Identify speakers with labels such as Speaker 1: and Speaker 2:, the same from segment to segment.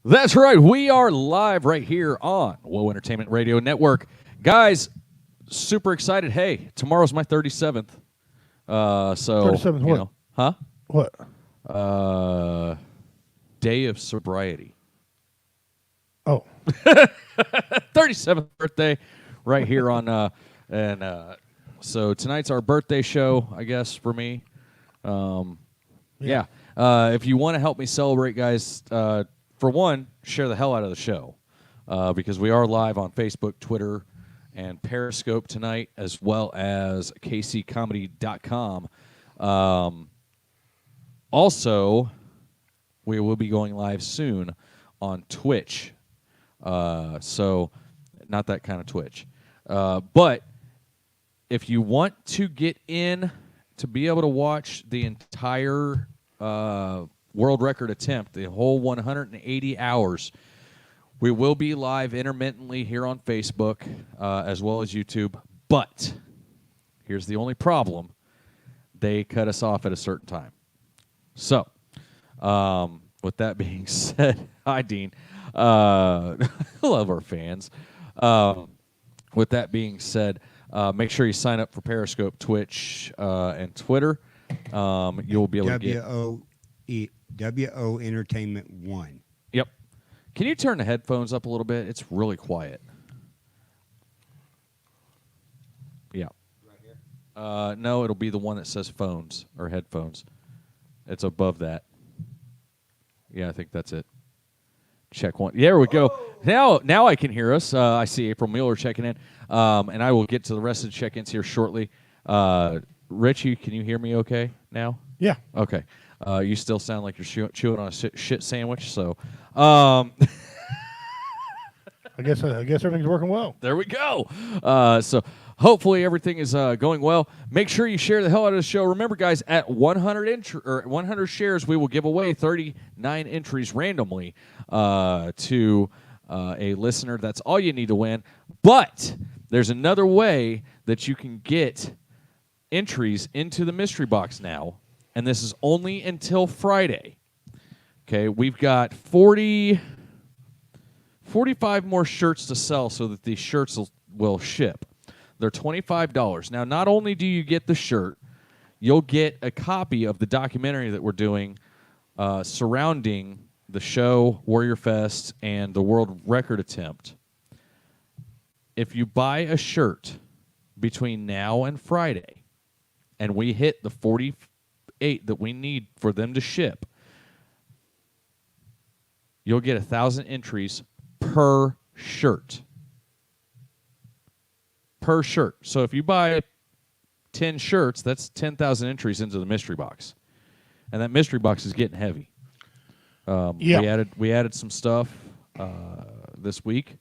Speaker 1: That's right. We are live right here on Whoa Entertainment Radio Network. Guys, super excited. Hey, tomorrow's my 37th. So,
Speaker 2: 37th
Speaker 1: you
Speaker 2: what?
Speaker 1: know, huh?
Speaker 2: What?
Speaker 1: Day of sobriety.
Speaker 2: Oh.
Speaker 1: 37th birthday right here on, so tonight's our birthday show, I guess, for me. Yeah. If you want to help me celebrate, guys, for one, share the hell out of the show because we are live on Facebook, Twitter, and Periscope tonight, as well as kccomedy.com. Also, we will be going live soon on Twitch. So, not that kind of Twitch. But if you want to get in to be able to watch the entire world record attempt, the whole 180 hours, we will be live intermittently here on Facebook as well as YouTube. But here's the only problem. They cut us off at a certain time. So, with that being said, hi, Dean. I love our fans. With that being said, make sure you sign up for Periscope, Twitch, and Twitter. You'll be able to get
Speaker 3: WO Entertainment 1.
Speaker 1: Yep. Can you turn the headphones up a little bit? It's really quiet. Yeah.
Speaker 3: Right here?
Speaker 1: No, it'll be the one that says phones or headphones. It's above that. Yeah, I think that's it. Check one. There we go. Now I can hear us. I see April Mueller checking in, and I will get to the rest of the check-ins here shortly. Richie, can you hear me okay now?
Speaker 2: Yeah.
Speaker 1: Okay. You still sound like you're chewing on a shit sandwich, so
Speaker 2: I guess everything's working well.
Speaker 1: there we go. So hopefully everything is going well. Make sure you share the hell out of the show. Remember, guys, at 100 shares, we will give away 39 entries randomly to a listener. That's all you need to win. But there's another way that you can get entries into the mystery box now, and this is only until Friday. Okay, we've got 45 more shirts to sell so that these shirts will ship. They're $25. Now, not only do you get the shirt, you'll get a copy of the documentary that we're doing surrounding the show, Warrior Fest, and the world record attempt. If you buy a shirt between now and Friday, and we hit the 48 that we need for them to ship, you'll get 1,000 entries per shirt. Per shirt. So if you buy 10 shirts, that's 10,000 entries into the mystery box. And that mystery box is getting heavy. We added some stuff this week,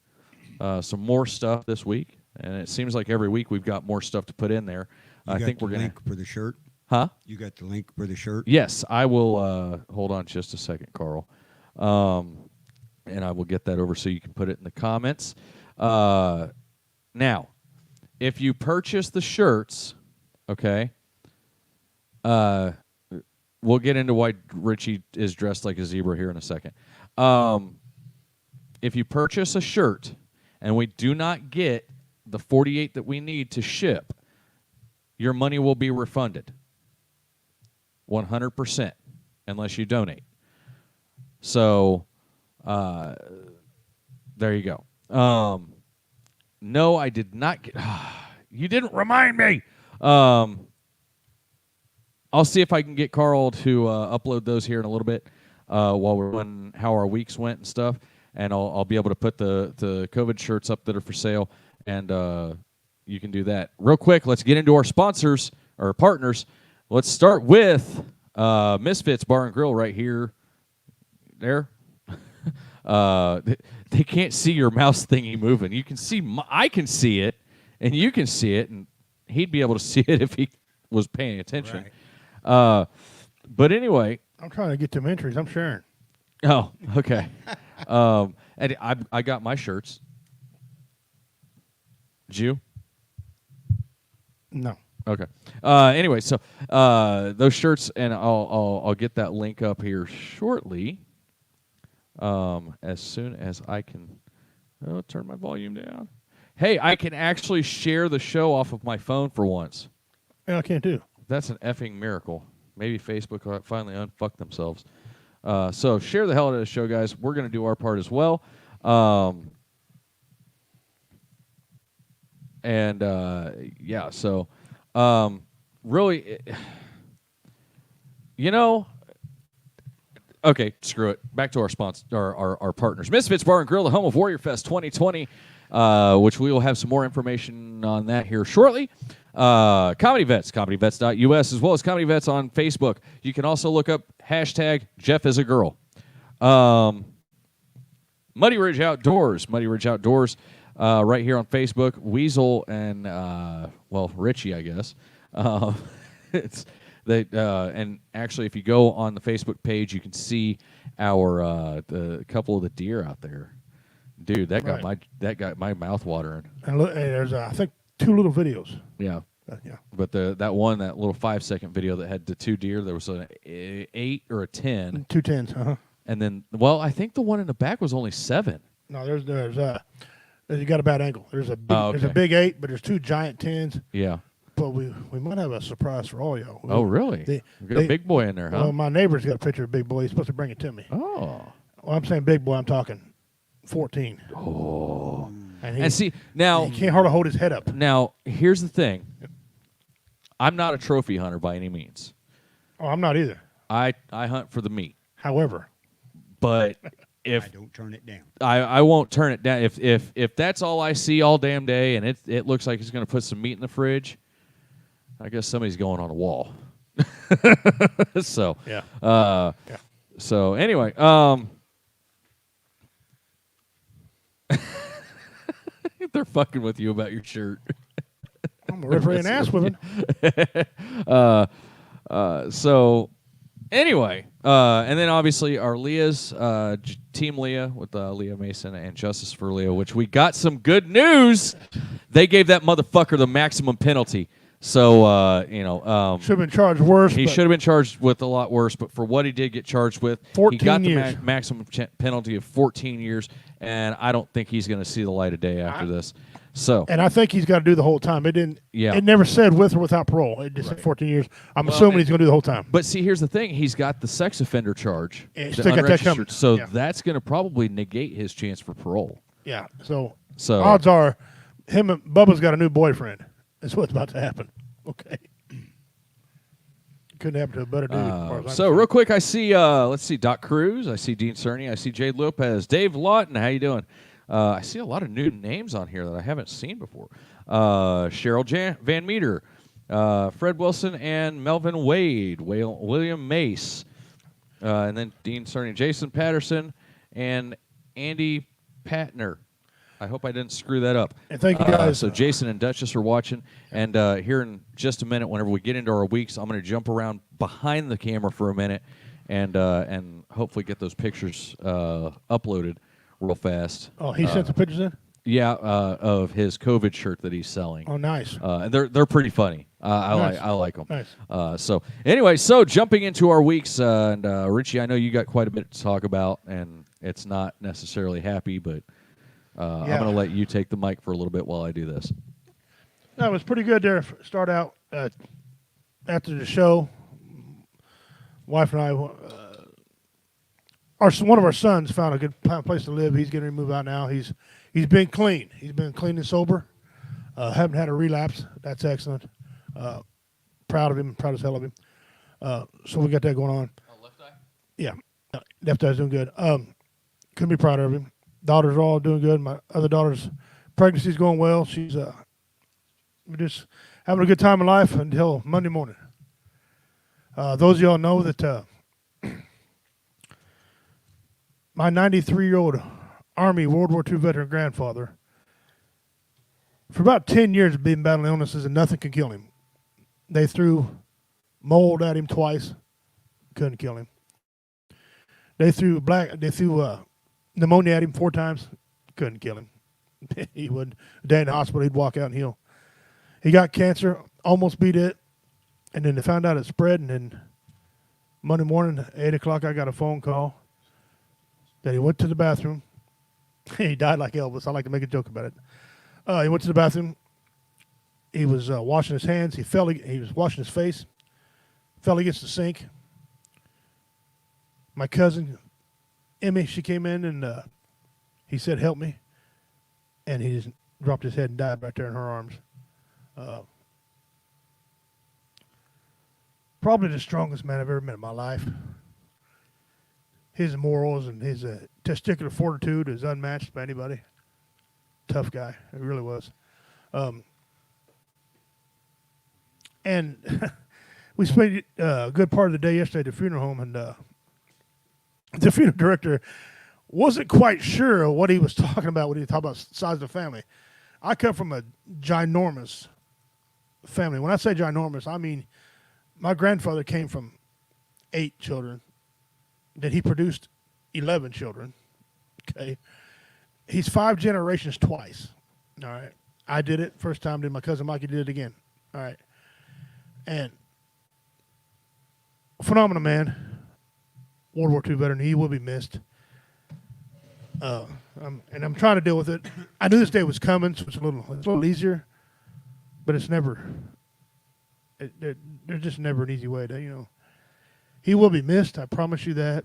Speaker 1: some more stuff this week, and it seems like every week we've got more stuff to put in there. I think we're going to
Speaker 3: link for the shirt.
Speaker 1: Huh?
Speaker 3: You got the link for the shirt?
Speaker 1: Yes, I will. Hold on just a second, Carl. And I will get that over so you can put it in the comments. Now, if you purchase the shirts, okay, we'll get into why Richie is dressed like a zebra here in a second. If you purchase a shirt and we do not get the 48 that we need to ship, your money will be refunded 100% unless you donate. So there you go. No, I did not get... you didn't remind me. I'll see if I can get Carl to upload those here in a little bit while we're on how our weeks went and stuff. And I'll be able to put the COVID shirts up that are for sale, and you can do that. Real quick, let's get into our sponsors, or partners. Let's start with Misfits Bar and Grill right here. There. They can't see your mouse thingy moving. You can see, I can see it, and you can see it, and he'd be able to see it if he was paying attention.
Speaker 3: Right.
Speaker 1: But anyway,
Speaker 2: I'm trying to get them entries. I'm sharing.
Speaker 1: oh, okay. And I got my shirts. Did you?
Speaker 2: No.
Speaker 1: Okay. Anyway, so those shirts, and I'll get that link up here shortly. as soon as I can. Oh, turn my volume down. Hey, I can actually share the show off of my phone for once.
Speaker 2: Yeah, I can too.
Speaker 1: That's an effing miracle. Maybe Facebook will finally unfuck themselves. So share the hell out of the show, guys. We're going to do our part as well. Yeah, so really, okay, screw it. Back to our sponsor, our partners. Misfits Bar and Grill, the home of Warrior Fest 2020, which we will have some more information on that here shortly. Comedy Vets, comedyvets.us, as well as Comedy Vets on Facebook. You can also look up hashtag Jeff is a girl. Muddy Ridge Outdoors, right here on Facebook. Weasel and Richie, I guess. And actually, if you go on the Facebook page, you can see the couple of the deer out there. Dude, that got my mouth watering.
Speaker 2: And look, there's I think 2 little videos.
Speaker 1: Yeah.
Speaker 2: Yeah.
Speaker 1: But that little 5-second video that had the 2 deer, there was an 8 or a 10.
Speaker 2: 2 10s, uh-huh.
Speaker 1: And then, I think the one in the back was only 7.
Speaker 2: No, there's you got a bad angle. There's a big 8, but there's 2 giant 10s.
Speaker 1: Yeah.
Speaker 2: But we might have a surprise for all y'all.
Speaker 1: Oh, really? We got a big boy in there, huh?
Speaker 2: Well, my neighbor's got a picture of Big Boy. He's supposed to bring it to me.
Speaker 1: Oh.
Speaker 2: Well, I'm saying Big Boy. I'm talking 14.
Speaker 1: Oh.
Speaker 2: And
Speaker 1: see, now
Speaker 2: he can't hardly hold his head up.
Speaker 1: Now, here's the thing. I'm not a trophy hunter by any means.
Speaker 2: Oh, I'm not either.
Speaker 1: I hunt for the meat.
Speaker 2: However,
Speaker 1: but if
Speaker 3: I don't turn it down,
Speaker 1: I won't turn it down. If that's all I see all damn day, and it looks like he's going to put some meat in the fridge, I guess somebody's going on a wall. So
Speaker 2: yeah.
Speaker 1: So anyway, they're fucking with you about your shirt.
Speaker 2: I'm a referee and ass whipping.
Speaker 1: So anyway, and then obviously our Leah's Team Leah with Leah Mason and Justice for Leah, which we got some good news. They gave that motherfucker the maximum penalty. So
Speaker 2: should have been charged worse.
Speaker 1: He should have been charged with a lot worse, but for what he did get charged with,
Speaker 2: 14
Speaker 1: he got
Speaker 2: years.
Speaker 1: the maximum penalty of 14 years, and I don't think he's going to see the light of day after this. So,
Speaker 2: and I think he's got to do the whole time. It didn't.
Speaker 1: Yeah.
Speaker 2: It never said with or without parole. It just said 14 years. I'm assuming he's going to do the whole time.
Speaker 1: But see, here's the thing: he's got the sex offender charge,
Speaker 2: And still got that
Speaker 1: unregistered,
Speaker 2: coming.
Speaker 1: so
Speaker 2: Yeah.
Speaker 1: that's going to probably negate his chance for parole.
Speaker 2: Yeah. So
Speaker 1: odds
Speaker 2: are, him and Bubba's got a new boyfriend. That's what's about to happen. Okay. Couldn't happen to a better dude. as far as I'm
Speaker 1: So
Speaker 2: concerned.
Speaker 1: real quick, I see. Let's see, Doc Cruz. I see Dean Cerny. I see Jade Lopez. Dave Lawton. How you doing? I see a lot of new names on here that I haven't seen before. Cheryl Van Meter, Fred Wilson, and Melvin Wade. William Mace, and then Dean Cerny, Jason Patterson, and Andy Patner. I hope I didn't screw that up.
Speaker 2: And thank you guys.
Speaker 1: So Jason and Duchess are watching, and here in just a minute, whenever we get into our weeks, I'm going to jump around behind the camera for a minute, and hopefully get those pictures uploaded real fast.
Speaker 2: Oh, he sent the pictures in?
Speaker 1: Yeah, of his COVID shirt that he's selling.
Speaker 2: Oh, nice.
Speaker 1: And they're pretty funny.
Speaker 2: Nice.
Speaker 1: I like them.
Speaker 2: Nice.
Speaker 1: So anyway, jumping into our weeks, and Richie, I know you got quite a bit to talk about, and it's not necessarily happy, but I'm going to let you take the mic for a little bit while I do this.
Speaker 2: No, it was pretty good there. Start out after the show. Wife and I, one of our sons found a good place to live. He's getting ready to move out now. He's been clean. He's been clean and sober. Haven't had a relapse. That's excellent. Proud of him. Proud as hell of him. So we got that going on.
Speaker 1: Left eye?
Speaker 2: Yeah, left eye's doing good. Couldn't be prouder of him. Daughters are all doing good. My other daughter's pregnancy's going well. She's we're just having a good time in life until Monday morning. Those of y'all know that my 93-year-old Army World War II veteran grandfather, for about 10 years, had been battling illnesses and nothing could kill him. They threw mold at him twice, couldn't kill him. They threw pneumonia at him 4 times, couldn't kill him. He would a day in the hospital, he'd walk out and heal. He got cancer, almost beat it, and then they found out it spread, and then Monday morning, 8 o'clock, I got a phone call. that he went to the bathroom. He died like Elvis. I like to make a joke about it. He went to the bathroom. He was washing his hands. He was washing his face. Fell against the sink. My cousin, Emmy, she came in and he said, "Help me," and he just dropped his head and died right there in her arms. Probably the strongest man I've ever met in my life. His morals and his testicular fortitude is unmatched by anybody. Tough guy. It really was. And we spent a good part of the day yesterday at the funeral home, and the funeral director wasn't quite sure what he was talking about when he talked about size of the family. I come from a ginormous family. When I say ginormous, I mean my grandfather came from 8 children. That he produced 11 children. Okay. He's 5 generations twice. All right. I did it first time, then my cousin Mikey did it again. All right. And phenomenal man. World War II veteran. He will be missed. And I'm trying to deal with it. I knew this day was coming, so it's a little easier, but it's never. There's just never an easy way to. He will be missed, I promise you that.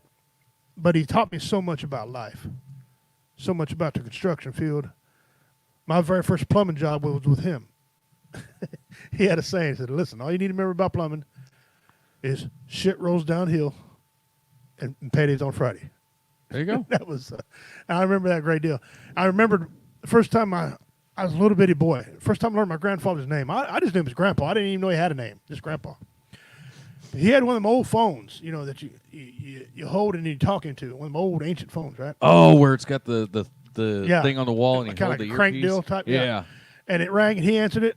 Speaker 2: But he taught me so much about life, so much about the construction field. My very first plumbing job was with him. He had a saying. He said, "Listen, all you need to remember about plumbing is shit rolls downhill and paydays on Friday."
Speaker 1: There you go.
Speaker 2: That was, I remember that a great deal. I remembered the first time I was a little bitty boy. First time I learned my grandfather's name. I just knew him as Grandpa. I didn't even know he had a name, just Grandpa. He had one of them old phones, that you hold and you're talking to. One of them old ancient phones, right?
Speaker 1: Oh, where it's got the
Speaker 2: Yeah.
Speaker 1: thing on the wall and you
Speaker 2: Kind
Speaker 1: hold
Speaker 2: of like
Speaker 1: the
Speaker 2: a crank
Speaker 1: earpiece.
Speaker 2: deal type.
Speaker 1: Yeah.
Speaker 2: And it rang and he answered it.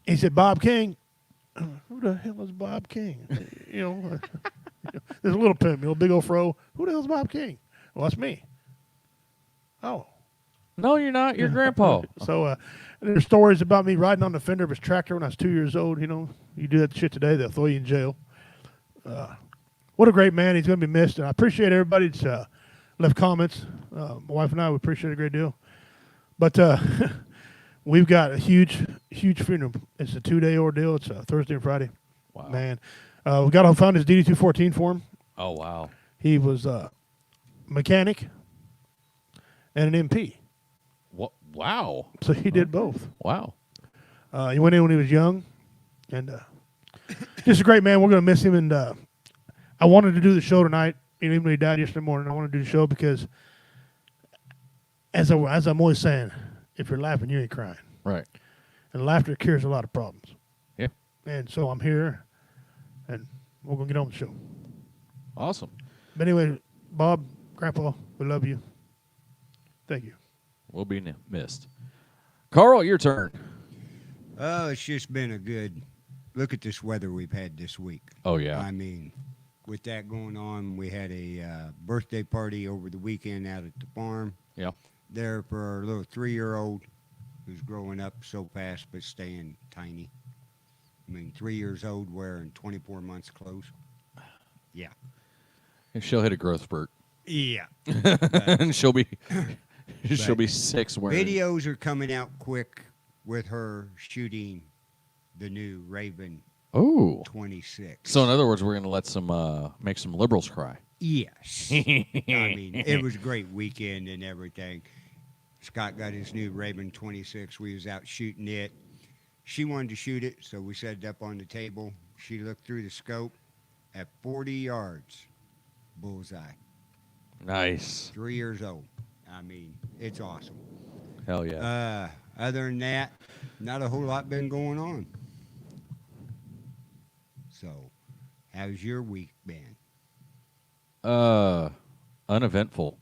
Speaker 2: He said, "Bob King." Who the hell is Bob King? There's a little Pimp, big old fro. Who the hell's Bob King? Well, that's me. Oh.
Speaker 1: No, you're not. You're Grandpa.
Speaker 2: So there's stories about me riding on the fender of his tractor when I was 2 years old. You do that shit today, they'll throw you in jail. What a great man. He's going to be missed. And I appreciate everybody that's left comments. My wife and I would appreciate it a great deal. But we've got a huge, huge funeral. It's a 2-day ordeal. It's Thursday and Friday.
Speaker 1: Wow.
Speaker 2: Man. We got to find his DD-214 for him.
Speaker 1: Oh, wow.
Speaker 2: He was a mechanic and an MP.
Speaker 1: What? Wow.
Speaker 2: So he did both.
Speaker 1: Wow.
Speaker 2: He went in when he was young. And just a great man. We're going to miss him. And I wanted to do the show tonight, even when he died yesterday morning. I wanted to do the show because, as I'm always saying, if you're laughing, you ain't crying.
Speaker 1: Right.
Speaker 2: And laughter cures a lot of problems.
Speaker 1: Yeah.
Speaker 2: And so I'm here, and we're going to get on the show.
Speaker 1: Awesome.
Speaker 2: But anyway, Bob, Grandpa, we love you. Thank you.
Speaker 1: We'll be missed. Carl, your turn.
Speaker 3: Oh, it's just been a good look at this weather we've had this week.
Speaker 1: Oh, yeah.
Speaker 3: I mean, with that going on, we had a birthday party over the weekend out at the farm.
Speaker 1: Yeah.
Speaker 3: There for our little 3-year-old who's growing up so fast but staying tiny. I mean, 3 years old wearing 24 months clothes. Yeah.
Speaker 1: And she'll hit a growth spurt.
Speaker 3: Yeah.
Speaker 1: And she'll be 6 wearing.
Speaker 3: Videos are coming out quick with her shooting the new Raven
Speaker 1: Oh.
Speaker 3: 26.
Speaker 1: So in other words, we're going to let make some liberals cry.
Speaker 3: Yes. I mean, it was a great weekend and everything. Scott got his new Raven 26. We was out shooting it. She wanted to shoot it, so we set it up on the table. She looked through the scope at 40 yards. Bullseye.
Speaker 1: Nice.
Speaker 3: 3 years old. I mean, it's awesome.
Speaker 1: Hell yeah.
Speaker 3: Other than that, not a whole lot been going on. So, how's your week been?
Speaker 1: Uneventful.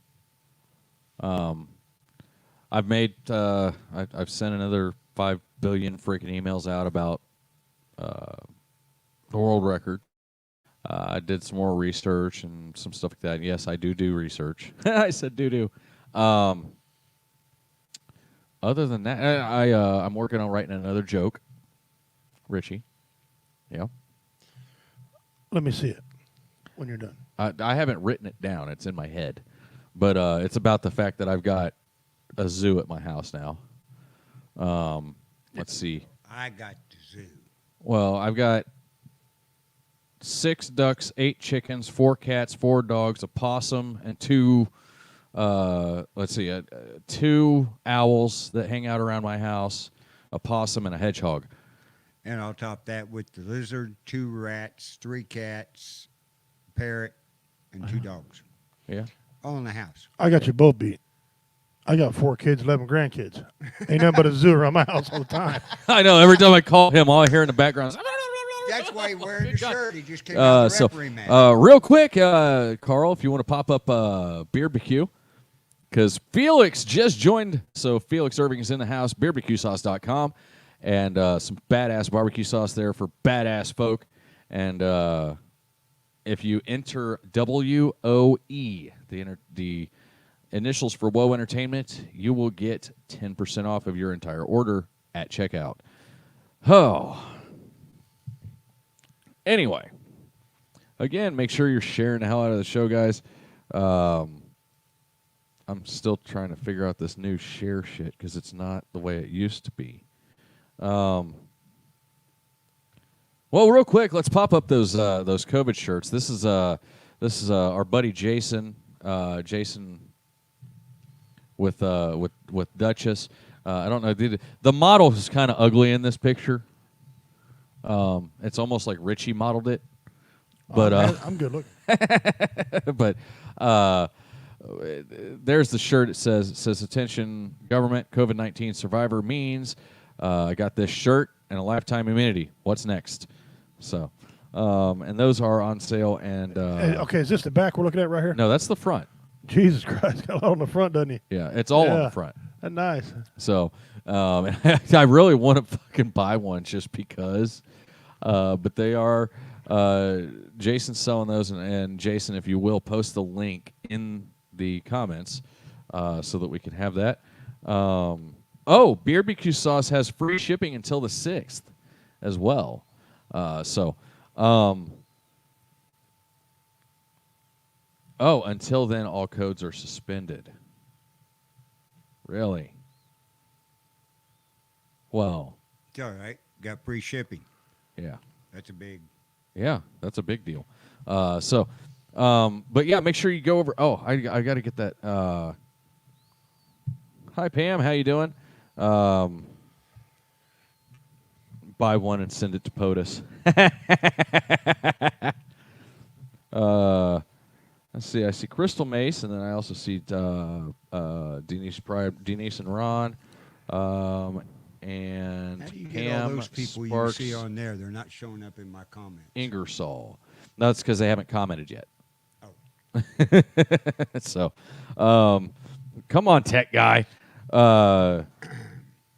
Speaker 1: I've made I've sent another 5 billion freaking emails out about the world record. I did some more research and some stuff like that. And yes, I do research. I said do. Other than that, I'm working on writing another joke. Richie. Yeah.
Speaker 2: Let me see it when you're done.
Speaker 1: I haven't written it down. It's in my head. But it's about the fact that I've got a zoo at my house now. Let's see.
Speaker 3: I got the zoo.
Speaker 1: Well, I've got 6 ducks, 8 chickens, 4 cats, 4 dogs, a possum, and 2 2 owls that hang out around my house, a possum, and a hedgehog.
Speaker 3: And I'll top that with the lizard, 2 rats, 3 cats, parrot, and 2 dogs.
Speaker 1: Yeah.
Speaker 3: All in the house.
Speaker 2: I got you both beat. I got 4 kids, 11 grandkids. Ain't nothing but a zoo around my house all the time.
Speaker 1: I know. Every time I call him, all I hear in the background is...
Speaker 3: That's why he's wearing the shirt. He just came out the referee match.
Speaker 1: Real quick, Carl, if you want to pop up BBQ, because Felix just joined. So Felix Irving is in the house, beerbeqsauce.com, and some badass barbecue sauce there for badass folk. And if you enter WOE, the initials for Woe Entertainment, you will get 10% off of your entire order at checkout. Oh. Anyway, again, make sure you're sharing the hell out of the show, guys. I'm still trying to figure out this new share shit because it's not the way it used to be. Well, real quick, let's pop up those COVID shirts. This is our buddy Jason. Jason with Duchess. I don't know. The model is kind of ugly in this picture. It's almost like Richie modeled it, but
Speaker 2: I'm good looking.
Speaker 1: but there's the shirt. It says attention government COVID-19 survivor means I got this shirt and a lifetime immunity. What's next? So and those are on sale. And
Speaker 2: Hey, okay, is this the back we're looking at right here?
Speaker 1: no, that's the front.
Speaker 2: Jesus Christ, got a lot on the front, doesn't he?
Speaker 1: Yeah, it's all on the front.
Speaker 2: That's nice.
Speaker 1: So I really want to fucking buy one just because. But they are Jason's selling those, and Jason, if you will, post the link in the comments so that we can have that. BBQ sauce has free shipping until the 6th as well. Until then, all codes are suspended. Really? Well.
Speaker 3: It's all right. Got free shipping.
Speaker 1: Yeah.
Speaker 3: That's a big.
Speaker 1: Yeah, that's a big deal. But yeah, make sure you go over. Oh, I got to get that. Hi, Pam. How you doing? Buy one and send it to POTUS. Let's see. I see Crystal Mace, and then I also see Denise and Ron, and
Speaker 3: How do you
Speaker 1: Pam
Speaker 3: get all those people
Speaker 1: Sparks,
Speaker 3: you see on there? They're not showing up in my comments.
Speaker 1: Ingersoll. That's because they haven't commented yet.
Speaker 3: Oh.
Speaker 1: So, come on, tech guy.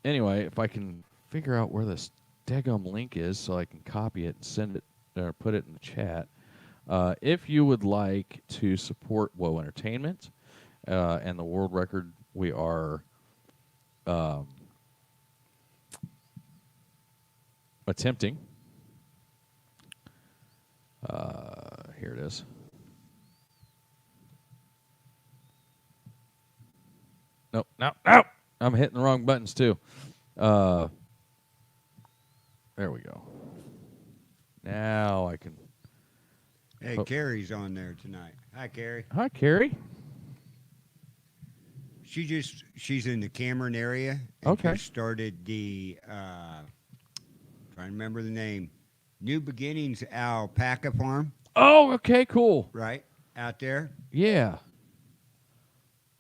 Speaker 1: Anyway, if I can figure out where this daggum link is so I can copy it and send it or put it in the chat. If you would like to support Woe Entertainment and the world record, we are attempting. Here it is. Nope. I'm hitting the wrong buttons too. There we go. Now I can.
Speaker 3: Hey, Carrie's on there tonight. Hi, Carrie.
Speaker 1: Hi, Carrie.
Speaker 3: She's in the Cameron area. And
Speaker 1: Okay.
Speaker 3: Just started the trying to remember the name. New Beginnings Alpaca Farm.
Speaker 1: Oh, okay, cool.
Speaker 3: Right out there.
Speaker 1: Yeah.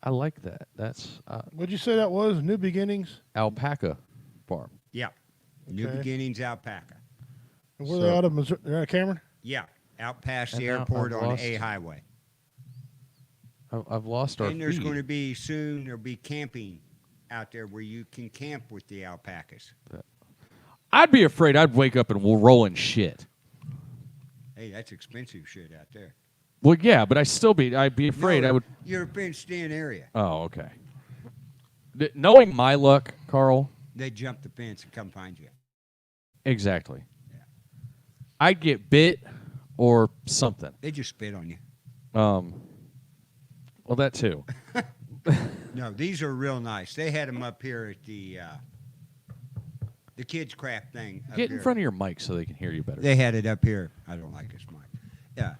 Speaker 1: I like that. That's
Speaker 2: What'd you say that was? New Beginnings?
Speaker 1: alpaca farm.
Speaker 3: Yeah. New
Speaker 2: Okay.
Speaker 3: Beginnings Alpaca.
Speaker 2: And where they out of Missouri? They're out of Cameron?
Speaker 3: Yeah. Out past
Speaker 1: And
Speaker 3: the
Speaker 1: now
Speaker 3: airport
Speaker 1: I've
Speaker 3: on
Speaker 1: lost-
Speaker 3: A Highway.
Speaker 1: I've lost our
Speaker 3: And there's
Speaker 1: feed.
Speaker 3: going to be soon, there'll be camping out there where you can camp with the alpacas.
Speaker 1: I'd be afraid I'd wake up and we'll roll in shit.
Speaker 3: Hey, that's expensive shit out there.
Speaker 1: Well, yeah, but I'd be afraid
Speaker 3: No,
Speaker 1: I would.
Speaker 3: You're a fenced-in area.
Speaker 1: Oh, okay. Knowing my luck, Carl.
Speaker 3: They jump the fence and come find you.
Speaker 1: Exactly.
Speaker 3: Yeah.
Speaker 1: I'd get bit or something.
Speaker 3: They just spit on you.
Speaker 1: Well, that too.
Speaker 3: No, these are real nice. They had them up here at the kids craft thing. Up
Speaker 1: Get in
Speaker 3: here.
Speaker 1: front of your mic so they can hear you better.
Speaker 3: They had it up here. I don't like this mic. Yeah,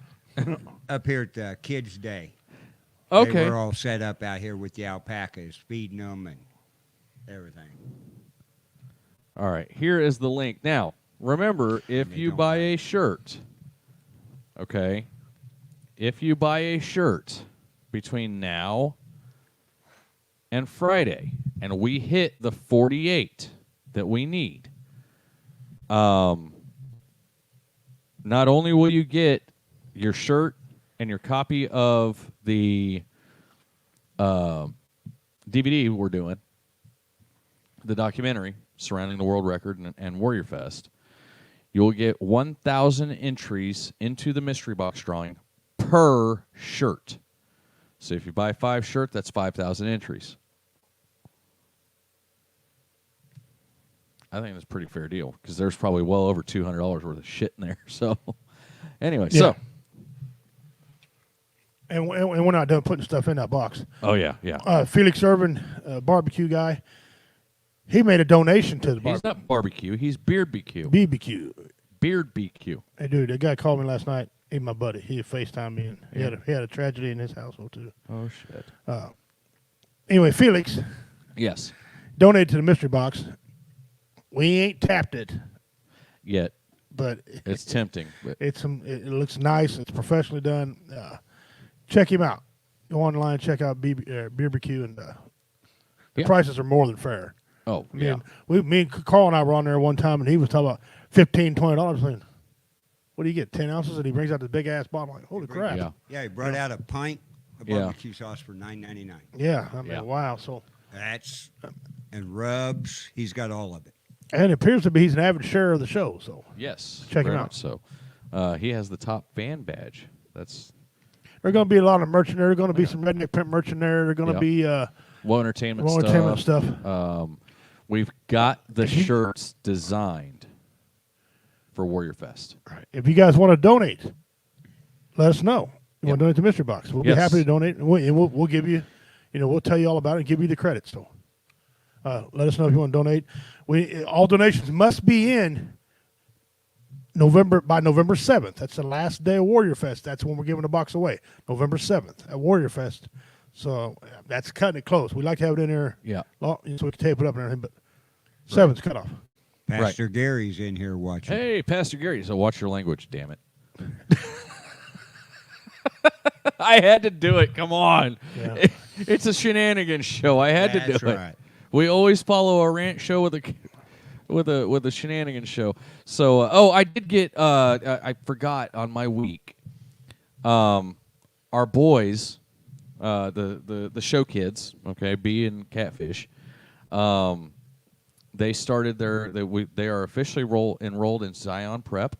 Speaker 3: up here at the Kids Day.
Speaker 1: Okay.
Speaker 3: They were all set up out here with the alpacas, feeding them and everything.
Speaker 1: All right. Here is the link. Now, remember, if
Speaker 3: They
Speaker 1: you
Speaker 3: don't
Speaker 1: buy
Speaker 3: like
Speaker 1: a shirt, okay, if you buy a shirt between now and Friday, and we hit the 48 that we need, not only will you get your shirt and your copy of the DVD we're doing, the documentary surrounding the world record and Warrior Fest, you'll get 1,000 entries into the mystery box drawing per shirt. So if you buy 5 shirts, that's 5,000 entries. I think that's a pretty fair deal because there's probably well over $200 worth of shit in there. So anyway,
Speaker 2: Yeah. And we're not done putting stuff in that box.
Speaker 1: Oh, yeah.
Speaker 2: Felix Irvin, barbecue guy, he made a donation to the
Speaker 1: He's not barbecue. He's beard BQ.
Speaker 2: BBQ.
Speaker 1: Beard BQ.
Speaker 2: Hey, dude, that guy called me last night. He's my buddy. He FaceTimed me. And he had a tragedy in his household, too.
Speaker 1: Oh, shit.
Speaker 2: Anyway, Felix
Speaker 1: Yes.
Speaker 2: donated to the mystery box. We ain't tapped it,
Speaker 1: Yet.
Speaker 2: but
Speaker 1: It's tempting. But
Speaker 2: it looks nice. It's professionally done. Check him out. Go online, check out BBQ, and the
Speaker 1: Yeah.
Speaker 2: prices are more than fair.
Speaker 1: oh,
Speaker 2: I
Speaker 1: yeah.
Speaker 2: mean, me and Carl and I were on there one time, and he was talking about $15, $20. Saying, what do you get, 10 ounces? And he brings out this big-ass bottle. Like, holy crap.
Speaker 1: Yeah.
Speaker 3: Yeah, he brought out a pint of
Speaker 1: Yeah.
Speaker 3: barbecue sauce for $9.99.
Speaker 2: Yeah, I mean,
Speaker 1: Yeah.
Speaker 2: wow. So,
Speaker 3: That's and rubs. He's got all of it.
Speaker 2: and it appears to be he's an avid sharer of the show. So
Speaker 1: Yes.
Speaker 2: Check him
Speaker 1: very
Speaker 2: out.
Speaker 1: much So, he has the top fan badge. That's
Speaker 2: there's going to be a lot of merch in there. There's going to be some Redneck Pimp merch in there. There's going to be
Speaker 1: Low entertainment
Speaker 2: more
Speaker 1: stuff.
Speaker 2: entertainment stuff.
Speaker 1: We've got the shirts designed for Warrior Fest.
Speaker 2: Right. If you guys want to donate, let us know. You
Speaker 1: Yep.
Speaker 2: want to donate to Mystery Box? We'll
Speaker 1: Yes.
Speaker 2: be happy to donate, and we'll give you, we'll tell you all about it and give you the credit. So, let us know if you want to donate. All donations must be in by November 7th. That's the last day of Warrior Fest. That's when we're giving the box away, November 7th at Warrior Fest. So that's cutting it close. We like to have it in there,
Speaker 1: Yeah.
Speaker 2: so we can tape it up and everything. But 7th's cut off.
Speaker 3: Pastor Gary's in here watching.
Speaker 1: Hey, Pastor Gary. So watch your language, damn it. I had to do it. Come on.
Speaker 2: Yeah.
Speaker 1: It's a shenanigans show. I had to
Speaker 3: That's
Speaker 1: do it.
Speaker 3: right.
Speaker 1: We always follow a rant show with a shenanigans show. So, I did get. I forgot on my week. Our boys, the show kids, okay, B and Catfish. They started they are officially enrolled in Zion Prep.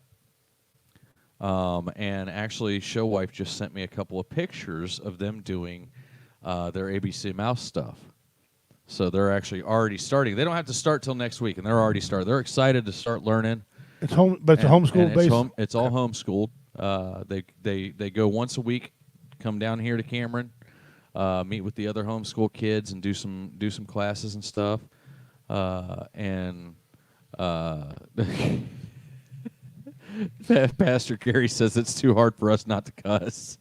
Speaker 1: And actually, Show Wife just sent me a couple of pictures of them doing their ABC Mouse stuff. So they're actually already starting. They don't have to start till next week, and they're already started. They're excited to start learning.
Speaker 2: It's home, but it's a homeschool base.
Speaker 1: It's all homeschooled. They go once a week, come down here to Cameron, meet with the other homeschool kids, and do some classes and stuff. Pastor Gary says it's too hard for us not to cuss.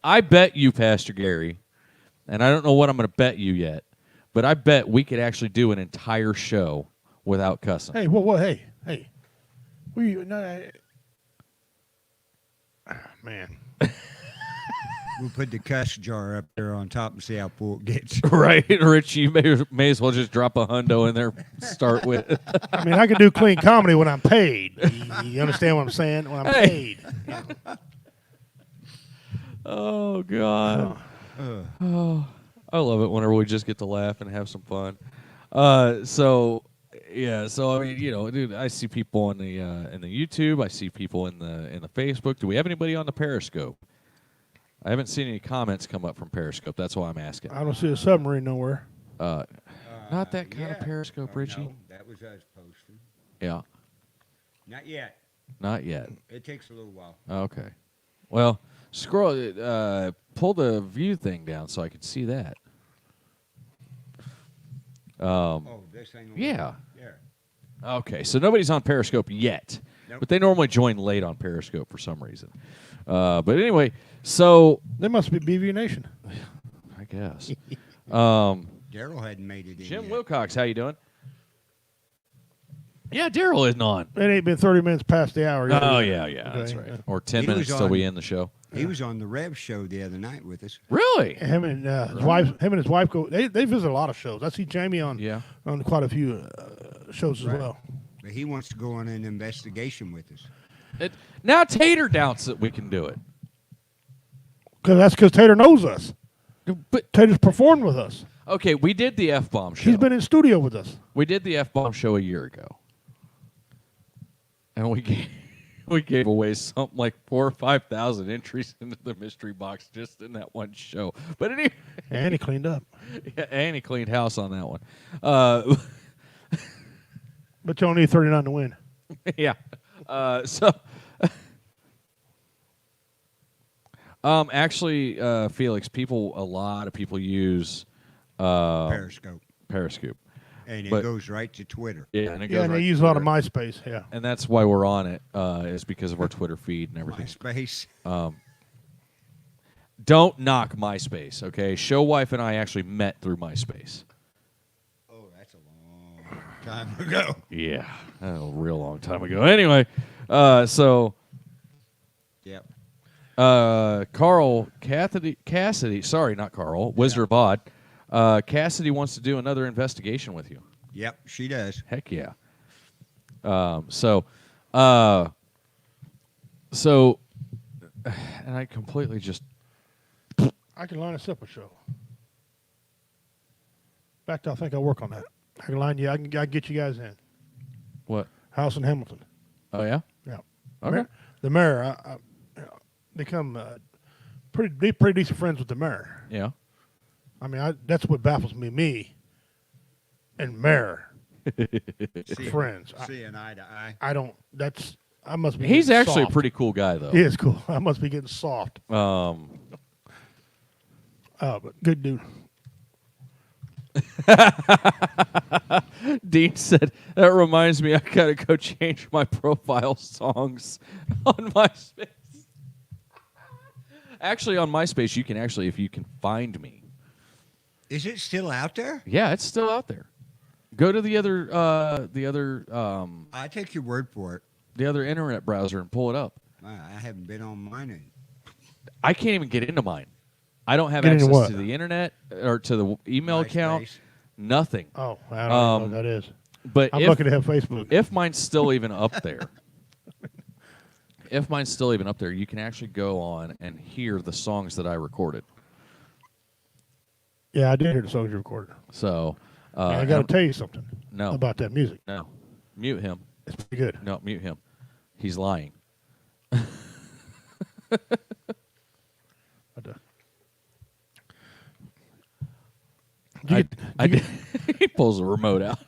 Speaker 1: I bet you, Pastor Gary, and I don't know what I'm going to bet you yet, but I bet we could actually do an entire show without cussing.
Speaker 2: Hey, what? Hey. Man.
Speaker 3: We'll put the cuss jar up there on top and see how full it gets.
Speaker 1: Right, Rich, you may as well just drop a hundo in there, start with.
Speaker 2: I mean, I can do clean comedy when I'm paid. You understand what I'm saying? When I'm paid.
Speaker 1: Oh, God. Oh, I love it whenever we just get to laugh and have some fun. So I mean, dude, I see people in the YouTube. I see people in the Facebook. Do we have anybody on the Periscope? I haven't seen any comments come up from Periscope. That's why I'm asking.
Speaker 2: I don't see a submarine nowhere.
Speaker 1: Not that kind of Periscope, Richie.
Speaker 3: No, that was us posting.
Speaker 1: Yeah,
Speaker 3: Not yet.
Speaker 1: not yet.
Speaker 3: It takes a little while.
Speaker 1: Okay. Well, scroll. pull the view thing down so I could see that.
Speaker 3: This thing.
Speaker 1: Yeah.
Speaker 3: There.
Speaker 1: Okay, so nobody's on Periscope yet,
Speaker 3: Nope.
Speaker 1: but they normally join late on Periscope for some reason. But anyway, so
Speaker 2: They must be BV Nation.
Speaker 1: I guess
Speaker 3: Daryl hadn't made it in
Speaker 1: Jim
Speaker 3: yet.
Speaker 1: Wilcox, how you doing? Yeah, Daryl isn't on.
Speaker 2: It ain't been 30 minutes past the hour yet.
Speaker 1: Oh
Speaker 2: is it?
Speaker 1: yeah, that's
Speaker 2: Okay.
Speaker 1: right. Or 10
Speaker 3: He
Speaker 1: minutes
Speaker 3: was
Speaker 1: till
Speaker 3: on-
Speaker 1: we end the show.
Speaker 3: He was on the Rev show the other night with us.
Speaker 1: Really?
Speaker 2: Him and his wife go. They visit a lot of shows. I see Jamie on quite a few shows as well.
Speaker 3: But he wants to go on an investigation with us.
Speaker 1: Now Tater doubts that we can do it.
Speaker 2: Because Tater knows us.
Speaker 1: But
Speaker 2: Tater's performed with us.
Speaker 1: okay, we did the F-bomb show.
Speaker 2: He's been in studio with us.
Speaker 1: We did the F-bomb show a year ago. And we gave away something like 4,000 or 5,000 entries into the mystery box just in that one show. But anyway,
Speaker 2: And he cleaned up.
Speaker 1: yeah, and he cleaned house on that one.
Speaker 2: But you only need 39 to win.
Speaker 1: Yeah. So, actually, Felix, a lot of people use
Speaker 3: Periscope.
Speaker 1: Periscope.
Speaker 3: And it
Speaker 1: but-
Speaker 3: goes right to Twitter.
Speaker 1: Yeah, and it
Speaker 2: Yeah,
Speaker 1: goes
Speaker 2: and
Speaker 1: right
Speaker 2: they
Speaker 1: to
Speaker 2: use a lot of
Speaker 1: Twitter.
Speaker 2: MySpace. Yeah.
Speaker 1: And that's why we're on it, is because of our Twitter feed and everything.
Speaker 3: MySpace.
Speaker 1: Don't knock MySpace, okay? Showwife and I actually met through MySpace.
Speaker 3: Oh, that's a long time ago.
Speaker 1: Yeah, a real long time ago. Anyway, so
Speaker 3: Yep.
Speaker 1: Carl Cassidy, sorry, not Carl, Wizard of Odd. Cassidy wants to do another investigation with you.
Speaker 3: Yep, she does.
Speaker 1: Heck yeah. And I completely just
Speaker 2: I can line us up a show. In fact, I think I'll work on that. I can line you. I can get you guys in.
Speaker 1: what?
Speaker 2: House in Hamilton.
Speaker 1: Oh yeah.
Speaker 2: Yeah.
Speaker 1: Okay.
Speaker 2: The mayor. I become pretty decent friends with the mayor.
Speaker 1: Yeah.
Speaker 2: I mean, that's what baffles me. Me and mayor friends.
Speaker 3: Seeing eye to eye.
Speaker 2: I don't. That's. I must be.
Speaker 1: He's
Speaker 2: getting
Speaker 1: actually
Speaker 2: soft.
Speaker 1: a pretty cool guy though.
Speaker 2: He is cool. I must be getting soft.
Speaker 1: But
Speaker 2: Good dude.
Speaker 1: Dean said that reminds me I gotta go change my profile songs on MySpace. Actually, on MySpace, you can actually, if you can find me.
Speaker 3: Is it still out there?
Speaker 1: Yeah, it's still out there. Go to the other
Speaker 3: I take your word for it.
Speaker 1: the other internet browser and pull it up.
Speaker 3: I haven't been on mine in.
Speaker 1: I can't even get into mine. I don't have
Speaker 2: Get into
Speaker 1: access
Speaker 2: what?
Speaker 1: to the internet or to the email account.
Speaker 3: MySpace.
Speaker 1: Nothing.
Speaker 2: Oh, I don't know what that is.
Speaker 1: But
Speaker 2: I'm
Speaker 1: if,
Speaker 2: lucky to have Facebook.
Speaker 1: if mine's still even up there, you can actually go on and hear the songs that I recorded.
Speaker 2: Yeah, I did hear the songs you recorded.
Speaker 1: So
Speaker 2: I got to tell you something.
Speaker 1: No.
Speaker 2: About that music.
Speaker 1: no, mute him.
Speaker 2: It's pretty good.
Speaker 1: No, mute him. He's lying.
Speaker 2: But,
Speaker 1: He pulls the remote out.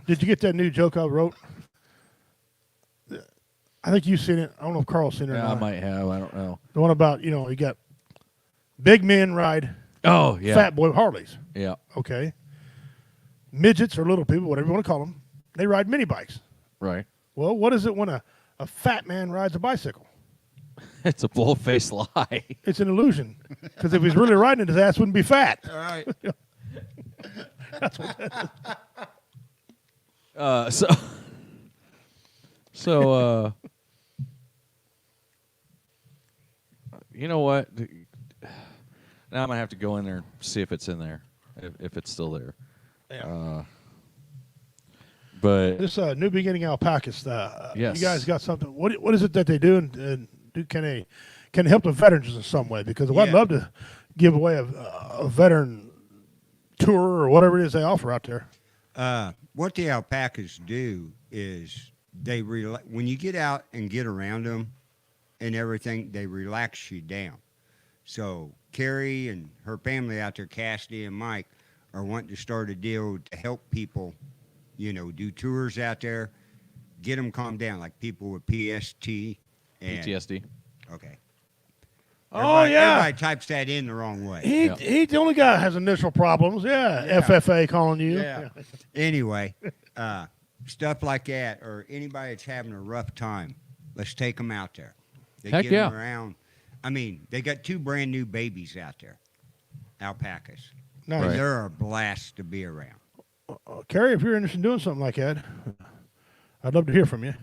Speaker 2: did you get that new joke I wrote? I think you've seen it. I don't know if Carl's seen it or
Speaker 1: Yeah, I
Speaker 2: not.
Speaker 1: might have. I don't know.
Speaker 2: The one about, you got big men ride
Speaker 1: Oh yeah.
Speaker 2: fat boy Harleys.
Speaker 1: Yeah.
Speaker 2: Okay. Midgets or little people, whatever you want to call them, they ride mini bikes.
Speaker 1: Right.
Speaker 2: Well, what is it when a fat man rides a bicycle?
Speaker 1: It's a bull-faced lie.
Speaker 2: It's an illusion. Because if he's really riding it, his ass wouldn't be fat.
Speaker 3: All right.
Speaker 1: So you know what? Now I'm gonna have to go in there and see if it's in there, if it's still there.
Speaker 2: Yeah.
Speaker 1: But
Speaker 2: This New Beginning Alpacas,
Speaker 1: Yes.
Speaker 2: you guys got something. What is it that they do? And can they help the veterans in some way? Because I'd
Speaker 3: Yeah.
Speaker 2: love to give away a veteran tour or whatever it is they offer out there.
Speaker 3: What the alpacas do is when you get out and get around them and everything, they relax you down. So Carrie and her family out there, Cassidy and Mike, are wanting to start a deal to help people, do tours out there, get them calmed down, like people with PST and
Speaker 1: PTSD.
Speaker 3: Okay.
Speaker 2: Oh, yeah.
Speaker 3: Everybody types that in the wrong way.
Speaker 2: He's the only guy that has initial problems. Yeah. FFA calling you.
Speaker 3: Yeah. Anyway, stuff like that, or anybody that's having a rough time, let's take them out there. They
Speaker 1: Heck
Speaker 3: get
Speaker 1: yeah.
Speaker 3: them around. I mean, they got 2 brand new babies out there, alpacas.
Speaker 2: Nice.
Speaker 1: Right.
Speaker 3: And they're a blast to be around.
Speaker 2: Carrie, if you're interested in doing something like that, I'd love to hear from you.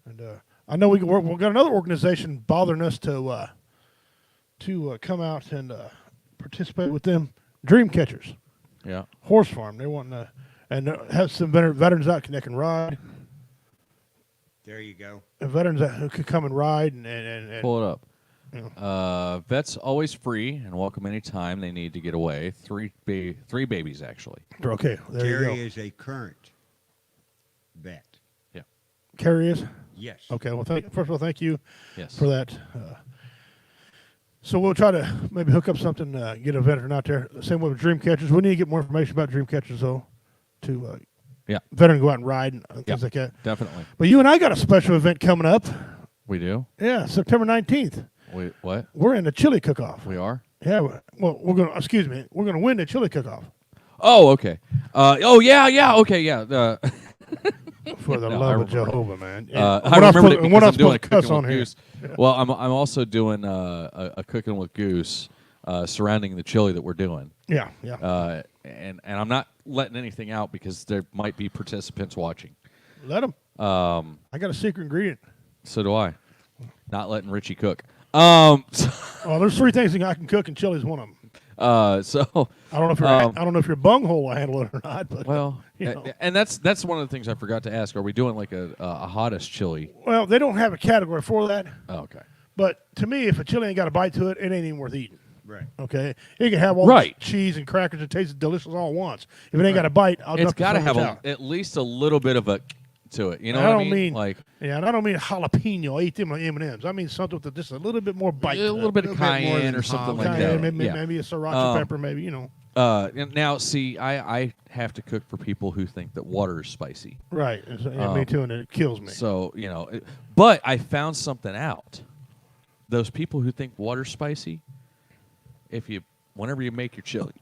Speaker 2: And I know we've got another organization bothering us to come out and participate with them. Dream Catchers,
Speaker 1: Yeah.
Speaker 2: horse farm. They want to have some veterans out that can ride.
Speaker 3: There you go.
Speaker 2: And veterans who could come and ride and
Speaker 1: Pull it up.
Speaker 2: you know.
Speaker 1: Vets always free and welcome anytime they need to get away. Three babies, actually.
Speaker 2: Okay, there you
Speaker 3: Jerry
Speaker 2: go.
Speaker 3: is a current vet.
Speaker 1: Yeah.
Speaker 2: Carrie is?
Speaker 3: Yes.
Speaker 2: Okay, well, first of all, thank you
Speaker 1: Yes.
Speaker 2: for that. So we'll try to maybe hook up something, get a veteran out there. Same way with Dream Catchers. We need to get more information about Dream Catchers, though, to
Speaker 1: Yeah.
Speaker 2: veteran go out and ride and things
Speaker 1: Yeah.
Speaker 2: like that.
Speaker 1: Definitely.
Speaker 2: But you and I got a special event coming up.
Speaker 1: We do?
Speaker 2: Yeah, September 19th.
Speaker 1: We what?
Speaker 2: We're in the chili cook-off.
Speaker 1: We are?
Speaker 2: Yeah, well, we're going to win the chili cook-off.
Speaker 1: Oh, okay. Yeah. Okay, yeah.
Speaker 2: For the
Speaker 1: No, I
Speaker 2: love of
Speaker 1: remember.
Speaker 2: Jehovah, man.
Speaker 1: I remembered it because I'm doing a
Speaker 2: cuss
Speaker 1: cooking
Speaker 2: on
Speaker 1: with
Speaker 2: here.
Speaker 1: Goose. Well, I'm also doing a cooking with Goose surrounding the chili that we're doing.
Speaker 2: Yeah.
Speaker 1: And I'm not letting anything out because there might be participants watching.
Speaker 2: Let them. I got a secret ingredient.
Speaker 1: So do I. Not letting Richie cook. So
Speaker 2: Oh, there's 3 things I can cook, and chili's one of them.
Speaker 1: so
Speaker 2: I don't know if your bunghole will handle it or not, but
Speaker 1: well,
Speaker 2: you know.
Speaker 1: and that's one of the things I forgot to ask. Are we doing like a hottest chili?
Speaker 2: Well, they don't have a category for that.
Speaker 1: Oh, okay.
Speaker 2: But to me, if a chili ain't got a bite to it, it ain't even worth eating.
Speaker 3: Right.
Speaker 2: Okay, it can have all
Speaker 1: Right.
Speaker 2: this cheese and crackers and tastes delicious all at once. If it ain't got a bite, I'll
Speaker 1: It's
Speaker 2: dump the
Speaker 1: got to
Speaker 2: sandwich
Speaker 1: have
Speaker 2: out.
Speaker 1: at least a little bit of a to it. You know
Speaker 2: I
Speaker 1: what I
Speaker 2: don't mean-
Speaker 1: Like
Speaker 2: Yeah, and I don't mean jalapeno. I eat them on M&Ms. I mean something with just a little bit more bite.
Speaker 1: a
Speaker 2: to
Speaker 1: little
Speaker 2: it.
Speaker 1: bit of
Speaker 3: little bit more
Speaker 1: cayenne
Speaker 3: than
Speaker 1: or something like
Speaker 2: Cayenne,
Speaker 1: that.
Speaker 2: maybe,
Speaker 1: Yeah.
Speaker 2: maybe a sriracha pepper, maybe, you know.
Speaker 1: And now, see, I have to cook for people who think that water is spicy.
Speaker 2: Right. And so, yeah, me too, and it kills me.
Speaker 1: So, but I found something out. Those people who think water's spicy, whenever you make your chili,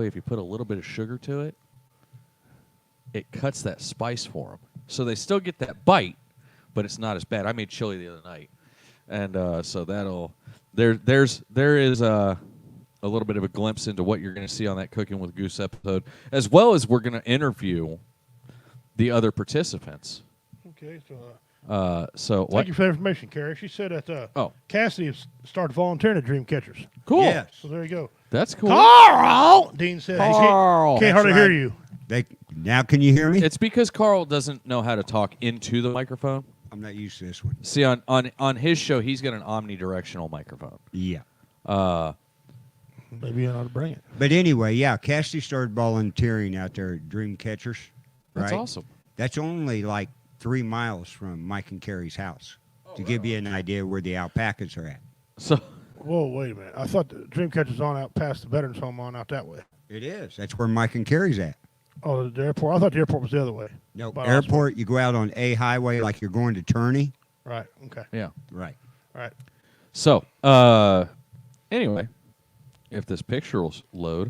Speaker 1: if you put a little bit of sugar to it, it cuts that spice for them. So they still get that bite, but it's not as bad. I made chili the other night, and so there is a little bit of a glimpse into what you're going to see on that Cooking with Goose episode, as well as we're going to interview the other participants.
Speaker 2: Okay, so
Speaker 1: So
Speaker 2: thank
Speaker 1: what?
Speaker 2: you for the information, Carrie. She said that
Speaker 1: Oh,
Speaker 2: Cassidy has started volunteering at Dream Catchers.
Speaker 1: cool.
Speaker 3: Yes.
Speaker 2: So there you go.
Speaker 1: That's cool.
Speaker 2: Carl! Dean said, he
Speaker 1: Carl.
Speaker 2: can't hardly
Speaker 3: That's
Speaker 2: hear
Speaker 3: right.
Speaker 2: you.
Speaker 3: Now can you hear me?
Speaker 1: It's because Carl doesn't know how to talk into the microphone.
Speaker 3: I'm not used to this one.
Speaker 1: See, on his show, he's got an omnidirectional microphone.
Speaker 3: Yeah.
Speaker 2: Maybe you ought to bring it.
Speaker 3: But anyway, yeah, Cassidy started volunteering out there at Dream Catchers.
Speaker 1: That's
Speaker 3: right?
Speaker 1: awesome.
Speaker 3: That's only like 3 miles from Mike and Carrie's house. To give you an idea where the alpacas are at.
Speaker 1: So
Speaker 2: Whoa, wait a minute. I thought the Dream Catchers on out past the Veterans Home on out that way.
Speaker 3: It is. That's where Mike and Carrie's at.
Speaker 2: Oh, the airport. I thought the airport was the other way.
Speaker 3: No,
Speaker 2: By
Speaker 3: airport, you go out on A highway like you're going to Turney.
Speaker 2: Right. Okay.
Speaker 1: yeah.
Speaker 3: Right.
Speaker 2: All right.
Speaker 1: So anyway, if this picture will load,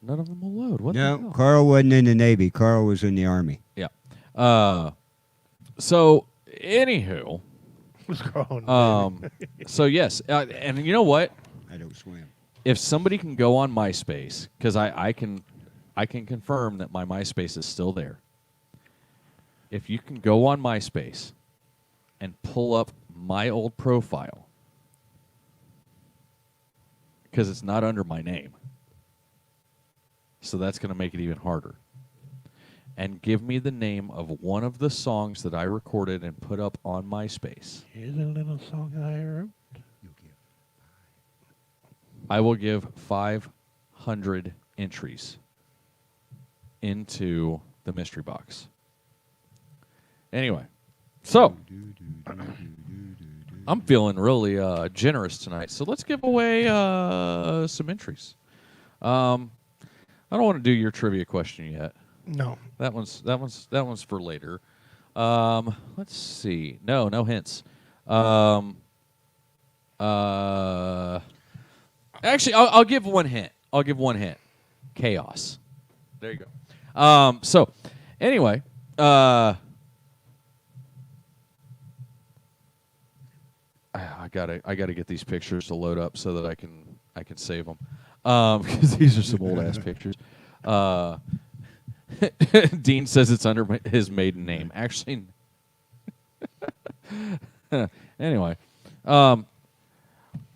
Speaker 1: none of them will load. What the
Speaker 3: No,
Speaker 1: hell?
Speaker 3: Carl wasn't in the Navy. Carl was in the Army.
Speaker 1: Yeah. So anywho,
Speaker 2: What's going
Speaker 1: so yes, and you know what?
Speaker 3: I don't swim.
Speaker 1: If somebody can go on MySpace, because I can confirm that my MySpace is still there. If you can go on MySpace and pull up my old profile, because it's not under my name, so that's going to make it even harder. And give me the name of one of the songs that I recorded and put up on MySpace.
Speaker 2: Here's a little song I wrote.
Speaker 1: I will give 500 entries into the mystery box. Anyway, so I'm feeling really generous tonight. So let's give away some entries. I don't want to do your trivia question yet.
Speaker 2: No.
Speaker 1: That one's for later. Let's see. No hints. Actually, I'll give one hint. Chaos. There you go. So, anyway, I gotta get these pictures to load up so that I can save them. Because these are some old ass pictures. Dean says it's under his maiden name. Actually, anyway,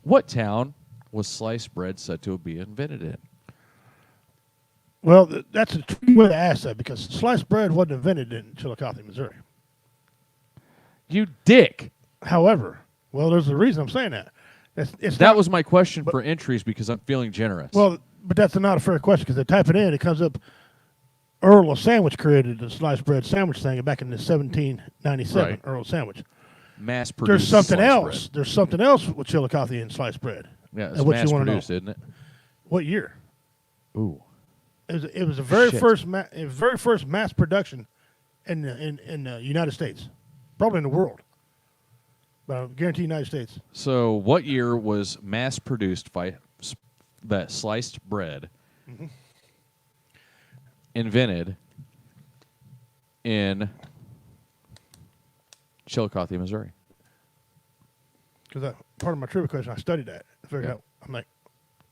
Speaker 1: what town was sliced bread said to be invented in?
Speaker 2: Well, that's a tricky way to ask that because sliced bread wasn't invented in Chillicothe, Missouri.
Speaker 1: You dick.
Speaker 2: However, well, there's a reason I'm saying that.
Speaker 1: That was my question for entries because I'm feeling generous.
Speaker 2: Well, but that's not a fair question because they type it in, it comes up. Earl of Sandwich created the sliced bread sandwich thing back in the 1797.
Speaker 1: Right.
Speaker 2: Earl of Sandwich.
Speaker 1: Mass produced.
Speaker 2: There's something
Speaker 1: sliced
Speaker 2: else.
Speaker 1: bread.
Speaker 2: There's something else with Chillicothe and sliced bread.
Speaker 1: Yeah, it's
Speaker 2: and what
Speaker 1: mass
Speaker 2: you want to know?
Speaker 1: produced, isn't it?
Speaker 2: What year?
Speaker 1: Ooh.
Speaker 2: It was the very
Speaker 1: Shit.
Speaker 2: first mass production in the United States, probably in the world. But I guarantee United States.
Speaker 1: So, what year was mass produced that sliced bread invented in Chillicothe, Missouri?
Speaker 2: Because part of my trivia question, I studied that. I figured out. I'm like,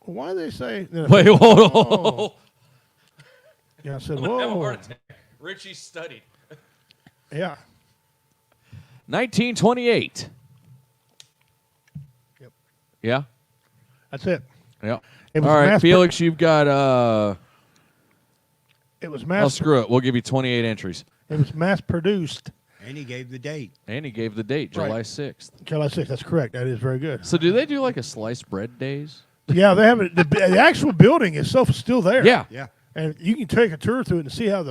Speaker 2: well, why do they say?
Speaker 1: Wait, hold on.
Speaker 2: Oh. Yeah, I said,
Speaker 1: I'm gonna have a
Speaker 2: whoa.
Speaker 1: heart attack. Richie studied.
Speaker 2: Yeah.
Speaker 1: 1928.
Speaker 2: Yep.
Speaker 1: Yeah?
Speaker 2: That's it.
Speaker 1: Yeah.
Speaker 2: It was
Speaker 1: All right,
Speaker 2: mass
Speaker 1: Felix, you've got...
Speaker 2: It was
Speaker 1: Oh,
Speaker 2: mass.
Speaker 1: screw it. We'll give you 28 entries.
Speaker 2: It was mass produced.
Speaker 3: And he gave the date.
Speaker 1: And he gave the date, July
Speaker 2: Right.
Speaker 1: 6th.
Speaker 2: July 6th. That's correct. That is very good.
Speaker 1: So do they do like a sliced bread days?
Speaker 2: Yeah, they have it. The actual building itself is still there.
Speaker 1: Yeah.
Speaker 3: Yeah.
Speaker 2: And you can take a tour through it and see how it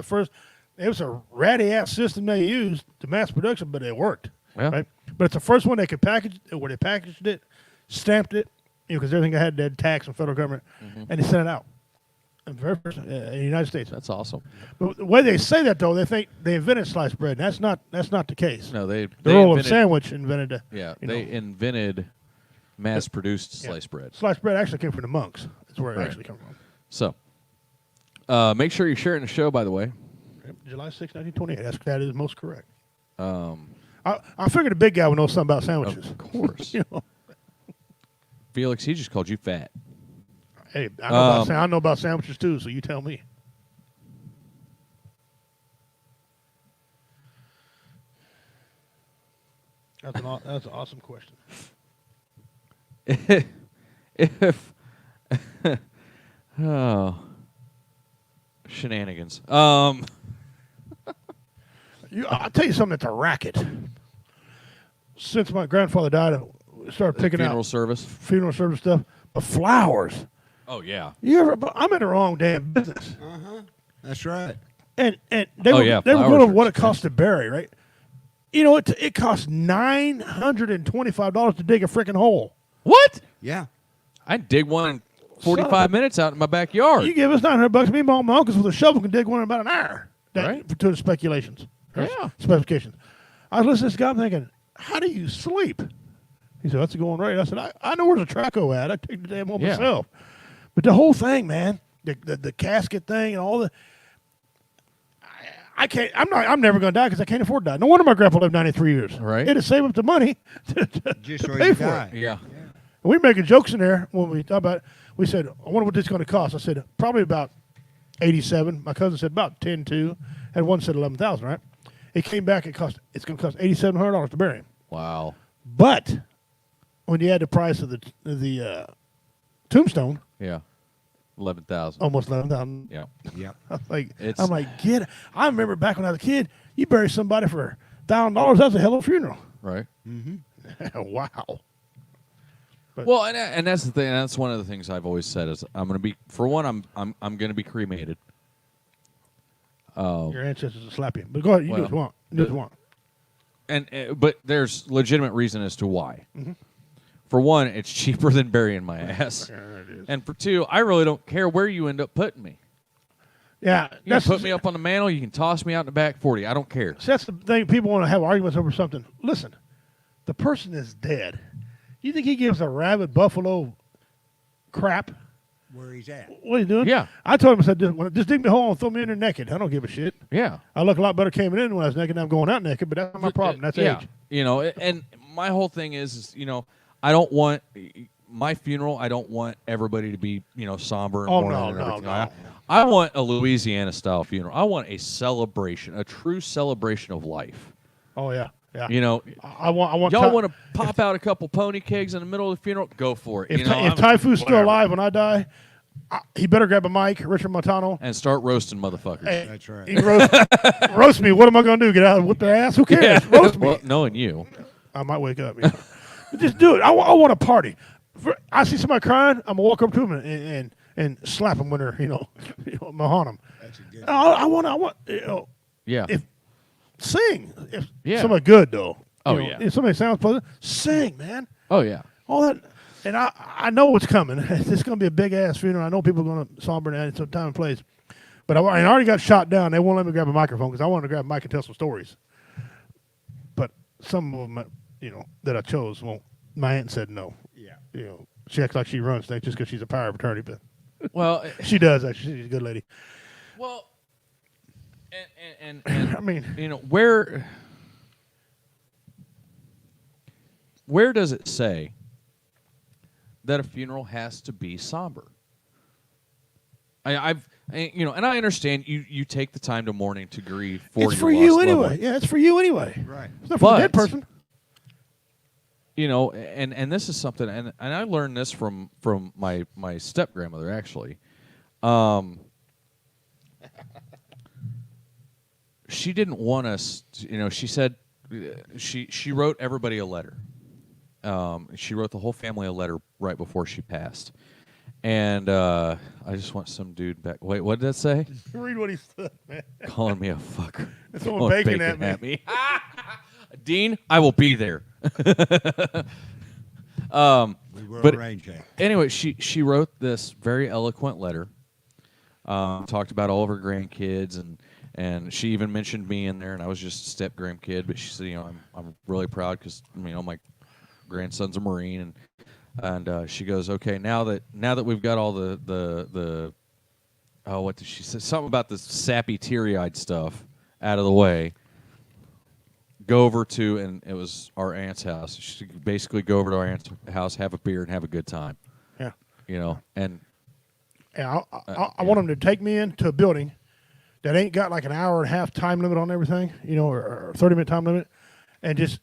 Speaker 2: was a ratty ass system they used to mass production, but it worked.
Speaker 1: Yeah.
Speaker 2: Right. But it's the first one they could package, where they packaged it, stamped it, because everything I had tax and federal government, and they sent it out. And very first, in the United States.
Speaker 1: That's awesome.
Speaker 2: But the way they say that though, they think they invented sliced bread. That's not the case.
Speaker 1: No, they
Speaker 2: The Earl of
Speaker 1: invented,
Speaker 2: Sandwich invented it.
Speaker 1: Yeah, they invented mass-produced sliced bread.
Speaker 2: Sliced bread actually came from the monks. That's where it
Speaker 1: Right.
Speaker 2: actually came from.
Speaker 1: So, make sure you're sharing the show, by the way.
Speaker 2: July 6, 1928. That is most correct.
Speaker 1: Um,
Speaker 2: I figured a big guy would know something about sandwiches.
Speaker 1: Of course.
Speaker 2: You know?
Speaker 1: Felix, he just called you fat.
Speaker 2: Hey, I know about sandwiches too, so you tell me. That's an awesome question.
Speaker 1: If oh, shenanigans.
Speaker 2: I'll tell you something that's a racket. Since my grandfather died, I started picking
Speaker 1: funeral
Speaker 2: out
Speaker 1: service.
Speaker 2: funeral service stuff. But flowers.
Speaker 1: Oh yeah.
Speaker 2: I'm in the wrong damn business.
Speaker 3: That's right.
Speaker 2: And they
Speaker 1: Oh,
Speaker 2: were
Speaker 1: yeah,
Speaker 2: they were
Speaker 1: flowers
Speaker 2: going to
Speaker 1: are
Speaker 2: what it costs to bury, right? You know, it costs $925 to dig a freaking hole.
Speaker 1: What?
Speaker 3: Yeah.
Speaker 1: I dig one in 45 minutes out in my backyard.
Speaker 2: You give us $900, me and my uncles with a shovel can dig one in about an hour.
Speaker 1: Right.
Speaker 2: To the speculations.
Speaker 1: Yeah.
Speaker 2: Specifications. I was listening to this guy, I'm thinking, how do you sleep? He said, that's a going rate. I said, I know where the Traco at. I take the damn home
Speaker 1: Yeah.
Speaker 2: myself. But the whole thing, man, the casket thing and all the, I'm never going to die because I can't afford to die. No wonder my grandpa lived 93 years.
Speaker 1: Right.
Speaker 2: He had to save up the money to
Speaker 3: Just
Speaker 2: to
Speaker 3: so
Speaker 2: pay
Speaker 3: you
Speaker 2: for
Speaker 3: die.
Speaker 2: it.
Speaker 1: Yeah.
Speaker 2: And we making jokes in there when we talk about it. We said, I wonder what this is going to cost. I said, probably about 87. My cousin said about 10-2. Had one said 11,000, right? It came back, it's going to cost $8,700 to bury him.
Speaker 1: Wow.
Speaker 2: But when you add the price of the tombstone,
Speaker 1: Yeah. 11,000.
Speaker 2: almost 11,000.
Speaker 1: Yeah.
Speaker 3: Yep.
Speaker 2: I'm like,
Speaker 1: It's-
Speaker 2: get it. I remember back when I was a kid, you bury somebody for $1,000. That's a hell of a funeral.
Speaker 1: Right.
Speaker 2: Wow.
Speaker 1: Well, and that's the thing. That's one of the things I've always said is I'm going to be, for one, I'm going to be cremated.
Speaker 2: Your ancestors will slap you. But go ahead. You do what you want. You do what you want.
Speaker 1: And but there's legitimate reason as to why.
Speaker 2: Mm-hmm.
Speaker 1: For one, it's cheaper than burying my ass.
Speaker 2: Yeah, it is.
Speaker 1: And for two, I really don't care where you end up putting me.
Speaker 2: Yeah,
Speaker 1: You can put me up on the mantle. You can toss me out in the back 40. I don't care.
Speaker 2: So that's the thing. People want to have arguments over something. Listen, the person is dead. You think he gives a rabid buffalo crap?
Speaker 3: Where he's at.
Speaker 2: What are you doing?
Speaker 1: Yeah.
Speaker 2: I told him, I said, just dig me a hole and throw me in there naked. I don't give a shit.
Speaker 1: Yeah.
Speaker 2: I look a lot better coming in when I was naked than I'm going out naked, but that's not my problem. That's age.
Speaker 1: You know, and my whole thing is, you know, I don't want my funeral. I don't want everybody to be, you know, somber and mourning and everything.
Speaker 2: No.
Speaker 1: I want a Louisiana style funeral. I want a celebration, a true celebration of life.
Speaker 2: Oh yeah, yeah.
Speaker 1: You know,
Speaker 2: I want.
Speaker 1: y'all want to pop out a couple pony kegs in the middle of the funeral? Go for it.
Speaker 2: If,
Speaker 1: you know,
Speaker 2: if Typhoon's still alive when I die, he better grab a mic, Richard Montano,
Speaker 1: and start roasting motherfuckers.
Speaker 2: Hey,
Speaker 3: That's right.
Speaker 2: he can roast me. What am I going to do? Get out and whip their ass? Who cares? Roast me.
Speaker 1: Well, knowing you,
Speaker 2: I might wake up. You know. Just do it. I want to party. I see somebody crying, I'm gonna walk up to them and slap them when they're mahon them.
Speaker 3: That's a good
Speaker 2: I want
Speaker 1: yeah.
Speaker 2: Sing. If
Speaker 1: Yeah.
Speaker 2: somebody good though.
Speaker 1: Oh,
Speaker 2: You know,
Speaker 1: yeah.
Speaker 2: If somebody sounds pleasant, sing, man.
Speaker 1: Oh yeah.
Speaker 2: All that, and I know what's coming. It's going to be a big ass funeral. I know people are going to somber that at some time and place. But I already got shot down. They won't let me grab a microphone because I wanted to grab a mic and tell some stories. But some of them, that I chose, my aunt said no.
Speaker 3: Yeah.
Speaker 2: She acts like she runs things just because she's a power of attorney, but
Speaker 1: Well,
Speaker 2: she does actually. She's a good lady.
Speaker 1: well, and
Speaker 2: I mean,
Speaker 1: you know, where does it say that a funeral has to be somber? And I understand you take the time to mourning to grieve for
Speaker 2: it's for
Speaker 1: your
Speaker 2: you
Speaker 1: lost loved
Speaker 2: anyway.
Speaker 1: one.
Speaker 2: Yeah, it's for you anyway.
Speaker 3: Right.
Speaker 2: It's not for the dead
Speaker 1: But-
Speaker 2: person.
Speaker 1: You know, and this is something, and I learned this from my step grandmother actually. She didn't want us to, she said she wrote everybody a letter. She wrote the whole family a letter right before she passed. And I just want some dude back. Wait, what did that say?
Speaker 2: Read what he said, man.
Speaker 1: Calling me a fucker.
Speaker 2: It's someone
Speaker 1: Throwing
Speaker 2: bacon at
Speaker 1: me. Dean, I will be there.
Speaker 3: We will
Speaker 1: but
Speaker 3: arrange that.
Speaker 1: anyway, she wrote this very eloquent letter. Talked about all of her grandkids, and she even mentioned me in there, and I was just a step grandkid. But she said, I'm really proud because my grandson's a Marine, and she goes, okay, now that we've got all the what did she say? Something about the sappy, teary-eyed stuff out of the way. Go over to, and it was our aunt's house. She could basically go over to our aunt's house, have a beer, and have a good time.
Speaker 2: Yeah.
Speaker 1: And
Speaker 2: Yeah, I want them to take me into a building that ain't got like an hour and a half time limit on everything, or 30-minute time limit, and just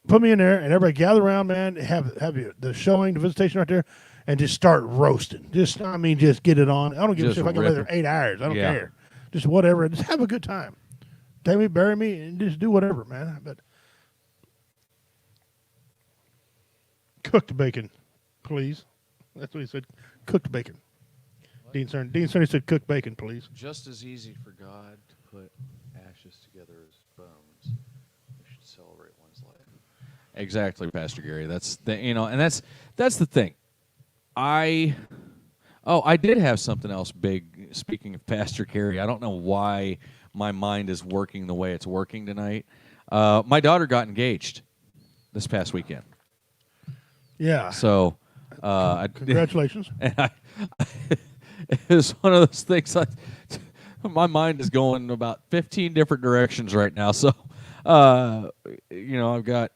Speaker 2: put me in there and everybody gather around, man. Have the showing, the visitation right there, and just start roasting. Just get it on. I don't give a
Speaker 1: Just
Speaker 2: shit if I can lay
Speaker 1: rip
Speaker 2: there 8 hours. I don't
Speaker 1: Yeah.
Speaker 2: care. Just whatever. Just have a good time. Take me, bury me, and just do whatever, man. But cooked bacon, please. That's what he said. Cooked bacon. Dean Cerny said cooked bacon, please.
Speaker 1: just as easy for God to put ashes together as bones. We should celebrate one's life. Exactly, Pastor Gary. That's and that's the thing. I did have something else big. Speaking of Pastor Gary, I don't know why my mind is working the way it's working tonight. My daughter got engaged this past weekend.
Speaker 2: Yeah.
Speaker 1: So,
Speaker 2: Congratulations.
Speaker 1: and it was one of those things. My mind is going about 15 different directions right now. So, I've got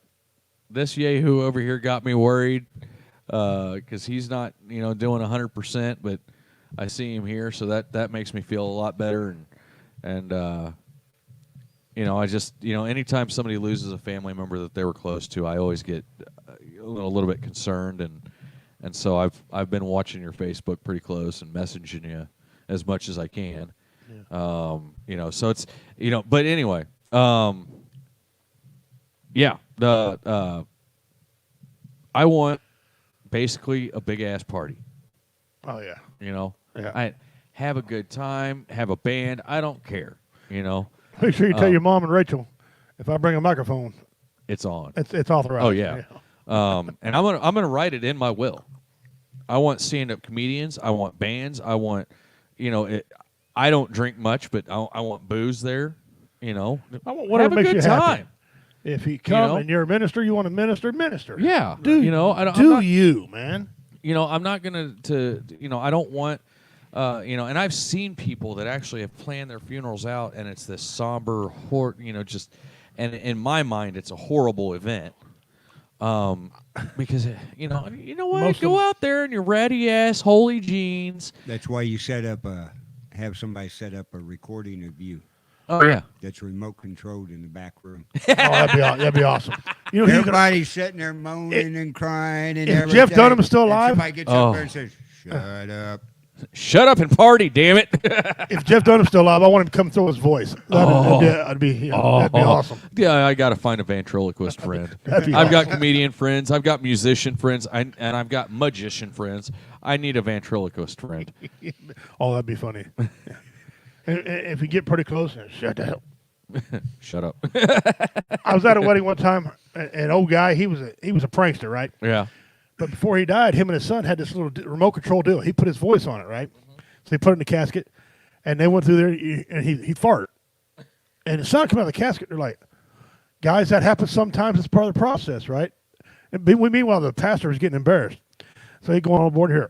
Speaker 1: this yahoo over here got me worried because he's not, doing 100%, but I see him here, so that makes me feel a lot better. And I just, anytime somebody loses a family member that they were close to, I always get a little bit concerned, and so I've been watching your Facebook pretty close and messaging you as much as I can. Yeah. So it's, but anyway, I want basically a big ass party.
Speaker 2: Oh yeah.
Speaker 1: Yeah.
Speaker 2: Yeah.
Speaker 1: Have a good time, have a band. I don't care.
Speaker 2: Make sure you tell your mom and Rachel, if I bring a microphone,
Speaker 1: It's on.
Speaker 2: it's authorized.
Speaker 1: Oh yeah. And I'm gonna write it in my will. I want stand-up comedians. I want bands. I want, I I don't drink much, but I want booze there. You know,
Speaker 2: I want whatever
Speaker 1: have a
Speaker 2: makes
Speaker 1: good
Speaker 2: you happy.
Speaker 1: time.
Speaker 2: If you come
Speaker 1: know?
Speaker 2: and you're a minister, you want to minister.
Speaker 1: Yeah,
Speaker 2: Do
Speaker 1: you know, I'm
Speaker 2: do
Speaker 1: not,
Speaker 2: you, man?
Speaker 1: you know, I'm not gonna I don't want. And I've seen people that actually have planned their funerals out, and it's this somber, just, and in my mind, it's a horrible event. Because you know what, go out there in your ratty ass holy jeans.
Speaker 3: That's why you have somebody set up a recording of you.
Speaker 1: Oh yeah,
Speaker 3: That's remote controlled in the back room.
Speaker 2: That'd be awesome. You know,
Speaker 3: Everybody's sitting there moaning and crying and
Speaker 2: if
Speaker 3: everything.
Speaker 2: Jeff Dunham's still
Speaker 3: and
Speaker 2: alive,
Speaker 3: somebody gets up there and says, "Shut up."
Speaker 1: Shut up and party, damn it.
Speaker 2: if Jeff Dunham's still alive, I want him to come throw his voice. That'd be awesome.
Speaker 1: Yeah, I got to find a ventriloquist friend.
Speaker 2: That'd be
Speaker 1: I've got
Speaker 2: awesome.
Speaker 1: comedian friends. I've got musician friends. And I've got magician friends. I need a ventriloquist friend.
Speaker 2: Oh, that'd be funny. And if you get pretty close, shut the hell.
Speaker 1: Shut up.
Speaker 2: I was at a wedding one time. An old guy. He was a prankster, right?
Speaker 1: Yeah.
Speaker 2: But before he died, him and his son had this little remote control deal. He put his voice on it, right? So he put it in the casket, and they went through there, and he farted. And the sound came out of the casket. They're like, guys, that happens sometimes. It's part of the process, right? And meanwhile, the pastor was getting embarrassed. So he going on board here.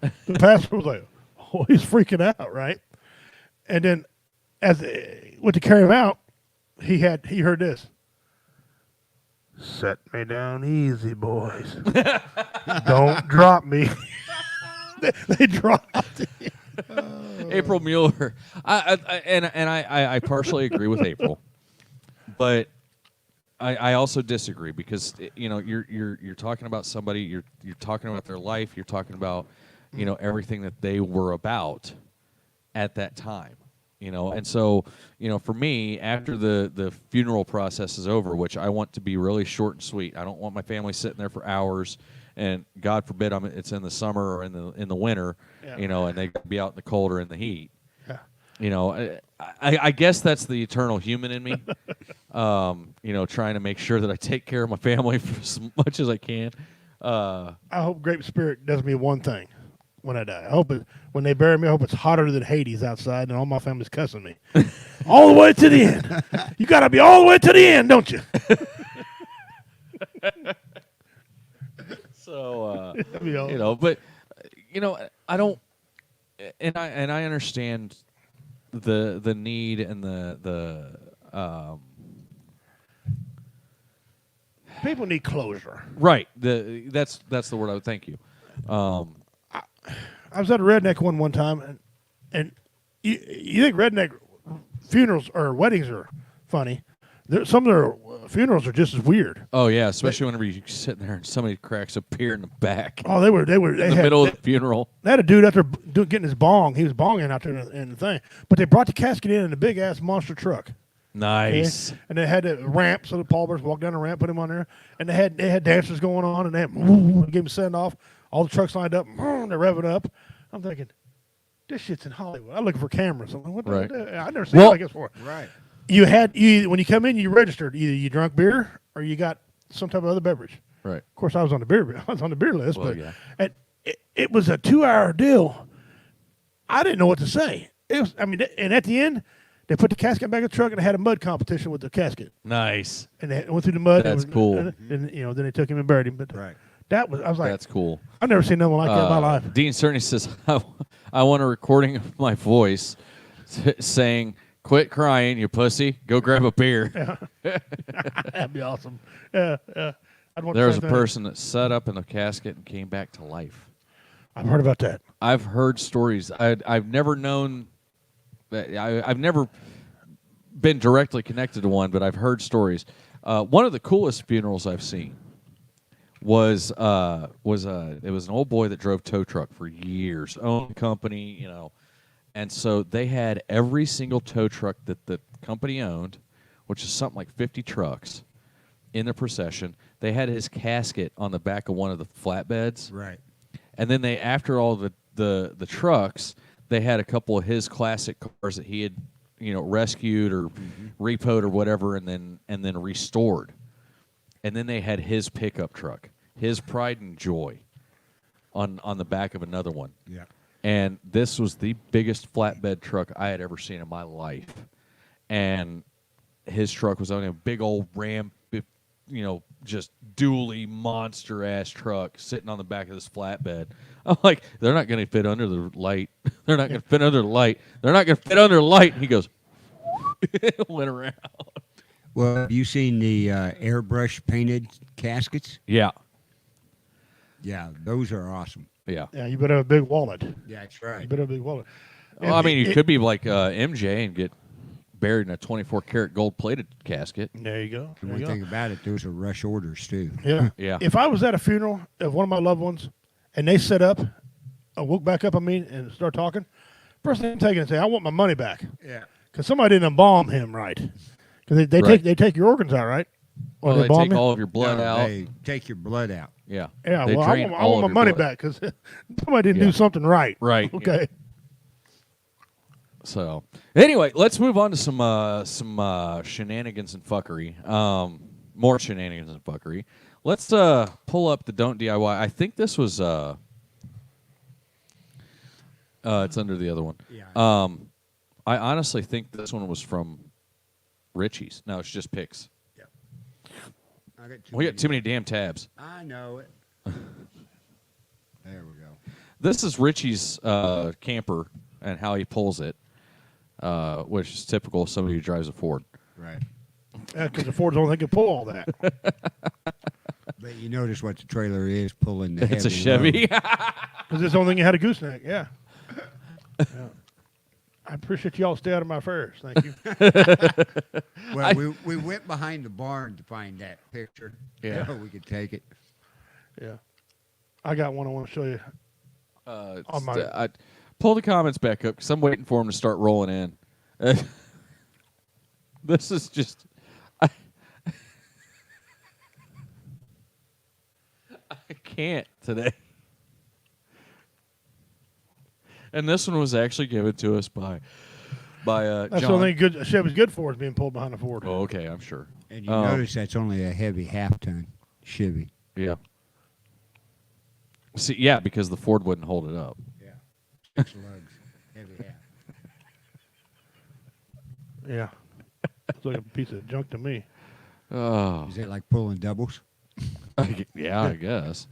Speaker 2: The pastor was like, oh, he's freaking out, right? And then as they went to carry him out, he heard this. Set me down easy, boys. Don't drop me. they dropped it.
Speaker 1: April Mueller. I partially agree with April, but I also disagree because you're talking about somebody, you're talking about their life, you're talking about everything that they were about at that time. And so, for me, after the funeral process is over, which I want to be really short and sweet. I don't want my family sitting there for hours, and God forbid it's in the summer or in the winter, and they be out in the cold or in the heat.
Speaker 2: Yeah.
Speaker 1: I guess that's the eternal human in me. Trying to make sure that I take care of my family for as much as I can.
Speaker 2: I hope Great Spirit does me one thing when I die. I hope when they bury me, I hope it's hotter than Hades outside and all my family's cussing me. All the way to the end. You got to be all the way to the end, don't you?
Speaker 1: So,
Speaker 2: That'd be awesome.
Speaker 1: but, I don't, and I understand the need and the
Speaker 2: People need closure.
Speaker 1: right. That's the word I would thank you.
Speaker 2: I was at a Redneck one time, and you think Redneck funerals or weddings are funny. Some of their funerals are just as weird.
Speaker 1: Oh yeah, especially whenever you're sitting there and somebody cracks a beer in the back.
Speaker 2: Oh, they
Speaker 1: in the middle of the funeral.
Speaker 2: They had a dude out there getting his bong. He was bonging out there in the thing. But they brought the casket in a big ass monster truck.
Speaker 1: Nice.
Speaker 2: And they had a ramp, so the pallbearers walked down the ramp, put him on there, and they had dancers going on, and they gave him a send off. All the trucks lined up, they're revving up. I'm thinking, this shit's in Hollywood. I'm looking for cameras. I'm like, what
Speaker 1: Right.
Speaker 2: I've never seen it like this before.
Speaker 3: Right.
Speaker 2: When you come in, you registered. Either you drank beer or you got some type of other beverage.
Speaker 1: Right.
Speaker 2: Of course, I was on the beer list,
Speaker 1: Well,
Speaker 2: but
Speaker 1: yeah.
Speaker 2: it was a 2-hour deal. I didn't know what to say. And at the end, they put the casket back in the truck and they had a mud competition with the casket.
Speaker 1: Nice.
Speaker 2: And they went through the mud.
Speaker 1: That's cool.
Speaker 2: And then they took him and buried him. But
Speaker 3: Right.
Speaker 2: I was like,
Speaker 1: That's cool.
Speaker 2: I've never seen nothing like that in my life.
Speaker 1: Dean certainly says, I want a recording of my voice saying, "Quit crying, you pussy. Go grab a beer."
Speaker 2: That'd be awesome. Yeah. I'd want
Speaker 1: There
Speaker 2: the
Speaker 1: was
Speaker 2: same
Speaker 1: a
Speaker 2: thing.
Speaker 1: person that sat up in the casket and came back to life.
Speaker 2: I've heard about that.
Speaker 1: I've heard stories. I've never known. I've never been directly connected to one, but I've heard stories. One of the coolest funerals I've seen was it was an old boy that drove tow truck for years, owned a company, and so they had every single tow truck that the company owned, which is something like 50 trucks, in the procession. They had his casket on the back of one of the flatbeds.
Speaker 3: Right.
Speaker 1: And then after all the trucks, they had a couple of his classic cars that he had, rescued or repoed or whatever, and then restored. And then they had his pickup truck, his pride and joy, on the back of another one.
Speaker 3: Yeah.
Speaker 1: And this was the biggest flatbed truck I had ever seen in my life. And his truck was only a big old Ram, just dually monster ass truck sitting on the back of this flatbed. I'm like, they're not going to fit under the light. They're not going to fit under the light. They're not going to fit under the light. And he goes, went around.
Speaker 3: Well, have you seen the airbrush painted caskets?
Speaker 1: Yeah.
Speaker 3: Yeah, those are awesome.
Speaker 1: Yeah.
Speaker 2: Yeah, you better have a big wallet.
Speaker 3: Yeah, that's right.
Speaker 2: You better have a big wallet.
Speaker 1: Well, I mean, you could be like MJ and get buried in a 24-karat gold-plated casket.
Speaker 2: There you go.
Speaker 3: And
Speaker 2: There
Speaker 3: one
Speaker 2: you
Speaker 3: thing
Speaker 2: go.
Speaker 3: about it, those are rush orders too.
Speaker 2: Yeah.
Speaker 1: Yeah.
Speaker 2: If I was at a funeral of one of my loved ones and they set up, woke back up on me and start talking, first thing I'm taking and say, I want my money back.
Speaker 3: Yeah.
Speaker 2: Because somebody didn't embalm him right. Because they
Speaker 1: Right.
Speaker 2: take your organs out, right? Or
Speaker 1: Well, they
Speaker 2: embalm
Speaker 1: take
Speaker 2: you?
Speaker 1: all of your blood
Speaker 3: No,
Speaker 1: out.
Speaker 3: They take your blood out.
Speaker 1: Yeah.
Speaker 2: Yeah,
Speaker 1: They
Speaker 2: well, I
Speaker 1: drain
Speaker 2: want
Speaker 1: all
Speaker 2: my
Speaker 1: of your
Speaker 2: money
Speaker 1: blood.
Speaker 2: back because somebody didn't
Speaker 1: Yeah.
Speaker 2: do something right.
Speaker 1: Right.
Speaker 2: Okay.
Speaker 1: So, anyway, let's move on to some shenanigans and fuckery. More shenanigans and fuckery. Let's pull up the Don't DIY. I think this was it's under the other one.
Speaker 3: Yeah.
Speaker 1: I honestly think this one was from Richie's. No, it's just pics.
Speaker 3: Yeah. I got
Speaker 1: We got too many damn tabs.
Speaker 3: I know it. There we go.
Speaker 1: This is Richie's camper and how he pulls it, which is typical of somebody who drives a Ford.
Speaker 3: Right.
Speaker 2: Because the Ford's only thing can pull all that.
Speaker 3: But you notice what the trailer is pulling the
Speaker 1: It's a
Speaker 3: heavy
Speaker 1: Chevy.
Speaker 3: load.
Speaker 2: Because it's the only thing that had a gooseneck. Yeah. Yeah. I appreciate y'all stay out of my affairs. Thank you.
Speaker 3: Well, we went behind the barn to find that picture.
Speaker 1: Yeah.
Speaker 3: So we could take it.
Speaker 2: Yeah. I got one I want to show you. On my-
Speaker 1: I pull the comments back up because I'm waiting for them to start rolling in. This is just. I can't today. And this one was actually given to us by
Speaker 2: That's
Speaker 1: John.
Speaker 2: the only thing good Chevy's good for is being pulled behind a Ford.
Speaker 1: Oh, okay, I'm sure.
Speaker 3: And you notice that's only a heavy half-ton Chevy.
Speaker 1: Yeah. See, yeah, because the Ford wouldn't hold it up.
Speaker 3: Yeah. 6 lugs. Heavy half.
Speaker 2: Yeah. It's like a piece of junk to me.
Speaker 1: Oh,
Speaker 3: Is it like pulling doubles?
Speaker 1: yeah, I guess.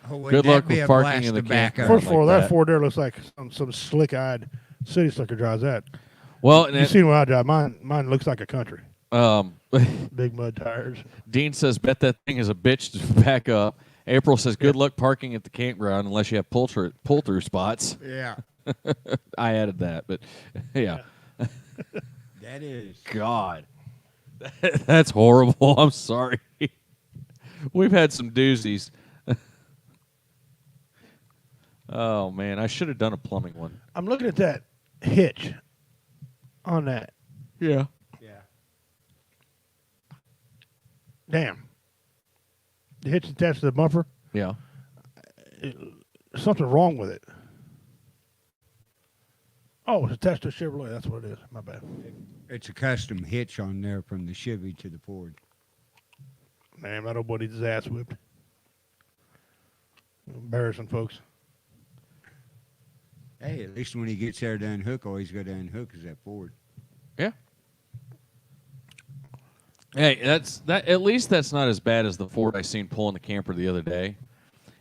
Speaker 3: Oh, wouldn't
Speaker 1: Good
Speaker 3: that
Speaker 1: luck
Speaker 3: be
Speaker 1: with
Speaker 3: a
Speaker 1: parking
Speaker 3: blast
Speaker 1: in the
Speaker 3: to back
Speaker 1: campground.
Speaker 3: up?
Speaker 2: First of all,
Speaker 1: like
Speaker 2: that
Speaker 1: that.
Speaker 2: Ford there looks like some slick-eyed city slicker drives that.
Speaker 1: Well, and
Speaker 2: You
Speaker 1: then,
Speaker 2: seen what I drive? Mine looks like a country.
Speaker 1: um,
Speaker 2: Big mud tires.
Speaker 1: Dean says, bet that thing is a bitch to back up. April says, good luck parking at the campground unless you have pull-through spots.
Speaker 3: Yeah.
Speaker 1: I added that, but yeah.
Speaker 3: That is.
Speaker 1: God. That's horrible. I'm sorry. We've had some doozies. Oh, man. I should have done a plumbing one.
Speaker 2: I'm looking at that hitch on that.
Speaker 1: Yeah.
Speaker 3: Yeah.
Speaker 2: Damn. The hitch attached to the bumper.
Speaker 1: Yeah.
Speaker 2: Something wrong with it. Oh, it's attached to a Chevrolet. That's what it is. My bad.
Speaker 3: It's a custom hitch on there from the Chevy to the Ford.
Speaker 2: Man, that old buddy's his ass whipped. Embarrassing, folks.
Speaker 3: Hey, at least when he gets there to unhook, all he's got to unhook is that Ford.
Speaker 1: Yeah. Hey, at least that's not as bad as the Ford I seen pulling the camper the other day.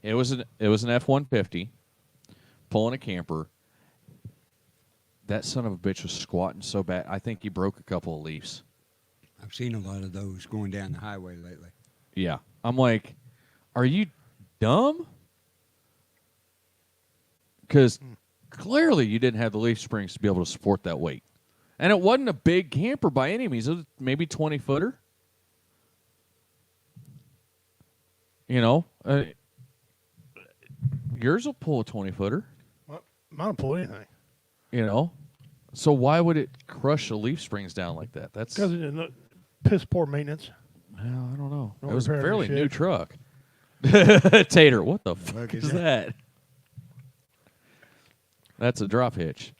Speaker 1: It was an F-150 pulling a camper. That son of a bitch was squatting so bad. I think he broke a couple of leaves.
Speaker 3: I've seen a lot of those going down the highway lately.
Speaker 1: Yeah. I'm like, are you dumb? Because clearly you didn't have the leaf springs to be able to support that weight. And it wasn't a big camper by any means. It was maybe 20-footer. You know, yours will pull a 20-footer,
Speaker 2: Well, mine don't pull anything.
Speaker 1: you know. So why would it crush the leaf springs down like that? That's
Speaker 2: Because it's piss poor maintenance.
Speaker 1: well, I don't know.
Speaker 2: No
Speaker 1: It was a
Speaker 2: repairing
Speaker 1: fairly
Speaker 2: shit.
Speaker 1: new truck. Tater, what the fuck
Speaker 3: Look at
Speaker 1: is that? That's a drop hitch.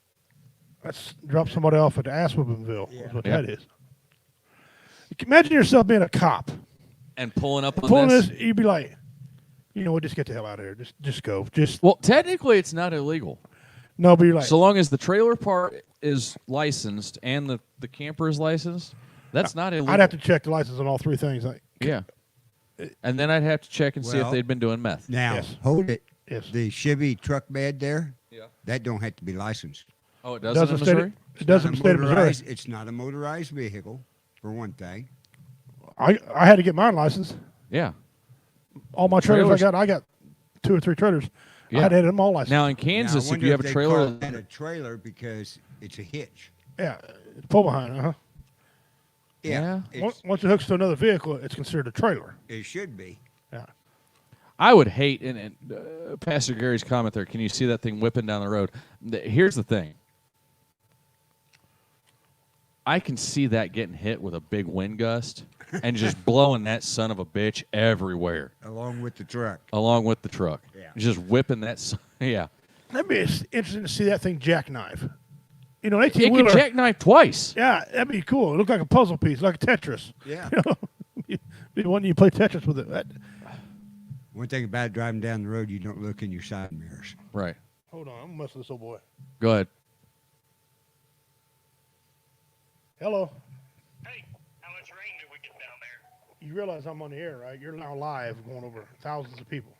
Speaker 2: Let's drop somebody off at Asswhoopinville.
Speaker 3: Yeah.
Speaker 2: That's what
Speaker 1: Yeah.
Speaker 2: that is. Imagine yourself being a cop.
Speaker 1: And pulling up on
Speaker 2: Pulling
Speaker 1: this.
Speaker 2: this, you'd be like, you know what, just get the hell out of here. Just go.
Speaker 1: Well, technically, it's not illegal.
Speaker 2: No, but you're like,
Speaker 1: So long as the trailer part is licensed and the camper is licensed, that's not illegal.
Speaker 2: I'd have to check the license on all three things. Like,
Speaker 1: Yeah. And then I'd have to check and see if
Speaker 3: Well,
Speaker 1: they'd been doing meth.
Speaker 3: Now,
Speaker 2: Yes.
Speaker 3: hold it.
Speaker 2: Yes.
Speaker 3: The Chevy truck bed there,
Speaker 1: Yeah.
Speaker 3: that don't have to be licensed.
Speaker 1: Oh, it doesn't in
Speaker 2: doesn't state
Speaker 1: Missouri?
Speaker 2: it doesn't
Speaker 3: Not a
Speaker 2: state of Missouri.
Speaker 3: motorized- It's not a motorized vehicle, for one thing.
Speaker 2: I had to get mine licensed.
Speaker 1: Yeah.
Speaker 2: All my trailers
Speaker 1: Trailers-
Speaker 2: I got 2 or 3 trailers.
Speaker 1: Yeah.
Speaker 2: I had to have them all licensed.
Speaker 1: Now in
Speaker 3: Now,
Speaker 1: Kansas,
Speaker 3: I
Speaker 1: if
Speaker 3: wonder
Speaker 1: you have a
Speaker 3: they
Speaker 1: trailer,
Speaker 3: call that a trailer because it's a hitch.
Speaker 2: Yeah, pull behind.
Speaker 1: Yeah.
Speaker 2: Once it hooks to another vehicle, it's considered a trailer.
Speaker 3: It should be.
Speaker 2: Yeah.
Speaker 1: I would hate, and Pastor Gary's comment there, can you see that thing whipping down the road? Here's the thing. I can see that getting hit with a big wind gust and just blowing that son of a bitch everywhere,
Speaker 3: Along with the truck.
Speaker 1: along with the truck.
Speaker 3: Yeah.
Speaker 1: Just whipping that. Yeah.
Speaker 2: That'd be interesting to see that thing jackknife. You know, an
Speaker 1: It
Speaker 2: 18
Speaker 1: can
Speaker 2: wheeler.
Speaker 1: jackknife twice.
Speaker 2: Yeah, that'd be cool. It looked like a puzzle piece, like a Tetris.
Speaker 3: Yeah.
Speaker 2: Be one you play Tetris with it.
Speaker 3: One thing about driving down the road, you don't look in your side mirrors.
Speaker 1: Right.
Speaker 2: Hold on, I'm gonna mess with this old boy.
Speaker 1: Go ahead.
Speaker 2: Hello.
Speaker 4: Hey, how much rain did we get down there?
Speaker 2: You realize I'm on the air, right? You're now live, going over thousands of people.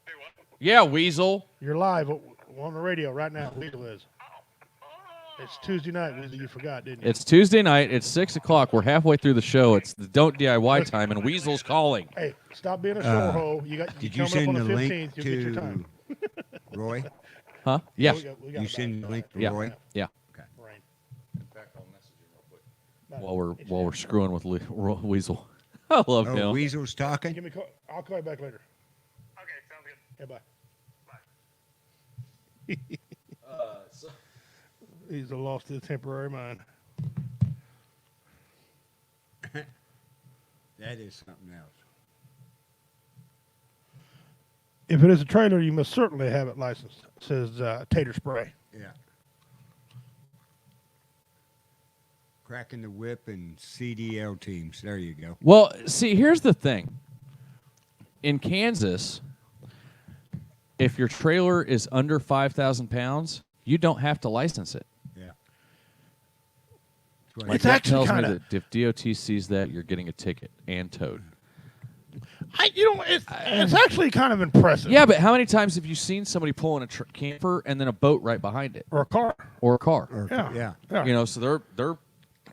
Speaker 4: Hey, what?
Speaker 1: Yeah, Weasel.
Speaker 2: You're live on the radio right now. Weasel is. It's Tuesday night, Weasel. You forgot, didn't you?
Speaker 1: It's Tuesday night. It's 6 o'clock. We're halfway through the show. It's the Don't DIY time, and Weasel's calling.
Speaker 2: Hey, stop being a short hole. You got
Speaker 3: Did
Speaker 2: you
Speaker 3: you
Speaker 2: coming
Speaker 3: send
Speaker 2: up
Speaker 3: the
Speaker 2: on the
Speaker 3: link
Speaker 2: 15th. You'll get your
Speaker 3: to
Speaker 2: time.
Speaker 3: Roy?
Speaker 1: Huh? Yeah.
Speaker 2: We got
Speaker 3: You
Speaker 2: it back.
Speaker 3: send the link to
Speaker 1: Yeah.
Speaker 3: Roy?
Speaker 1: Yeah.
Speaker 2: Rain.
Speaker 1: While we're screwing with Weasel. I love
Speaker 3: Oh,
Speaker 1: him.
Speaker 3: Weasel's talking?
Speaker 2: Give me. I'll call you back later.
Speaker 4: Okay, sounds good.
Speaker 2: Yeah, bye. He's a lost his temporary mind.
Speaker 3: That is something else.
Speaker 2: If it is a trailer, you must certainly have it licensed, says Tater Spray.
Speaker 3: Yeah. Cracking the whip and CDL teams. There you go.
Speaker 1: Well, see, here's the thing. In Kansas, if your trailer is under 5,000 pounds, you don't have to license it.
Speaker 3: Yeah.
Speaker 1: Like
Speaker 2: It's
Speaker 1: that
Speaker 2: actually
Speaker 1: tells me
Speaker 2: kinda-
Speaker 1: that if DOT sees that, you're getting a ticket and towed.
Speaker 2: It's actually kind of impressive.
Speaker 1: Yeah, but how many times have you seen somebody pulling a camper and then a boat right behind it,
Speaker 2: Or a car.
Speaker 1: or a car?
Speaker 2: Yeah.
Speaker 1: You know, so they're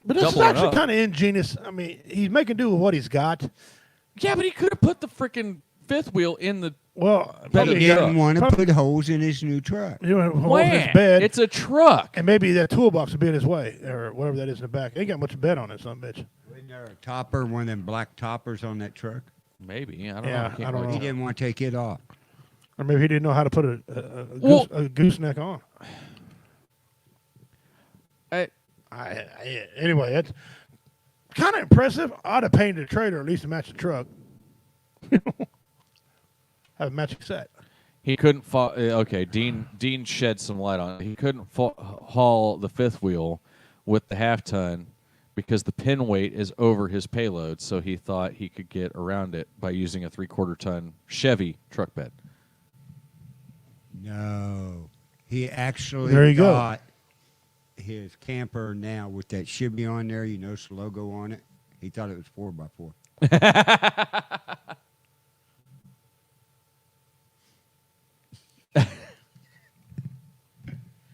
Speaker 2: But this is
Speaker 1: doubling
Speaker 2: actually
Speaker 1: up.
Speaker 2: kind of ingenious. I mean, he's making do with what he's got.
Speaker 1: Yeah, but he could have put the freaking fifth wheel in the
Speaker 2: Well,
Speaker 1: But
Speaker 3: He
Speaker 2: probably
Speaker 1: he
Speaker 3: didn't want to
Speaker 2: Probably-
Speaker 3: put holes in his new truck.
Speaker 2: you know, his
Speaker 1: Wham!
Speaker 2: bed,
Speaker 1: It's a truck.
Speaker 2: and maybe that toolbox would be in his way, or whatever that is in the back. Ain't got much bed on it, son bitch.
Speaker 3: Wasn't there a topper, one of them black toppers on that truck?
Speaker 1: Maybe. I don't
Speaker 2: Yeah,
Speaker 1: know. Can't
Speaker 2: I don't
Speaker 1: really
Speaker 3: He
Speaker 2: know.
Speaker 3: didn't want to take it off.
Speaker 2: Or maybe he didn't know how to put
Speaker 1: Well-
Speaker 2: a gooseneck on.
Speaker 1: I-
Speaker 2: Anyway, it's kind of impressive. I'd have painted a trailer at least to match the truck. Have a matching set.
Speaker 1: He couldn't okay, Dean shed some light on it. He couldn't haul the fifth wheel with the half ton because the pin weight is over his payload, so he thought he could get around it by using a 3/4 ton Chevy truck bed.
Speaker 3: No. He actually
Speaker 2: There you go.
Speaker 3: got his camper now with that shibby on there. You notice the logo on it? He thought it was 4x4.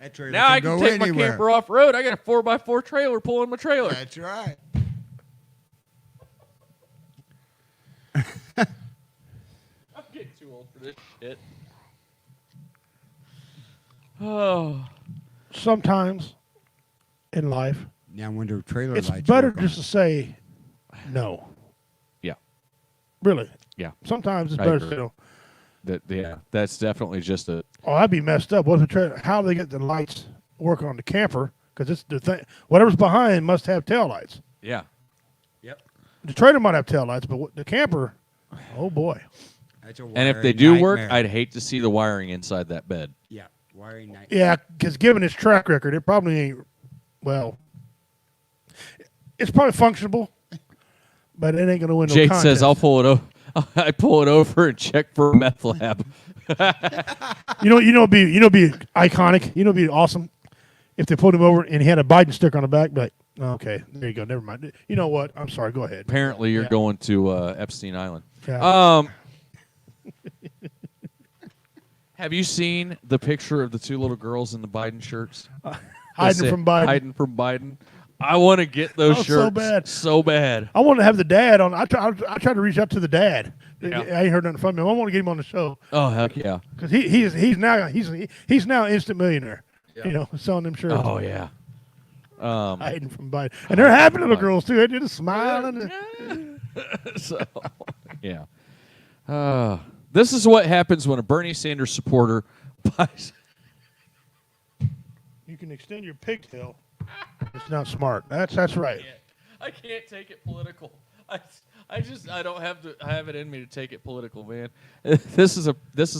Speaker 3: That trailer
Speaker 1: Now I can
Speaker 3: go
Speaker 1: take my
Speaker 3: anywhere.
Speaker 1: camper off road. I got a 4x4 trailer pulling my trailer.
Speaker 3: That's right.
Speaker 1: I'm getting too old for this shit. Oh.
Speaker 2: Sometimes in life,
Speaker 3: Now, when the trailer
Speaker 2: it's
Speaker 3: lights
Speaker 2: better
Speaker 3: work
Speaker 2: just to say no.
Speaker 1: Yeah.
Speaker 2: Really.
Speaker 1: Yeah.
Speaker 2: Sometimes it's
Speaker 1: I
Speaker 2: better
Speaker 1: agree.
Speaker 2: to say no.
Speaker 1: Yeah, that's definitely just a
Speaker 2: Oh, I'd be messed up. What if the trailer? How do they get the lights working on the camper? Because it's the thing. Whatever's behind must have tail lights.
Speaker 1: yeah.
Speaker 3: Yep.
Speaker 2: The trailer might have tail lights, but the camper, oh boy.
Speaker 3: That's a
Speaker 1: And if they
Speaker 3: wiring
Speaker 1: do work,
Speaker 3: nightmare.
Speaker 1: I'd hate to see the wiring inside that bed.
Speaker 3: Yeah, wiring nightmare.
Speaker 2: Yeah, because given its track record, it probably ain't. Well, it's probably functionable, but it ain't going to win no
Speaker 1: Jake
Speaker 2: contest.
Speaker 1: says, "I'll pull it over. I pull it over and check for a meth lab."
Speaker 2: It'd be iconic. It'd be awesome if they pulled him over and he had a Biden sticker on the back. But okay, there you go. Never mind. You know what? I'm sorry. Go ahead.
Speaker 1: Apparently, you're going to Epstein Island.
Speaker 2: Yeah.
Speaker 1: Have you seen the picture of the two little girls in the Biden shirts?
Speaker 2: Hiding from Biden.
Speaker 1: Hiding from Biden. I want to get those shirts
Speaker 2: so bad.
Speaker 1: So bad.
Speaker 2: I want to have the dad on. I tried to reach out to the dad.
Speaker 1: Yeah.
Speaker 2: I ain't heard nothing from him. I want to get him on the show
Speaker 1: Oh heck yeah.
Speaker 2: because he's now an instant millionaire.
Speaker 1: Yeah.
Speaker 2: Selling them shirts.
Speaker 1: Oh yeah.
Speaker 2: Hiding from Biden, and they're happy little girls too. They're just smiling.
Speaker 1: So yeah. This is what happens when a Bernie Sanders supporter buys.
Speaker 2: You can extend your pigtail. It's not smart. That's right.
Speaker 1: I can't take it political. I don't have it in me to take it political, man. This is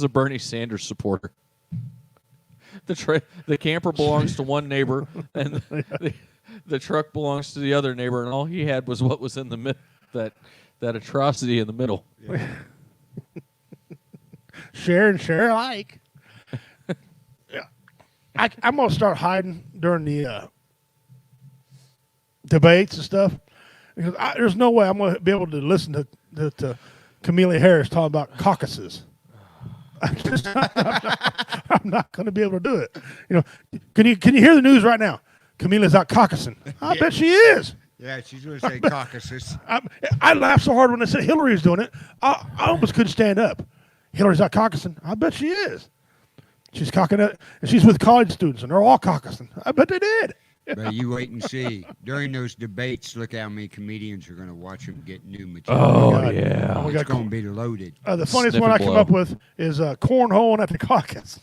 Speaker 1: a Bernie Sanders supporter. The camper belongs to one neighbor, and the truck belongs to the other neighbor, and all he had was what was in the middle, that atrocity in the middle.
Speaker 3: Yeah.
Speaker 2: Share and share alike. Yeah, I'm gonna start hiding during the debates and stuff because there's no way I'm gonna be able to listen to Kamala Harris talk about caucuses. I'm not going to be able to do it. Can you hear the news right now? Camila's out caucusing. I bet she is.
Speaker 3: Yeah, she's going to say caucuses.
Speaker 2: I laughed so hard when they said Hillary's doing it. I almost couldn't stand up. Hillary's out caucusing. I bet she is. She's caucusing it, and she's with college students, and they're all caucusing. I bet they did.
Speaker 3: But you wait and see. During those debates, look how many comedians are going to watch them get new material.
Speaker 1: Oh yeah.
Speaker 2: We
Speaker 3: It's
Speaker 2: got
Speaker 3: going to be loaded.
Speaker 2: the funniest
Speaker 1: Sniff
Speaker 2: one
Speaker 1: and
Speaker 2: I came
Speaker 1: blow.
Speaker 2: up with is cornhole at the caucus.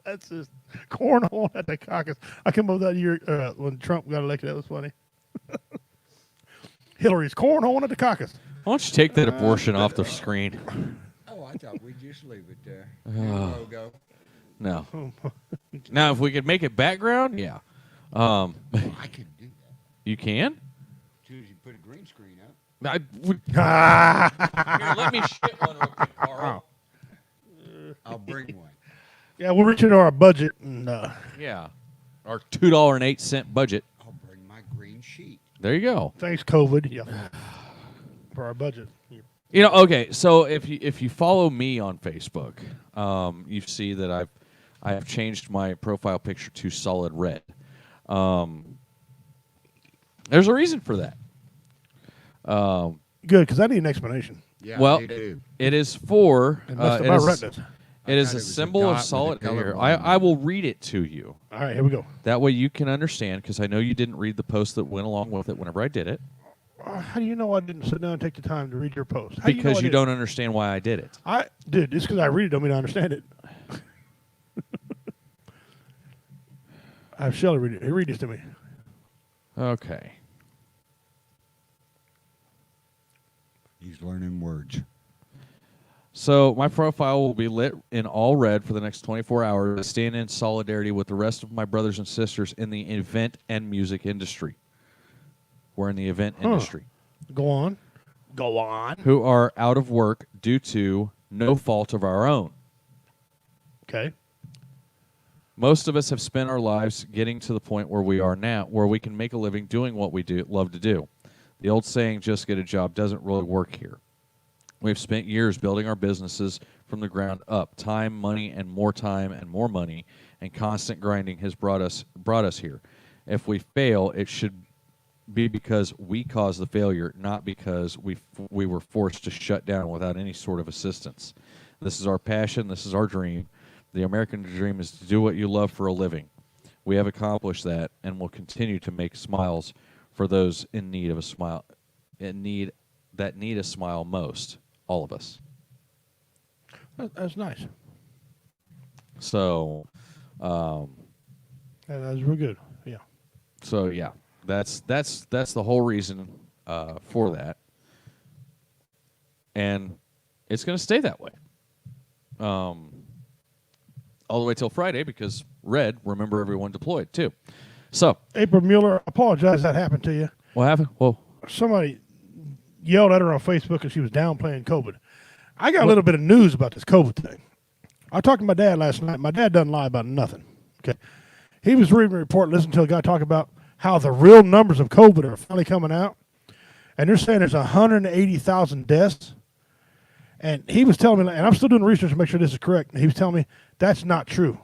Speaker 2: That's just cornhole at the caucus. I came up with that year when Trump got elected. That was funny. Hillary's cornhole at the caucus.
Speaker 1: Why don't you take that abortion off the screen?
Speaker 3: Oh, I thought we'd just leave it there. Logo.
Speaker 1: No. Now, if we could make it background, yeah.
Speaker 3: I can do that.
Speaker 1: You can?
Speaker 3: As soon as you put a green screen up.
Speaker 1: Here, let me shit one real quick, Carl.
Speaker 3: I'll bring one.
Speaker 2: Yeah, we're reaching our budget. And,
Speaker 1: Yeah. Our $2.08 budget.
Speaker 3: I'll bring my green sheet.
Speaker 1: There you go.
Speaker 2: thanks, COVID. Yeah. For our budget.
Speaker 1: Okay, so if you follow me on Facebook, you see that I have changed my profile picture to solid red. There's a reason for that.
Speaker 2: Good, because I need an explanation.
Speaker 3: Yeah,
Speaker 1: Well,
Speaker 3: they do.
Speaker 1: it is for
Speaker 2: And that's
Speaker 1: it
Speaker 2: about
Speaker 1: is,
Speaker 2: retinas.
Speaker 1: it is
Speaker 3: thought
Speaker 1: a
Speaker 3: it was a
Speaker 1: symbol
Speaker 3: dot
Speaker 1: of
Speaker 3: with a
Speaker 1: solid
Speaker 3: color
Speaker 1: here.
Speaker 3: bar.
Speaker 1: I will read it to you.
Speaker 2: All right, here we go.
Speaker 1: That way you can understand, because I know you didn't read the post that went along with it whenever I did it,
Speaker 2: How do you know I didn't sit down and take the time to read your post? How do
Speaker 1: because
Speaker 2: know I
Speaker 1: you
Speaker 2: didn't?
Speaker 1: don't understand why I did it.
Speaker 2: I did. Just because I read it don't mean I understand it. I have Shelly read it. Read this to me.
Speaker 1: Okay.
Speaker 3: He's learning words.
Speaker 1: So my profile will be lit in all red for the next 24 hours to stand in solidarity with the rest of my brothers and sisters in the event and music industry. We're in the event industry.
Speaker 2: Go on. Go on.
Speaker 1: Who are out of work due to no fault of our own.
Speaker 2: Okay.
Speaker 1: Most of us have spent our lives getting to the point where we are now, where we can make a living doing what we love to do. The old saying, just get a job, doesn't really work here. We've spent years building our businesses from the ground up. Time, money, and more money, and constant grinding has brought us here. If we fail, it should be because we caused the failure, not because we were forced to shut down without any sort of assistance. This is our passion. This is our dream. The American dream is to do what you love for a living. We have accomplished that and will continue to make smiles for those in need of a smile, that need a smile most. All of us.
Speaker 2: That's nice.
Speaker 1: So,
Speaker 2: That's real good. Yeah.
Speaker 1: so yeah, that's the whole reason for that, and it's going to stay that way. All the way till Friday, because red, remember everyone deployed too. So,
Speaker 2: April Mueller, I apologize that happened to you.
Speaker 1: what happened? Well,
Speaker 2: Somebody yelled at her on Facebook and she was downplaying COVID. I got a little bit of news about this COVID thing. I talked to my dad last night. My dad doesn't lie about nothing. Okay, he was reading a report, listening to a guy talk about how the real numbers of COVID are finally coming out, and they're saying there's 180,000 deaths. And he was telling me, and I'm still doing research to make sure this is correct. And he was telling me that's not true.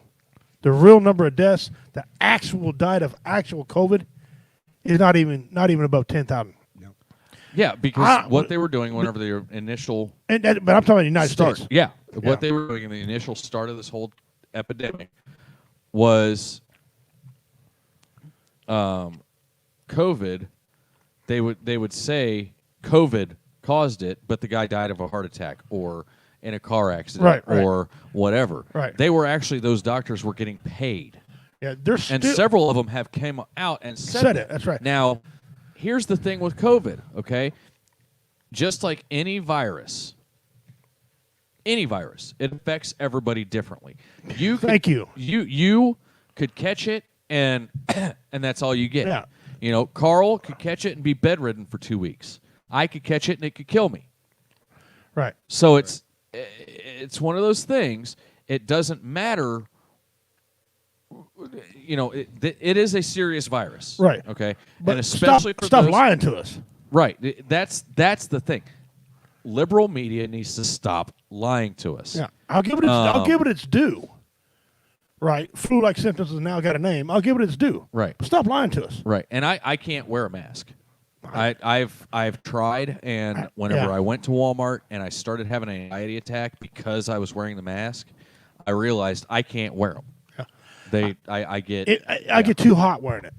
Speaker 2: The real number of deaths, the actual died of actual COVID, is not even above 10,000.
Speaker 1: Yeah, because what they were doing whenever the initial...
Speaker 2: but I'm talking about the United States.
Speaker 1: Yeah, what they were doing in the initial start of this whole epidemic was COVID. They would say COVID caused it, but the guy died of a heart attack or in a car accident or whatever.
Speaker 2: Right.
Speaker 1: They were actually, those doctors were getting paid.
Speaker 2: Yeah, they're
Speaker 1: and several of them have came out and said
Speaker 2: it. That's right.
Speaker 1: Now, here's the thing with COVID, okay? Just like any virus, it affects everybody differently.
Speaker 2: Thank you.
Speaker 1: You could catch it and and that's all you get.
Speaker 2: Yeah.
Speaker 1: You know, Carl could catch it and be bedridden for 2 weeks. I could catch it and it could kill me.
Speaker 2: Right.
Speaker 1: So it's one of those things. It doesn't matter. You know, it is a serious virus.
Speaker 2: Right.
Speaker 1: Okay.
Speaker 2: But
Speaker 1: and especially
Speaker 2: stop lying to us.
Speaker 1: Right. That's the thing. Liberal media needs to stop lying to us.
Speaker 2: Yeah. I'll give it its due. Right. Flu-like symptoms has now got a name. I'll give it its due.
Speaker 1: Right.
Speaker 2: But stop lying to us.
Speaker 1: Right. And I can't wear a mask. I've tried, and whenever I went to Walmart and I started having an anxiety attack because I was wearing the mask, I realized I can't wear them. Yeah. I
Speaker 2: get too hot wearing it.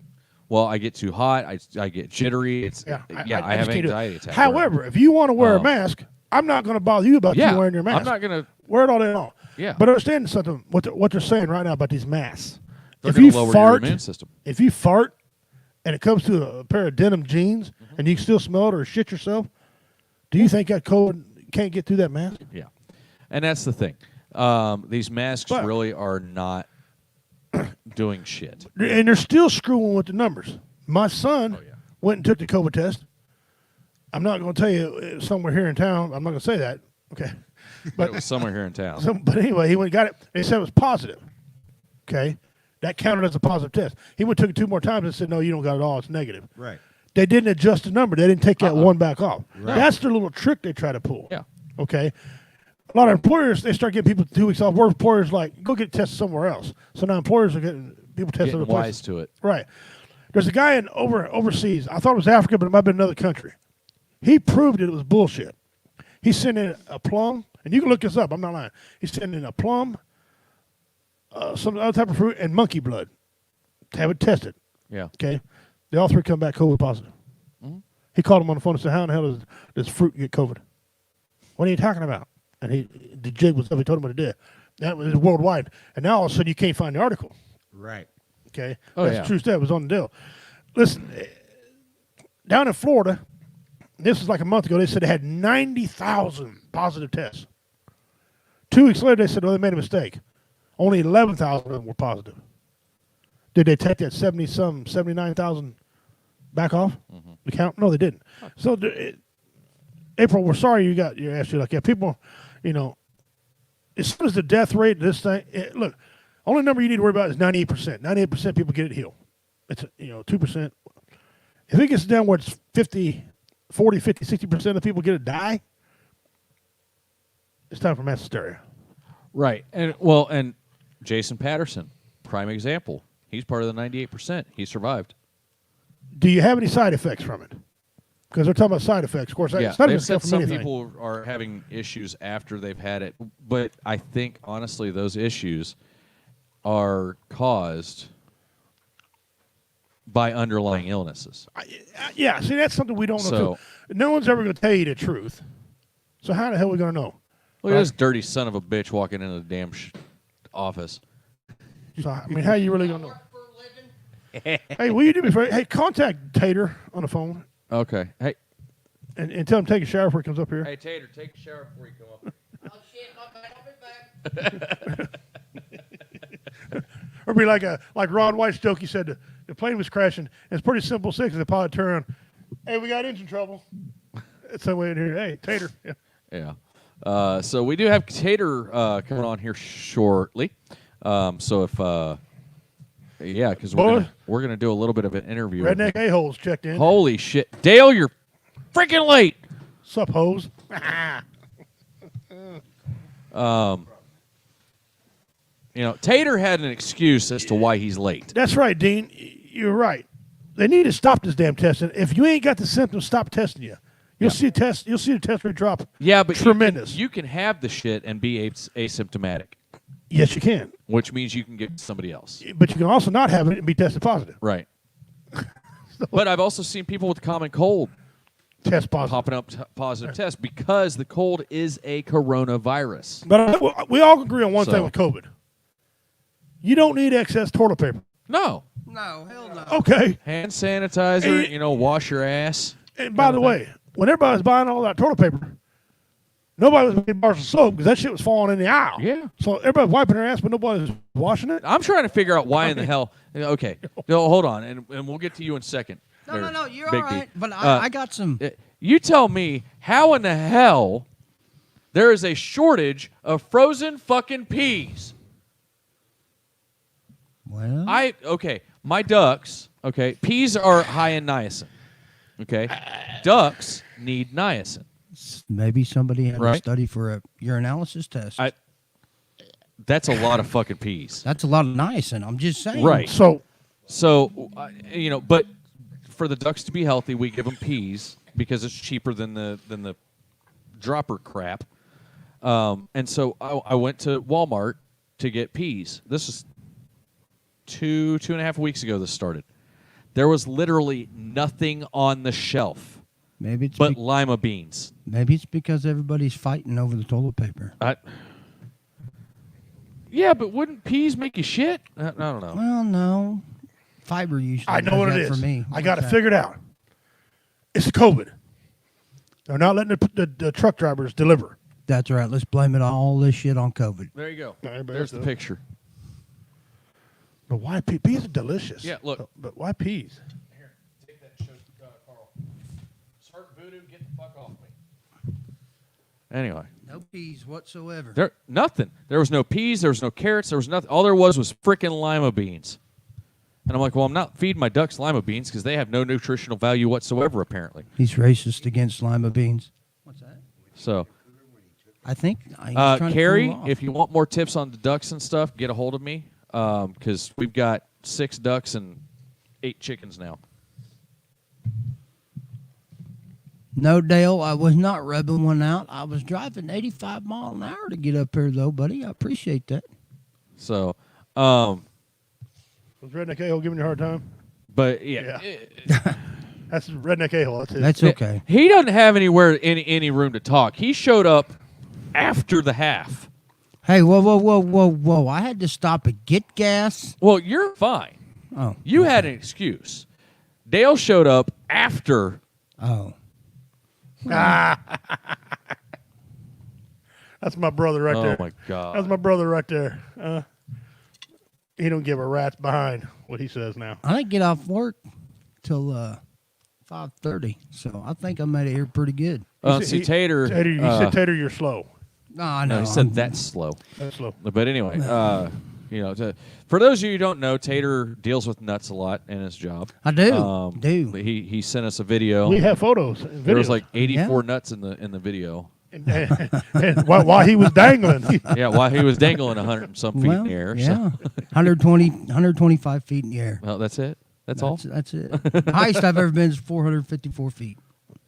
Speaker 1: Well, I get too hot. I get jittery. I have anxiety attacks.
Speaker 2: However, if you want to wear a mask, I'm not going to bother you about you wearing your mask.
Speaker 1: I'm not going to
Speaker 2: wear it all day long.
Speaker 1: Yeah.
Speaker 2: But understand something. What they're saying right now about these masks.
Speaker 1: They're going to lower your immune system.
Speaker 2: If you fart and it comes to a pair of denim jeans and you can still smell it or shit yourself, do you think that COVID can't get through that mask?
Speaker 1: Yeah. And that's the thing. These masks really are not doing shit.
Speaker 2: And they're still screwing with the numbers. My son went and took the COVID test. I'm not going to tell you it was somewhere here in town. I'm not going to say that. Okay.
Speaker 1: But it was somewhere here in town.
Speaker 2: But anyway, he went and got it. They said it was positive. Okay. That counted as a positive test. He went and took it 2 more times and said, no, you don't got it all. It's negative.
Speaker 3: Right.
Speaker 2: They didn't adjust the number. They didn't take that one back off.
Speaker 3: Right.
Speaker 2: That's their little trick they try to pull.
Speaker 1: Yeah.
Speaker 2: Okay. A lot of employers, they start getting people 2 weeks off. Where employers like, go get tested somewhere else. So now employers are getting people tested other places.
Speaker 1: Wise to it.
Speaker 2: Right. There's a guy overseas. I thought it was Africa, but it might have been another country. He proved it was bullshit. He sent in a plum, and you can look this up. I'm not lying. He sent in a plum, some other type of fruit, and monkey blood to have it tested.
Speaker 1: Yeah.
Speaker 2: Okay. They all 3 come back COVID positive. Mm-hmm. He called him on the phone and said, how in the hell does fruit get COVID? What are you talking about? And the jig was up. He told him what it did. That was worldwide. And now all of a sudden you can't find the article.
Speaker 3: Right.
Speaker 2: Okay. That's true stuff. It was on the deal. Listen, down in Florida, this was like a month ago, they said they had 90,000 positive tests. 2 weeks later, they said, they made a mistake. Only 11,000 of them were positive. Did they take that 79,000 back off the count? No, they didn't. So, April, we're sorry you got your ass like that. People, as soon as the death rate, this thing, look, only number you need to worry about is 98%. 98% people get it healed. It's, 2%. If it gets down where it's 40, 50, 60% of people get it die, it's time for mass hysteria.
Speaker 1: Right. And Jason Patterson, prime example. He's part of the 98%. He survived.
Speaker 2: Do you have any side effects from it? Because they're talking about side effects. Of course, it's not
Speaker 1: they've said
Speaker 2: from
Speaker 1: some
Speaker 2: anything.
Speaker 1: people are having issues after they've had it, but I think, honestly, those issues are caused by underlying illnesses.
Speaker 2: Yeah, see, that's something we don't know. No one's ever going to tell you the truth. So how the hell are we going to know?
Speaker 1: Look at this dirty son of a bitch walking into the damn office.
Speaker 2: So, I mean, how are you really going to know? Hey, will you do me a favor? Hey, contact Tater on the phone.
Speaker 1: Okay. Hey.
Speaker 2: And tell him to take a shower before he comes up here.
Speaker 1: Hey, Tater, take a shower before you come up.
Speaker 5: Oh, shit, my bad, I'll be back.
Speaker 2: Or be like Rod White's joke. He said the plane was crashing. And it's pretty simple. Six, and the pilot turned around. Hey, we got engine trouble. It's some way in here. Hey, Tater. Yeah.
Speaker 1: So we do have Tater coming on here shortly. So if because we're gonna do a little bit of an interview.
Speaker 2: Redneck a-holes checked in.
Speaker 1: Holy shit, Dale, you're freaking late.
Speaker 2: Sup, hoes?
Speaker 1: Tater had an excuse as to why he's late.
Speaker 2: That's right, Dean. You're right. They need to stop this damn testing. If you ain't got the symptoms, stop testing you. You'll see the test rate drop.
Speaker 1: Yeah, but
Speaker 2: tremendous.
Speaker 1: You can have the shit and be asymptomatic,
Speaker 2: Yes, you can.
Speaker 1: which means you can get somebody else.
Speaker 2: But you can also not have it and be tested positive.
Speaker 1: Right. But I've also seen people with common cold
Speaker 2: Test positive.
Speaker 1: popping up positive tests because the cold is a coronavirus.
Speaker 2: But we all agree on one
Speaker 1: So-
Speaker 2: thing with COVID. You don't need excess toilet paper.
Speaker 1: No.
Speaker 5: No, hell no.
Speaker 2: Okay.
Speaker 1: Hand sanitizer,
Speaker 2: And-
Speaker 1: wash your ass.
Speaker 2: And by the way, when everybody was buying all that toilet paper, nobody was making bars of soap because that shit was falling in the aisle.
Speaker 1: Yeah.
Speaker 2: So everybody was wiping their ass, but nobody was washing it.
Speaker 1: I'm trying to figure out why in the hell. Okay. No, hold on, and we'll get to you in a second.
Speaker 5: No, you're
Speaker 1: Big
Speaker 5: all
Speaker 1: D.
Speaker 5: right. But I got some.
Speaker 1: You tell me how in the hell there is a shortage of frozen fucking peas.
Speaker 5: Well,
Speaker 1: My ducks, peas are high in niacin. Okay. Ducks need niacin.
Speaker 5: maybe somebody had to
Speaker 1: Right.
Speaker 5: study for a urinalysis test.
Speaker 1: That's a lot of fucking peas.
Speaker 5: That's a lot of niacin. I'm just saying.
Speaker 1: Right.
Speaker 2: So
Speaker 1: So, but for the ducks to be healthy, we give them peas because it's cheaper than the dropper crap. And so I went to Walmart to get peas. This is two and a half weeks ago this started. There was literally nothing on the shelf
Speaker 5: Maybe it's
Speaker 1: but lima beans.
Speaker 5: maybe it's because everybody's fighting over the toilet paper.
Speaker 1: Yeah, but wouldn't peas make you shit? I don't know.
Speaker 5: Well, no. Fiber usually.
Speaker 2: I know
Speaker 5: does
Speaker 2: what
Speaker 5: that
Speaker 2: it is.
Speaker 5: For me.
Speaker 2: I got it
Speaker 5: What's that?
Speaker 2: figured out. It's COVID. They're not letting the truck drivers deliver.
Speaker 5: That's right. Let's blame it all this shit on COVID.
Speaker 1: There you go.
Speaker 2: Everybody
Speaker 1: There's the
Speaker 2: does.
Speaker 1: picture.
Speaker 2: But why peas? Peas are delicious.
Speaker 1: Yeah, look.
Speaker 2: But why peas?
Speaker 1: Here, take that and show Carl. Start voodoo, get the fuck off me. Anyway,
Speaker 5: No peas whatsoever.
Speaker 1: there nothing. There was no peas. There was no carrots. There was nothing. All there was frickin' lima beans. And I'm like, well, I'm not feeding my ducks lima beans because they have no nutritional value whatsoever, apparently.
Speaker 5: He's racist against lima beans. What's that?
Speaker 1: So,
Speaker 5: I think. He's trying to
Speaker 1: Carrie,
Speaker 5: cool off.
Speaker 1: if you want more tips on the ducks and stuff, get a hold of me because we've got 6 ducks and 8 chickens now.
Speaker 5: No, Dale, I was not rubbing one out. I was driving 85 mile an hour to get up here, though, buddy. I appreciate that.
Speaker 1: So,
Speaker 2: Was Redneck A-hole giving you a hard time?
Speaker 1: but yeah.
Speaker 2: That's Redneck A-hole. That's it.
Speaker 5: That's okay.
Speaker 1: He doesn't have any room to talk. He showed up after the half.
Speaker 5: Hey, whoa. I had to stop and get gas.
Speaker 1: Well, you're fine.
Speaker 5: Oh.
Speaker 1: You had an excuse. Dale showed up after.
Speaker 5: Oh.
Speaker 2: That's my brother right there.
Speaker 1: Oh my God.
Speaker 2: That's my brother right there. He don't give a rat's behind what he says now.
Speaker 5: I didn't get off work till 5:30, so I think I made it here pretty good.
Speaker 1: See, Tater.
Speaker 2: Tater, he said, Tater, you're slow.
Speaker 5: No,
Speaker 1: No, he said that's slow.
Speaker 2: That's slow.
Speaker 1: But anyway, for those of you who don't know, Tater deals with nuts a lot in his job.
Speaker 5: I do.
Speaker 1: He sent us a video.
Speaker 2: We have photos. And
Speaker 1: There was
Speaker 2: videos.
Speaker 1: like 84 nuts in the video.
Speaker 2: and while he was dangling.
Speaker 1: Yeah, while he was dangling 100 and some feet in the air.
Speaker 5: Yeah,
Speaker 1: So.
Speaker 5: 125 feet in the air.
Speaker 1: Well, that's it. That's all.
Speaker 5: That's it. The highest I've ever been is 454 feet.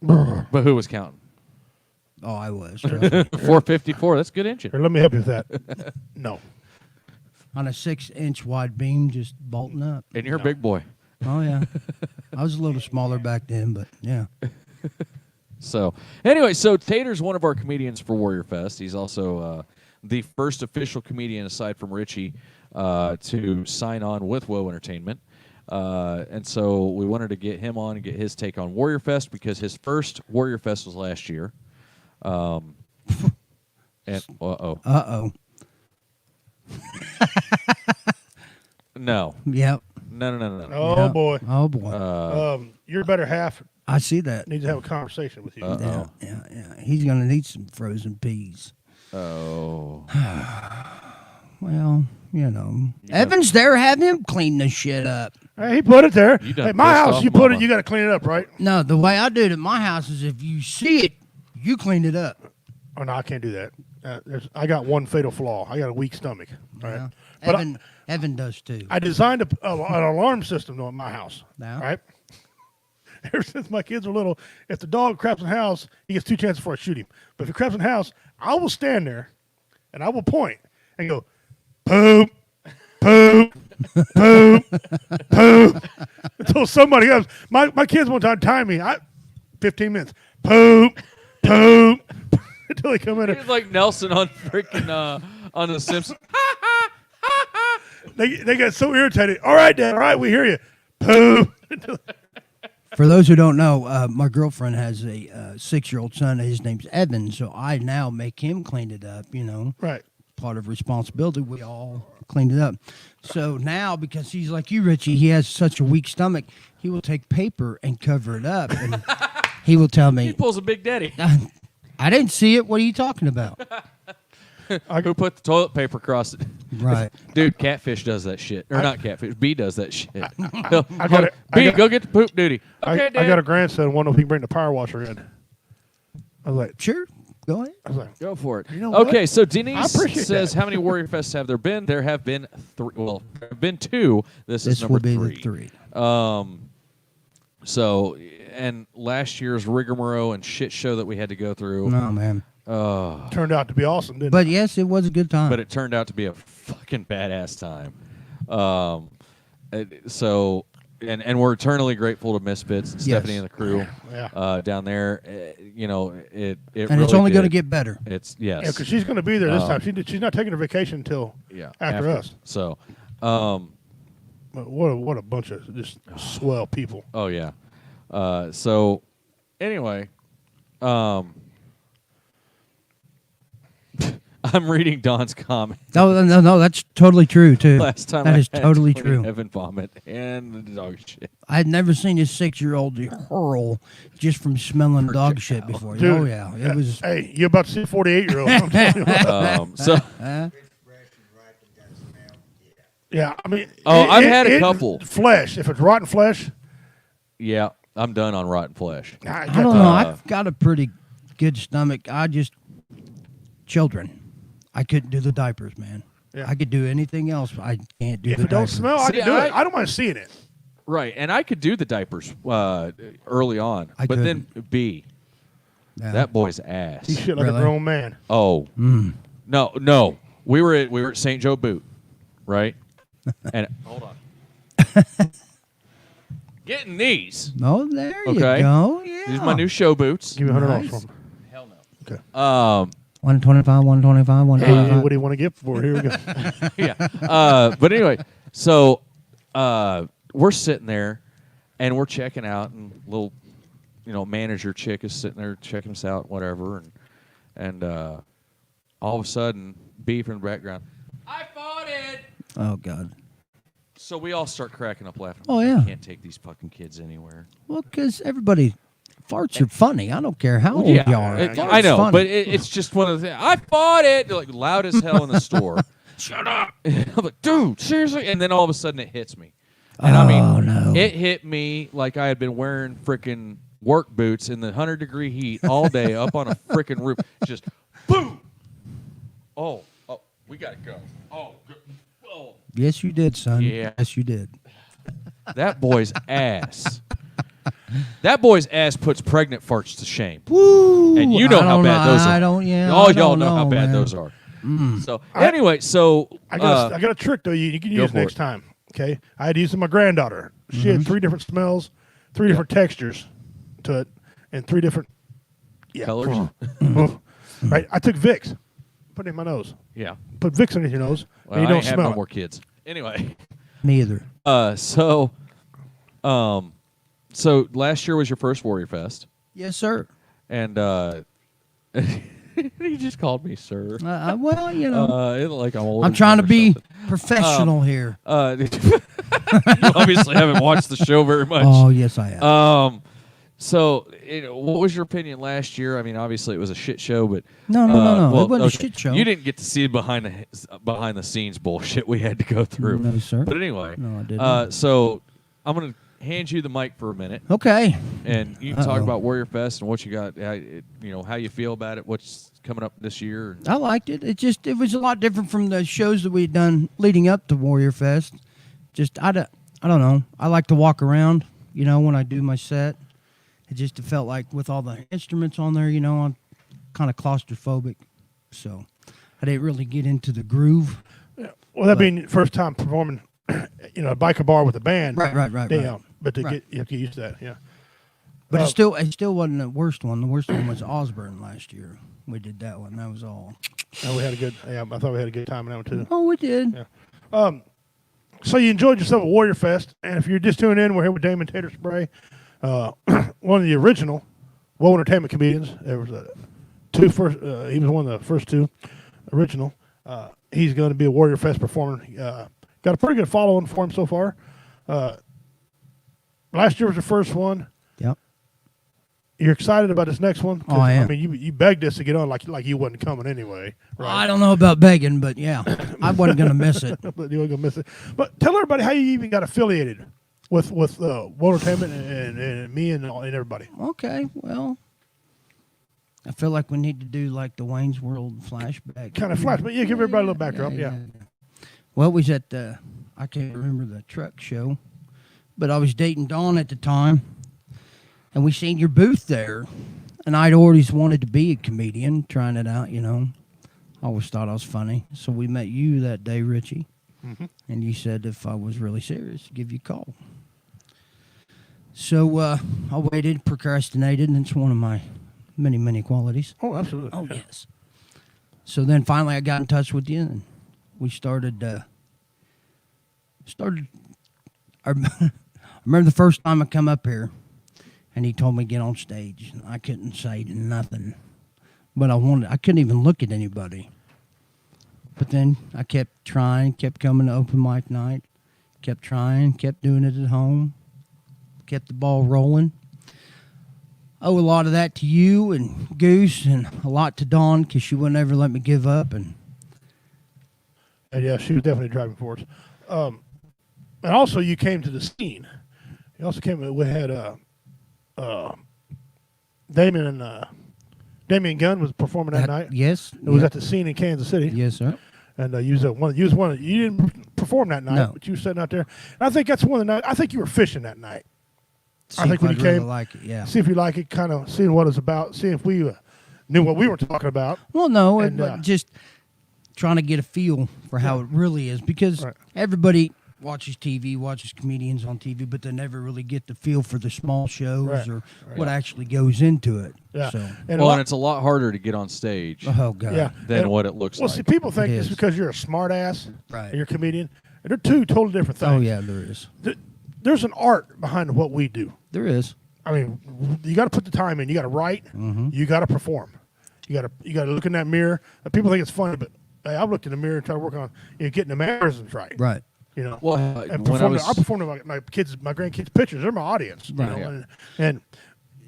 Speaker 1: But who was counting?
Speaker 5: Oh, I was. Trust me.
Speaker 1: 454. That's good engine.
Speaker 2: Here, let me help you with that. No.
Speaker 5: On a 6-inch wide beam, just bolting up.
Speaker 1: And you're a big boy.
Speaker 5: Oh yeah, I was a little smaller back then, but yeah.
Speaker 1: So anyway, Tater's one of our comedians for Warrior Fest. He's also the first official comedian aside from Richie to sign on with Woe Entertainment. And so we wanted to get him on and get his take on Warrior Fest because his first Warrior Fest was last year. And
Speaker 5: Uh-oh.
Speaker 1: No.
Speaker 5: Yep.
Speaker 1: No.
Speaker 2: Oh,
Speaker 5: Yep.
Speaker 2: boy.
Speaker 5: Oh boy.
Speaker 2: Your better half
Speaker 5: I see that.
Speaker 2: Needs to have a conversation with you.
Speaker 5: Yeah. He's gonna need some frozen peas.
Speaker 1: Oh.
Speaker 5: Well, Evan's there. Have him clean this shit up.
Speaker 2: Hey, he put it there.
Speaker 1: You done
Speaker 2: Hey, my
Speaker 1: pissed
Speaker 2: house,
Speaker 1: off
Speaker 2: you put it,
Speaker 1: mama.
Speaker 2: you got to clean it up, right?
Speaker 5: No, the way I do it at my house is if you see it, you clean it up.
Speaker 2: Oh, no, I can't do that. I got one fatal flaw. I got a weak stomach. All right.
Speaker 5: Yeah.
Speaker 2: But
Speaker 5: Evan does too.
Speaker 2: I designed an alarm system, though, in my house.
Speaker 5: Yeah.
Speaker 2: Right? Ever since my kids were little, if the dog craps in the house, he gets 2 chances before I shoot him. But if he craps in the house, I will stand there and I will point and go, poop, poop, poop, poop, until somebody else. My kids one time timed me. 15 minutes. Poop, poop, until they come in.
Speaker 1: He's like Nelson on freaking on The Simpsons.
Speaker 2: They got so irritated. All right, Dad. All right, we hear you. Poop.
Speaker 5: For those who don't know, my girlfriend has a 6-year-old son. His name's Evan, so I now make him clean it up.
Speaker 2: Right.
Speaker 5: Part of responsibility. We all cleaned it up. So now, because he's like you, Richie, he has such a weak stomach, he will take paper and cover it up, and he will tell
Speaker 1: He
Speaker 5: me,
Speaker 1: pulls a Big Daddy.
Speaker 5: I didn't see it. What are you talking about?
Speaker 1: Who put the toilet paper across it?
Speaker 5: Right.
Speaker 1: Dude, Catfish does that shit. Or not Catfish. B does that shit. Go get the poop duty. Okay,
Speaker 2: I
Speaker 1: Dad.
Speaker 2: got a grandson. Wonder if he can bring the power washer in. I was like,
Speaker 5: Sure. Go ahead.
Speaker 1: Go for it.
Speaker 2: You know what?
Speaker 1: Okay, so
Speaker 2: I
Speaker 1: Denise
Speaker 2: appreciate
Speaker 1: says,
Speaker 2: that.
Speaker 1: how many Warrior Fests have there been? There have been 3. Well, there have been 2. This is
Speaker 5: This
Speaker 1: number
Speaker 5: will be
Speaker 1: 3.
Speaker 5: the 3.
Speaker 1: So, and last year's rigmarole and shit show that we had to go through.
Speaker 5: No, man.
Speaker 2: Turned out to be awesome, didn't
Speaker 5: But yes, it was a good time.
Speaker 1: But it turned out to be a fucking badass time. So, and we're eternally grateful to Misfits and Stephanie and the crew
Speaker 2: Yeah.
Speaker 1: down there. It
Speaker 5: and
Speaker 1: really
Speaker 5: it's only going to
Speaker 1: did.
Speaker 5: get better.
Speaker 1: It's
Speaker 2: Yeah, because she's going to be there this time. She's not taking her vacation until after us.
Speaker 1: So,
Speaker 2: But what a bunch of just swell people.
Speaker 1: oh yeah. So, anyway, I'm reading Don's comment.
Speaker 5: No, that's totally true too.
Speaker 1: Last time
Speaker 5: That
Speaker 1: I
Speaker 5: is
Speaker 1: had
Speaker 5: totally
Speaker 1: to clean
Speaker 5: true.
Speaker 1: Evan vomit and the dog shit.
Speaker 5: I had never seen a 6-year-old hurl just from smelling dog shit before.
Speaker 2: Dude,
Speaker 5: Oh yeah, it was.
Speaker 2: Hey, you're about to see a 48-year-old. I'm telling you what.
Speaker 1: So,
Speaker 2: Yeah, I mean.
Speaker 1: I've had a couple.
Speaker 2: Flesh. If it's rotten flesh,
Speaker 1: yeah, I'm done on rotten flesh.
Speaker 5: I don't know. I've got a pretty good stomach. Children. I couldn't do the diapers, man.
Speaker 2: Yeah.
Speaker 5: I could do anything else, but I can't do
Speaker 2: If
Speaker 5: the
Speaker 2: it don't
Speaker 5: diapers.
Speaker 2: smell, I
Speaker 1: See,
Speaker 2: can do it.
Speaker 1: I-
Speaker 2: I don't mind seeing it.
Speaker 1: Right, and I could do the diapers early on,
Speaker 5: I
Speaker 1: but then B,
Speaker 5: Yeah.
Speaker 1: that boy's ass.
Speaker 2: He shit like
Speaker 5: Really?
Speaker 2: a grown man.
Speaker 1: Oh, no, we were at St. Joe Boot, right? And hold on, getting these.
Speaker 5: Oh, there you
Speaker 1: Okay.
Speaker 5: go. Yeah.
Speaker 1: These are my new show boots.
Speaker 2: Give me $100
Speaker 5: Nice.
Speaker 2: for him.
Speaker 1: Hell no.
Speaker 2: Okay.
Speaker 5: 125, 125,
Speaker 2: Hey,
Speaker 5: 125.
Speaker 2: what do you want to get for it? Here we go.
Speaker 1: Yeah. But anyway, so we're sitting there and we're checking out, and little, manager chick is sitting there checking us out, whatever, and all of a sudden, B from the background, I fought it.
Speaker 5: Oh God.
Speaker 1: So we all start cracking up laughing.
Speaker 5: Oh, yeah.
Speaker 1: I can't take these fucking kids anywhere.
Speaker 5: Well, because everybody farts are funny. I don't care how old you are. Farts
Speaker 1: I know,
Speaker 5: funny.
Speaker 1: but it's just one of the things. I fought it. They're like loud as hell in the store. Shut up. I'm like, dude, seriously? And then all of a sudden it hits me. And I mean,
Speaker 5: no.
Speaker 1: it hit me like I had been wearing freaking work boots in the 100-degree heat all day up on a freaking roof. Just boom. Oh, we got to go. Oh.
Speaker 5: Yes, you did, son.
Speaker 1: Yeah.
Speaker 5: Yes, you did.
Speaker 1: That boy's ass. That boy's ass puts pregnant farts to shame.
Speaker 5: Woo!
Speaker 1: And you know how bad those are.
Speaker 5: I don't. Yeah.
Speaker 1: All
Speaker 5: I
Speaker 1: y'all
Speaker 5: don't
Speaker 1: know how bad
Speaker 5: man.
Speaker 1: those are. So anyway,
Speaker 2: I got a trick though. You can
Speaker 1: go
Speaker 2: use
Speaker 1: for
Speaker 2: next
Speaker 1: it.
Speaker 2: time. Okay, I had to use it with my granddaughter. She had 3 different smells, 3 different textures to it, and 3 different
Speaker 1: Colors?
Speaker 2: Right. I took Vicks, put it in my nose.
Speaker 1: Yeah.
Speaker 2: Put Vicks underneath your nose,
Speaker 1: Well,
Speaker 2: and you
Speaker 1: I
Speaker 2: don't
Speaker 1: ain't have
Speaker 2: smell
Speaker 1: no
Speaker 2: it.
Speaker 1: more kids. Anyway,
Speaker 5: Me either.
Speaker 1: so last year was your first Warrior Fest,
Speaker 5: Yes, sir.
Speaker 1: and he just called me sir.
Speaker 5: Well,
Speaker 1: Like I'm older
Speaker 5: I'm
Speaker 1: than
Speaker 5: trying
Speaker 1: him
Speaker 5: to
Speaker 1: or
Speaker 5: be
Speaker 1: something.
Speaker 5: professional here.
Speaker 1: You obviously haven't watched the show very much.
Speaker 5: Oh, yes, I am.
Speaker 1: So, what was your opinion last year? I mean, obviously it was a shit show, but
Speaker 5: No.
Speaker 1: well,
Speaker 5: It wasn't a shit show.
Speaker 1: You didn't get to see behind the scenes bullshit we had to go through.
Speaker 5: No, sir.
Speaker 1: But anyway,
Speaker 5: No, I didn't.
Speaker 1: So I'm gonna hand you the mic for a minute,
Speaker 5: Okay.
Speaker 1: and you can talk
Speaker 5: Uh-oh.
Speaker 1: about Warrior Fest and what you got. How you feel about it. What's coming up this year?
Speaker 5: I liked it. It was a lot different from the shows that we'd done leading up to Warrior Fest. I don't know. I like to walk around, when I do my set. It felt like with all the instruments on there, I'm kind of claustrophobic. So I didn't really get into the groove.
Speaker 2: Well, that being your first time performing, a biker bar with a band.
Speaker 5: Right.
Speaker 2: Damn. But
Speaker 5: Right.
Speaker 2: you have to get used to that. Yeah.
Speaker 5: But it still wasn't the worst one. The worst one was Osborne last year. We did that one. That was all.
Speaker 2: And we had a good. Yeah, I thought we had a good time in that one too.
Speaker 5: Oh, we did.
Speaker 2: Yeah. So you enjoyed yourself at Warrior Fest, and if you're just tuning in, we're here with Damon Tater Spray, one of the original Woe Entertainment comedians. There was he was one of the first two original. He's going to be a Warrior Fest performer. Got a pretty good following for him so far. Last year was the first one.
Speaker 5: Yep.
Speaker 2: You're excited about this next one? 'Cause,
Speaker 5: Oh, I am.
Speaker 2: I mean, you begged us to get on like you wasn't coming anyway. Right?
Speaker 5: I don't know about begging, but yeah, I wasn't going to miss it.
Speaker 2: But you ain't gonna miss it. But tell everybody how you even got affiliated with Woe Entertainment and me and everybody.
Speaker 5: Okay, well, I feel like we need to do like the Wayne's World flashback.
Speaker 2: Kind of flash, but yeah, give everybody a little backdrop. Yeah.
Speaker 5: Well, we was at the, I can't remember the truck show, but I was dating Dawn at the time, and we seen your booth there, and I'd always wanted to be a comedian, trying it out, I always thought I was funny. So we met you that day, Richie, and you said if I was really serious, to give you a call. So I waited, procrastinated, and it's one of my many, many qualities.
Speaker 2: Oh, absolutely.
Speaker 5: Oh,
Speaker 2: yeah.
Speaker 5: yes. So then finally I got in touch with you, and we started. I remember the first time I come up here, and he told me to get on stage. And I couldn't say nothing, but I couldn't even look at anybody. But then I kept trying, kept coming to open mic night, kept trying, kept doing it at home, kept the ball rolling. Owe a lot of that to you and Goose, and a lot to Dawn, because she wouldn't ever let me give up. And
Speaker 2: Yeah, she was definitely driving force. And also, you came to the scene. You also came. We had Damien Gunn was performing that night.
Speaker 5: Yes,
Speaker 2: It was at the scene in Kansas City.
Speaker 5: yes, sir.
Speaker 2: And you was one. You didn't perform that night,
Speaker 5: No.
Speaker 2: but you were sitting out there. And I think that's one of the night. I think you were fishing that night.
Speaker 5: See
Speaker 2: I think
Speaker 5: if
Speaker 2: when
Speaker 5: I'd
Speaker 2: you
Speaker 5: really
Speaker 2: came,
Speaker 5: like it, yeah.
Speaker 2: see if you like it, kind of seeing what it's about, seeing if we knew what we were talking about.
Speaker 5: Well, no,
Speaker 2: And,
Speaker 5: but just trying to get a feel for how it really is, because
Speaker 2: Right.
Speaker 5: everybody watches TV, watches comedians on TV, but they never really get the feel for the small shows
Speaker 2: Right.
Speaker 5: or what actually goes into it.
Speaker 2: Yeah.
Speaker 5: So,
Speaker 2: And
Speaker 1: And it's a lot harder to get on stage
Speaker 5: oh god,
Speaker 2: yeah.
Speaker 1: than
Speaker 2: And-
Speaker 1: what it looks
Speaker 2: Well,
Speaker 1: like.
Speaker 2: see, people think
Speaker 5: It
Speaker 2: it's
Speaker 5: is.
Speaker 2: because you're a smart ass
Speaker 5: Right.
Speaker 2: and you're a comedian. And they're two totally different things.
Speaker 5: oh yeah, there is,
Speaker 2: There's an art behind what we do.
Speaker 5: there is.
Speaker 2: I mean, you got to put the time in. You got to write.
Speaker 5: Mm-hmm.
Speaker 2: You got to perform. You got to look in that mirror. People think it's funny, but hey, I've looked in the mirror and tried to work on getting the mannerisms right.
Speaker 5: Right.
Speaker 2: You know.
Speaker 1: Well,
Speaker 2: And
Speaker 1: when I
Speaker 2: I performed in my grandkids' pictures. They're my audience.
Speaker 5: Right.
Speaker 2: You know?
Speaker 1: Yeah.
Speaker 2: And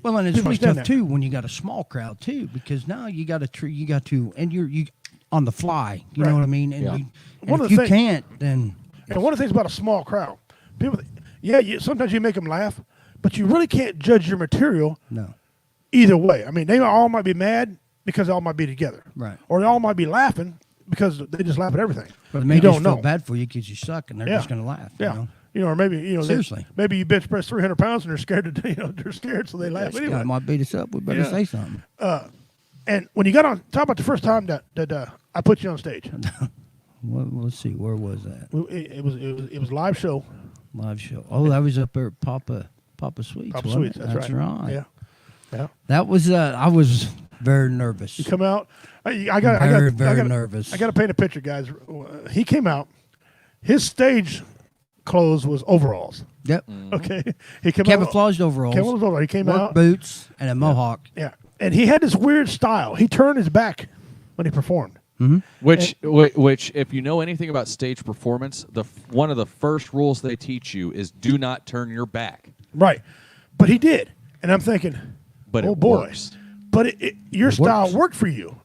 Speaker 5: Well, and it's
Speaker 2: People
Speaker 5: really
Speaker 2: understand
Speaker 5: tough
Speaker 2: that.
Speaker 5: too when you got a small crowd too, because now you got to, and you on the fly. You
Speaker 2: Right.
Speaker 5: know what I mean? And,
Speaker 1: Yeah.
Speaker 5: and
Speaker 2: One of
Speaker 5: if
Speaker 2: the
Speaker 5: you
Speaker 2: thing-
Speaker 5: can't, then
Speaker 2: And one of the things about a small crowd, people, sometimes you make them laugh, but you really can't judge your material
Speaker 5: no.
Speaker 2: either way. I mean, they all might be mad because they all might be together,
Speaker 5: Right.
Speaker 2: or they all might be laughing because they just laugh at everything.
Speaker 5: But it
Speaker 2: you
Speaker 5: makes
Speaker 2: don't
Speaker 5: you feel
Speaker 2: know.
Speaker 5: bad for you because you suck, and they're
Speaker 2: Yeah.
Speaker 5: just going to laugh.
Speaker 2: Yeah,
Speaker 5: You know?
Speaker 2: or maybe
Speaker 5: Seriously.
Speaker 2: maybe you bench press 300 pounds and they're scared to they're scared, so they laugh
Speaker 5: This
Speaker 2: anyway.
Speaker 5: guy might beat us up. We better
Speaker 2: Yeah.
Speaker 5: say something.
Speaker 2: And when you got on, talk about the first time that I put you on stage.
Speaker 5: Let's see, where was that
Speaker 2: It was live show.
Speaker 5: live show? Oh, that was up there at Papa Sweets.
Speaker 2: Papa
Speaker 5: wasn't
Speaker 2: Sweets.
Speaker 5: it?
Speaker 2: That's right.
Speaker 5: right.
Speaker 2: Yeah.
Speaker 5: That was. I was very nervous.
Speaker 2: You come out. I got
Speaker 5: Very nervous.
Speaker 2: I got to paint a picture, guys. He came out. His stage clothes was overalls.
Speaker 5: Yep.
Speaker 2: Okay, he came
Speaker 5: Camouflaged overalls,
Speaker 2: out. Camouflaged overalls. He came
Speaker 5: work
Speaker 2: out.
Speaker 5: boots, and a mohawk.
Speaker 2: Yeah, and he had this weird style. He turned his back when he performed.
Speaker 1: Which, if you know anything about stage performance, one of the first rules they teach you is do not turn your back.
Speaker 2: Right, but he did. And I'm thinking,
Speaker 1: But
Speaker 2: oh
Speaker 1: it
Speaker 2: boy,
Speaker 1: works.
Speaker 2: but your style
Speaker 5: works.
Speaker 2: worked for you.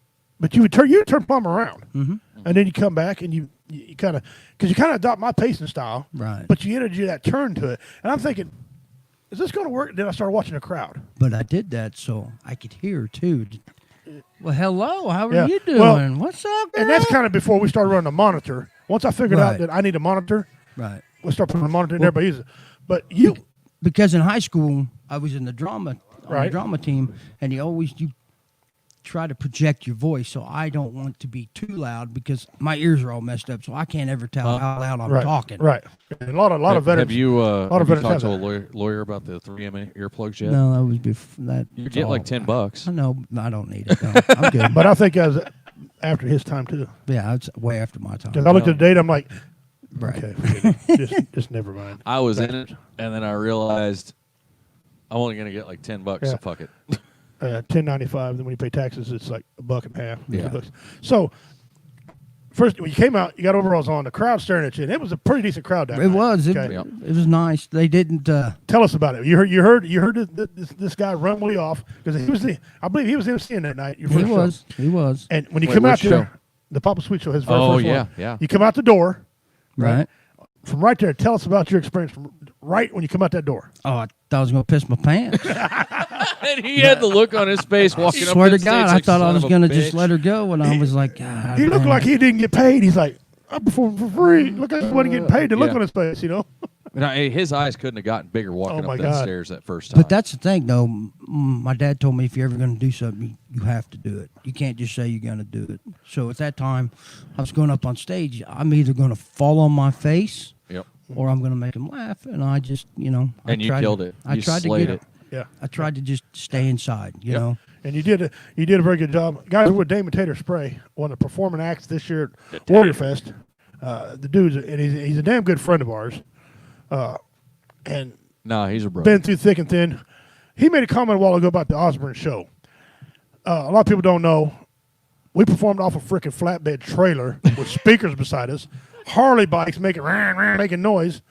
Speaker 2: But you turn Plum around, and then you come back and you kind of because you kind of adopt my pacing style,
Speaker 5: Right.
Speaker 2: But you entered that turn to it, and I'm thinking, is this going to work? Then I started watching the crowd.
Speaker 5: But I did that so I could hear too. Well, hello. How are
Speaker 2: Yeah.
Speaker 5: you doing?
Speaker 2: Well,
Speaker 5: What's up, girl?
Speaker 2: And that's kind of before we started running the monitor. Once I figured out
Speaker 5: Right.
Speaker 2: that I need a monitor,
Speaker 5: right.
Speaker 2: we start putting a monitor and everybody uses it. But you,
Speaker 5: Because in high school I was in the drama
Speaker 2: Right.
Speaker 5: team, and you try to project your voice. So I don't want to be too loud because my ears are all messed up, so I can't ever tell how loud I'm
Speaker 2: right,
Speaker 5: talking.
Speaker 2: right? And a lot of veterans.
Speaker 1: Have you,
Speaker 2: lot of
Speaker 1: have you
Speaker 2: veterans
Speaker 1: talked
Speaker 2: have
Speaker 1: to a
Speaker 2: that.
Speaker 1: lawyer about the 3M earplugs yet?
Speaker 5: No, that was before that.
Speaker 1: You get like $10.
Speaker 5: I know. I don't need it. No, I'm good.
Speaker 2: But I think I was after his time too.
Speaker 5: Yeah, it's way after my time.
Speaker 2: Because I looked at the date, I'm like,
Speaker 5: Right.
Speaker 2: okay, forget it. just never mind.
Speaker 1: I was in it, and then I realized I'm only going to get like $10,
Speaker 2: Yeah.
Speaker 1: so fuck it.
Speaker 2: $10.95. Then when you pay taxes, it's like $1.50.
Speaker 1: Yeah.
Speaker 2: $2. So first, when you came out, you got overalls on. The crowd staring at you, and it was a pretty decent crowd down there.
Speaker 5: It was. It,
Speaker 2: Okay.
Speaker 1: Yep.
Speaker 5: it was nice. They didn't.
Speaker 2: Tell us about it. You heard this guy run way off because I believe he was MCing that night. Your
Speaker 5: He
Speaker 2: first show.
Speaker 5: was. He was.
Speaker 2: And when you
Speaker 1: Wait,
Speaker 2: come out
Speaker 1: which
Speaker 2: there,
Speaker 1: show?
Speaker 2: the Papa Sweet Show, his very
Speaker 1: Oh,
Speaker 2: first
Speaker 1: yeah,
Speaker 2: one.
Speaker 1: yeah.
Speaker 2: You come out the door.
Speaker 5: Right.
Speaker 2: From right there, tell us about your experience from right when you come out that door.
Speaker 5: Oh, I thought I was gonna piss my pants.
Speaker 1: And he had the look on his face walking up
Speaker 5: Swear
Speaker 1: the
Speaker 5: to God,
Speaker 1: stage
Speaker 5: I
Speaker 1: like,
Speaker 5: thought I
Speaker 1: "Son
Speaker 5: was
Speaker 1: of a
Speaker 5: gonna just
Speaker 1: bitch."
Speaker 5: let her go, and I was like, God.
Speaker 2: He looked
Speaker 5: damn
Speaker 2: like
Speaker 5: it.
Speaker 2: he didn't get paid. He's like, I'm performing for free. Look like he wasn't getting paid. The look
Speaker 1: Yeah.
Speaker 2: on his face, you know.
Speaker 1: Now, his eyes couldn't have gotten bigger walking
Speaker 2: Oh, my
Speaker 1: up that
Speaker 2: God.
Speaker 1: stairs that first time.
Speaker 5: But that's the thing, though. My dad told me if you're ever going to do something, you have to do it. You can't just say you're going to do it. So at that time, I was going up on stage. I'm either going to fall on my face
Speaker 1: Yep.
Speaker 5: or I'm going to make him laugh. And I just,
Speaker 1: And you killed it.
Speaker 5: I
Speaker 1: You
Speaker 5: tried to
Speaker 1: slayed
Speaker 5: get
Speaker 1: it.
Speaker 2: Yeah.
Speaker 5: I tried to just stay inside, you
Speaker 1: Yep.
Speaker 5: know.
Speaker 2: And you did a very good job. Guys were with Damon Tater Spray, one of the performing acts this year at Warrior Fest. The dude's and he's a damn good friend of ours. And
Speaker 1: No, he's a brother.
Speaker 2: been through thick and thin. He made a comment a while ago about the Osborne show. A lot of people don't know. We performed off a freaking flatbed trailer with speakers beside us, Harley bikes making making noise.